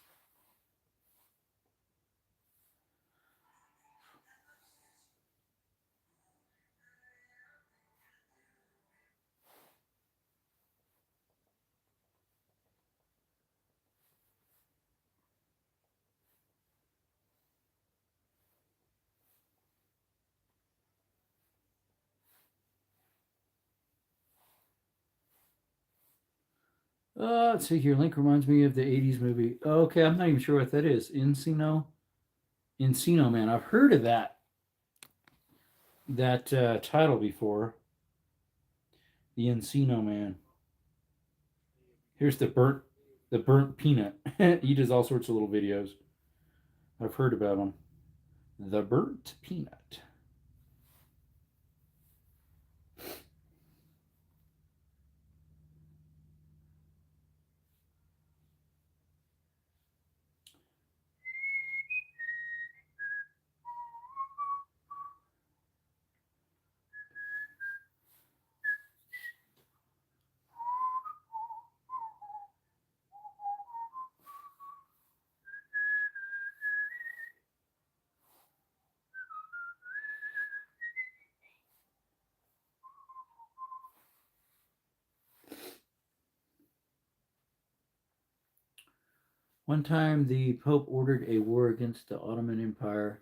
Let's see here. Link reminds me of the 80s movie. Okay, I'm not even sure what that is. Encino Man. I've heard of that. that title before. The Encino Man. Here's the burnt peanut. He does all sorts of little videos. I've heard about him. The burnt peanut. One time, the Pope ordered a war against the Ottoman Empire.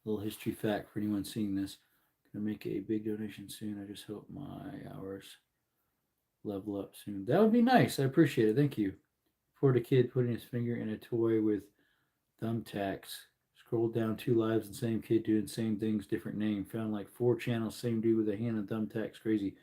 Little history fact for anyone seeing this. Gonna make a big donation soon. I just hope my hours level up soon. That would be nice. I appreciate it. Thank you. Report a kid putting his finger in a toy with thumbtacks. Scrolled down 2 lives and same kid doing same things, different name. Found like 4 channels, same dude with a hand and thumbtacks. Crazy.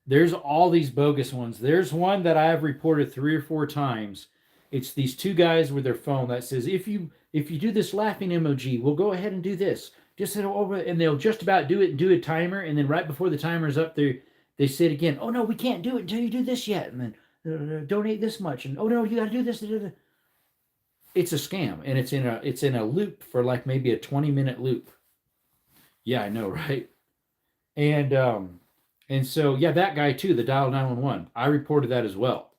There's all these bogus ones. There's one that I have reported 3 or 4 times. It's these 2 guys with their phone that says, if you do this laughing emoji, we'll go ahead and do this. Just over, and they'll just about do it and do a timer, and then right before the timer's up, they say it again. Oh no, we can't do it until you do this yet, and then donate this much, and oh no, you got to do this. It's a scam, and it's in a loop for like maybe a 20-minute loop. Yeah, I know, right? And so yeah, that guy too, the dial 911. I reported that as well,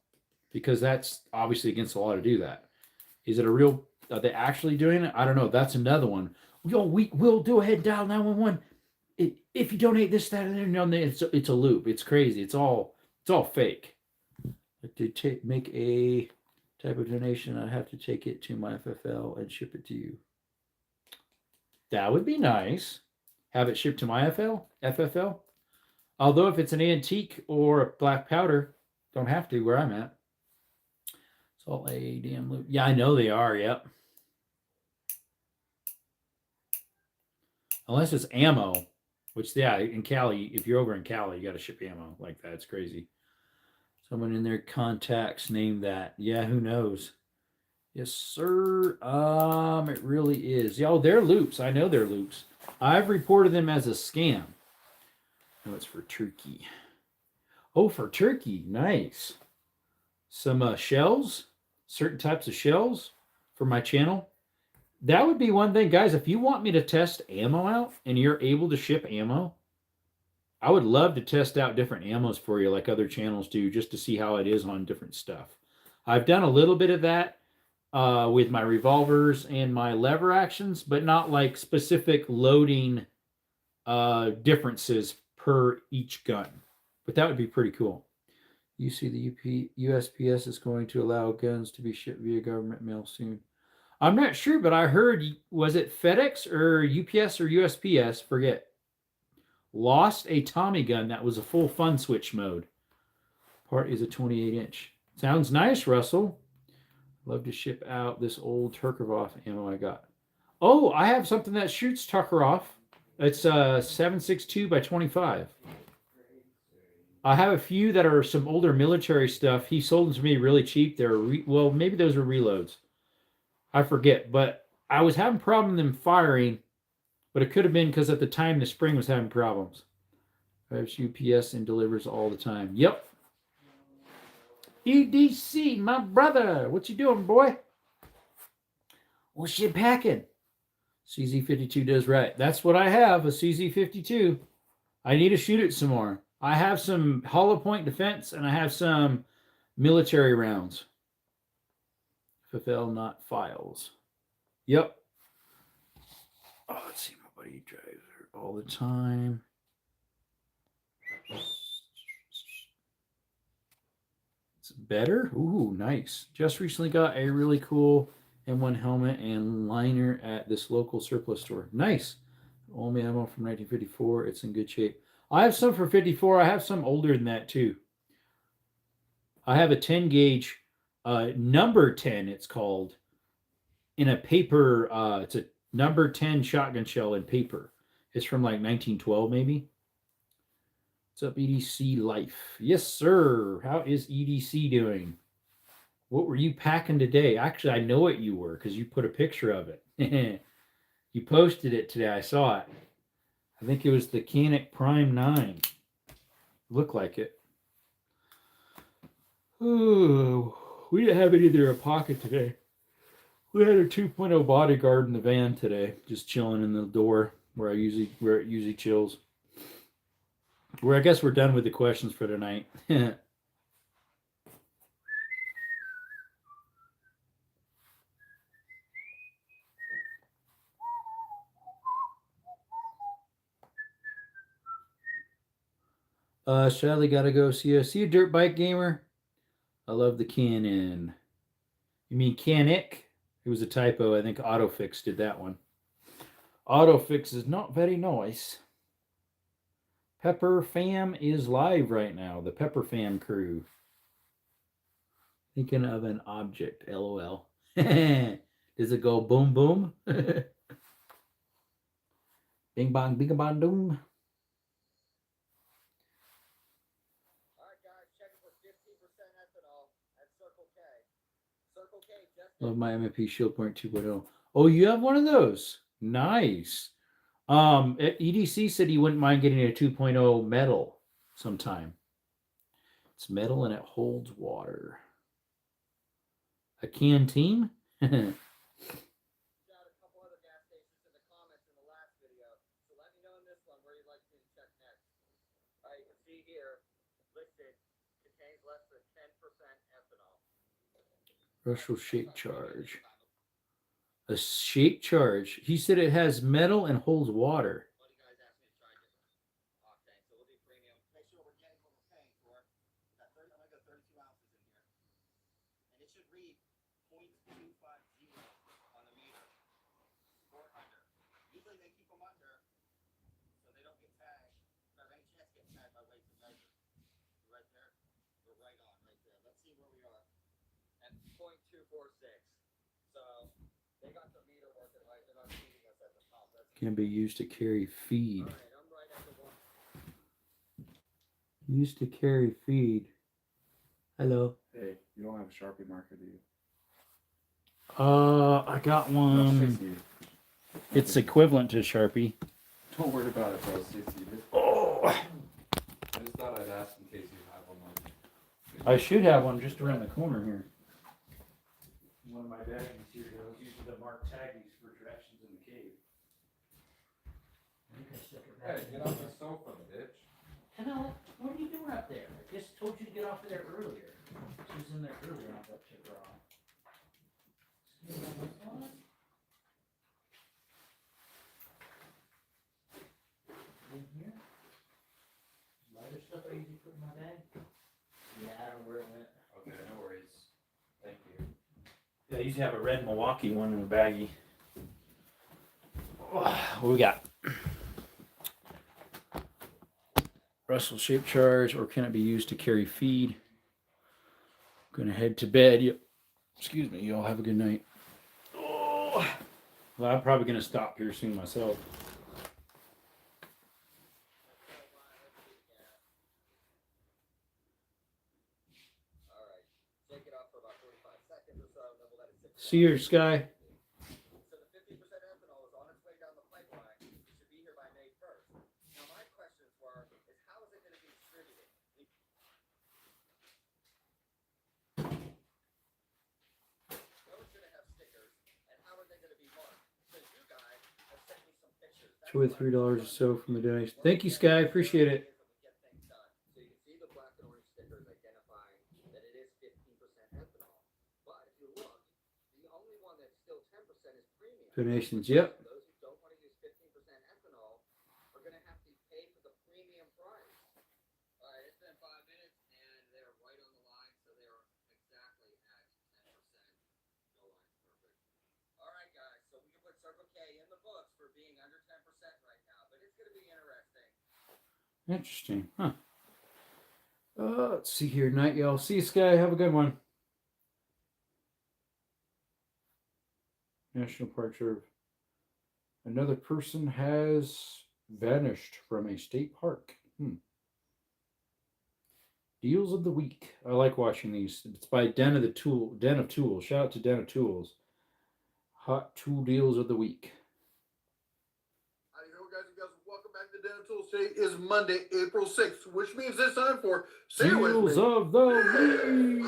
because that's obviously against the law to do that. Is it a real? Are they actually doing it? I don't know. That's another one. We'll do ahead and dial 911 if you donate this, that, and no, it's a loop. It's crazy. It's all fake. To make a type of donation, I have to take it to my FFL and ship it to you. That would be nice. Have it shipped to my FFL. Although if it's an antique or black powder, don't have to where I'm at. It's all a damn loop. Yeah, I know they are. Yep. Unless it's ammo, which, yeah, in Cali, if you're over in Cali, you got to ship ammo like that. It's crazy. Someone in their contacts named that. Yeah, who knows? Yes, sir. It really is. Yeah, they're loops. I know they're loops. I've reported them as a scam. No, it's for turkey. Oh, for turkey. Nice. Some shells, certain types of shells for my channel. That would be one thing, guys. If you want me to test ammo out and you're able to ship ammo, I would love to test out different ammos for you like other channels do, just to see how it is on different stuff. I've done a little bit of that with my revolvers and my lever actions, but not like specific loading differences per each gun. But that would be pretty cool. You see the USPS is going to allow guns to be shipped via government mail soon. I'm not sure, but I heard, was it FedEx or UPS or USPS? Forget. Lost a Tommy gun that was a full fun switch mode. Part is a 28-inch. Sounds nice, Russell. Love to ship out this old Turkov ammo I got. Oh, I have something that shoots Tuckerov. It's 7.62 by 25. I have a few that are some older military stuff. He sold them to me really cheap. They're well, maybe those are reloads. I forget, but I was having problem them firing, but it could have been because at the time the spring was having problems. Drives UPS and delivers all the time. Yep. EDC, my brother. What you doing, boy? What's you packing? CZ52 does right. That's what I have, a CZ52. I need to shoot it some more. I have some hollow point defense, and I have some military rounds. FFL, not files. Yep. Oh, let's see. My buddy drives her all the time. It's better. Ooh, nice. Just recently got a really cool M1 helmet and liner at this local surplus store. Nice. Only ammo from 1954. It's in good shape. I have some for 54. I have some older than that too. I have a 10 gauge, number 10 it's called, in a paper, it's a number 10 shotgun shell in paper. It's from like 1912, maybe. What's up, EDC Life? Yes, sir. How is EDC doing? What were you packing today? Actually, I know what you were because you put a picture of it. You posted it today. I saw it. I think it was the Canik Prime 9. Looked like it. Oh, we didn't have any of their pocket today. We had a 2.0 bodyguard in the van today, just chilling in the door where it usually chills. Where I guess we're done with the questions for tonight. Sadly gotta go see you, Dirt Bike Gamer. I love the Canon. You mean Canik? It was a typo. I think Autofix did that one. Autofix is not very nice. Pepper Fam is live right now. The Pepper Fam crew. Thinking of an object. LOL. Does it go boom boom? Bing bong, bing bong doom. Love my MFP Shield Point 2.0. Oh, you have one of those. Nice. EDC said he wouldn't mind getting a 2.0 metal sometime. It's metal and it holds water. A canteen? Russell Shape Charge. A shape charge. He said it has metal and holds water. Can be used to carry feed. Used to carry feed. Hello. Hey, you don't have a Sharpie marker, do you? I got one. It's equivalent to Sharpie. Don't worry about it, bro. Oh. I just thought I'd ask in case you have one. I should have one just around the corner here. One of my baggies here goes using the Mark Taggies for directions in the cave. Hey, get off the sofa, bitch. Hello, what are you doing up there? I just told you to get off of there earlier. She was in there earlier and I thought took her off. In here? Lighter stuff I usually put in my bag? Yeah, I don't know where it went. Okay, no worries. Thank you. Yeah, I usually have a red Milwaukee one in the baggie. What do we got? Russell Shape Charge, or can it be used to carry feed? I'm gonna head to bed. Yep. Excuse me, y'all have a good night. Oh. Well, I'm probably gonna stop here soon myself. See you, Sky. Enjoy $3 or so from the donation. Thank you, Sky. Appreciate it. Donations, yep. Interesting, huh? Let's see here. Night, y'all. See you, Sky. Have a good one. National Park Service. Another person has Vanished from a state park. Deals of the week. I like watching these. It's by Den of Tools. Shout out to Den of Tools. Hot tool deals of the week. Howdy ho, guys and gals. Welcome back to Den of Tools. Today is Monday, April 6th, which means it's time for Say It With Deals Me. of the week.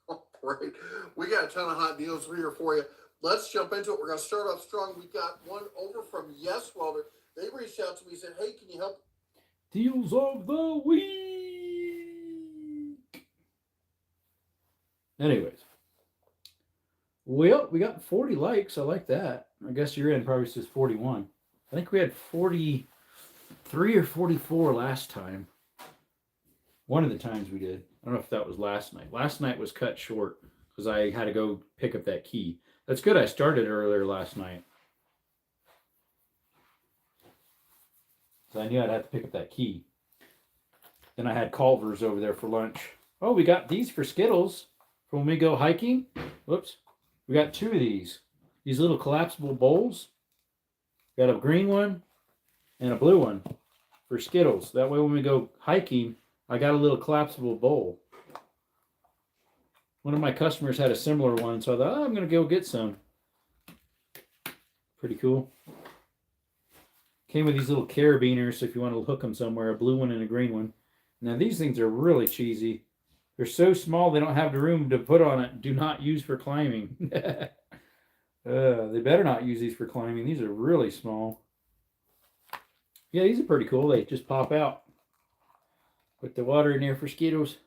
All right. We got a ton of hot deals here for you. Let's jump into it. We're going to start off strong. We got one over from Yes Welder. They reached out to me and said, hey, can you help? Deals of the week. Anyways. Well, we got 40 likes. I like that. I guess you're in probably says 41. I think we had 43 or 44 last time. One of the times we did. I don't know if that was last night. Last night was cut short because I had to go pick up that key. That's good. I started earlier last night. So I knew I'd have to pick up that key. Then I had Culver's over there for lunch. Oh, we got these for Skittles for when we go hiking. Whoops. We got two of these. These little collapsible bowls. Got a green one and a blue one for Skittles. That way when we go hiking, I got a little collapsible bowl. One of my customers had a similar one, so I thought, I'm going to go get some. Pretty cool. Came with these little carabiners, so if you want to hook them somewhere, a blue one and a green one. Now these things are really cheesy. They're so small they don't have the room to put on it. Do not use for climbing. They better not use these for climbing. These are really small. Yeah, these are pretty cool. They just pop out. Put the water in there for Skittles.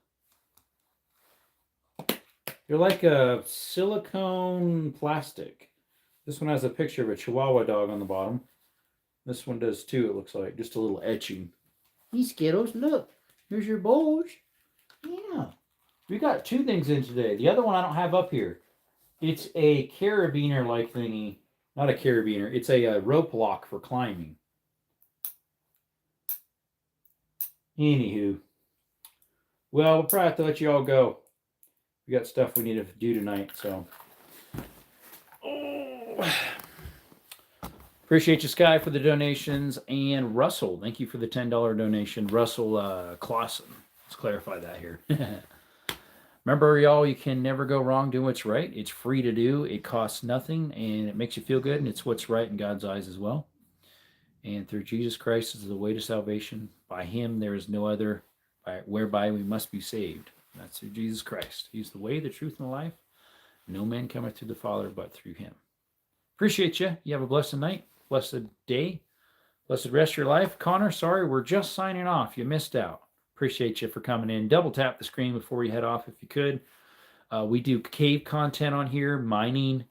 They're like a silicone plastic. This one has a picture of a Chihuahua dog on the bottom. This one does too, it looks like. Just a little etching. These Skittles, look. Here's your bowls. Yeah. We got two things in today. The other one I don't have up here. It's a carabiner-like thingy. Not a carabiner. It's a rope lock for climbing. Anywho. Well, we'll probably have to let you all go. We got stuff we need to do tonight, so. Oh. Appreciate you, Sky, for the donations. And Russell, thank you for the $10 donation. Russell Clausen. Let's clarify that here. Remember, y'all, you can never go wrong doing what's right. It's free to do. It costs nothing, and it makes you feel good, and it's what's right in God's eyes as well. And through Jesus Christ is the way to salvation. By him there is no other whereby we must be saved. That's through Jesus Christ. He's the way, the truth, and the life. No man cometh to the Father but through him. Appreciate you. You have a blessed night, blessed day, blessed rest of your life. Connor, sorry, we're just signing off. You missed out. Appreciate you for coming in. Double tap the screen before you head off if you could. We do cave content on here, mine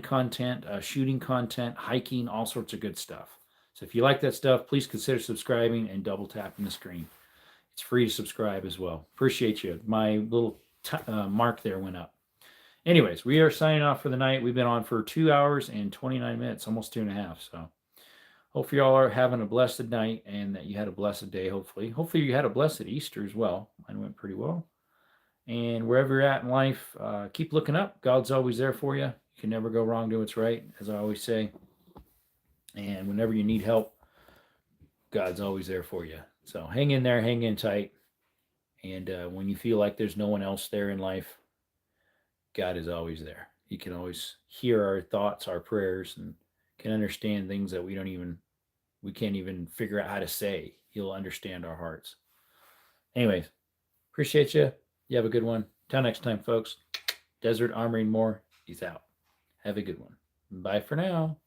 content, shooting content, hiking, all sorts of good stuff. So if you like that stuff, please consider subscribing and double tapping the screen. It's free to subscribe as well. Appreciate you. My little mark there went up. Anyways, we are signing off for the night. We've been on for 2 hours and 29 minutes, almost 2.5. So hopefully y'all are having a blessed night and that you had a blessed day, hopefully. Hopefully you had a blessed Easter as well. Mine went pretty well. And wherever you're at in life, keep looking up. God's always there for you. You can never go wrong doing what's right, as I always say. And whenever you need help, God's always there for you. So hang in there, hang in tight. And when you feel like there's no one else there in life, God is always there. He can always hear our thoughts, our prayers, and can understand things that we can't even figure out how to say. He'll understand our hearts. Anyways, appreciate you. You have a good one. Till next time, folks. Desert Armory and More. He's out. Have a good one. Bye for now.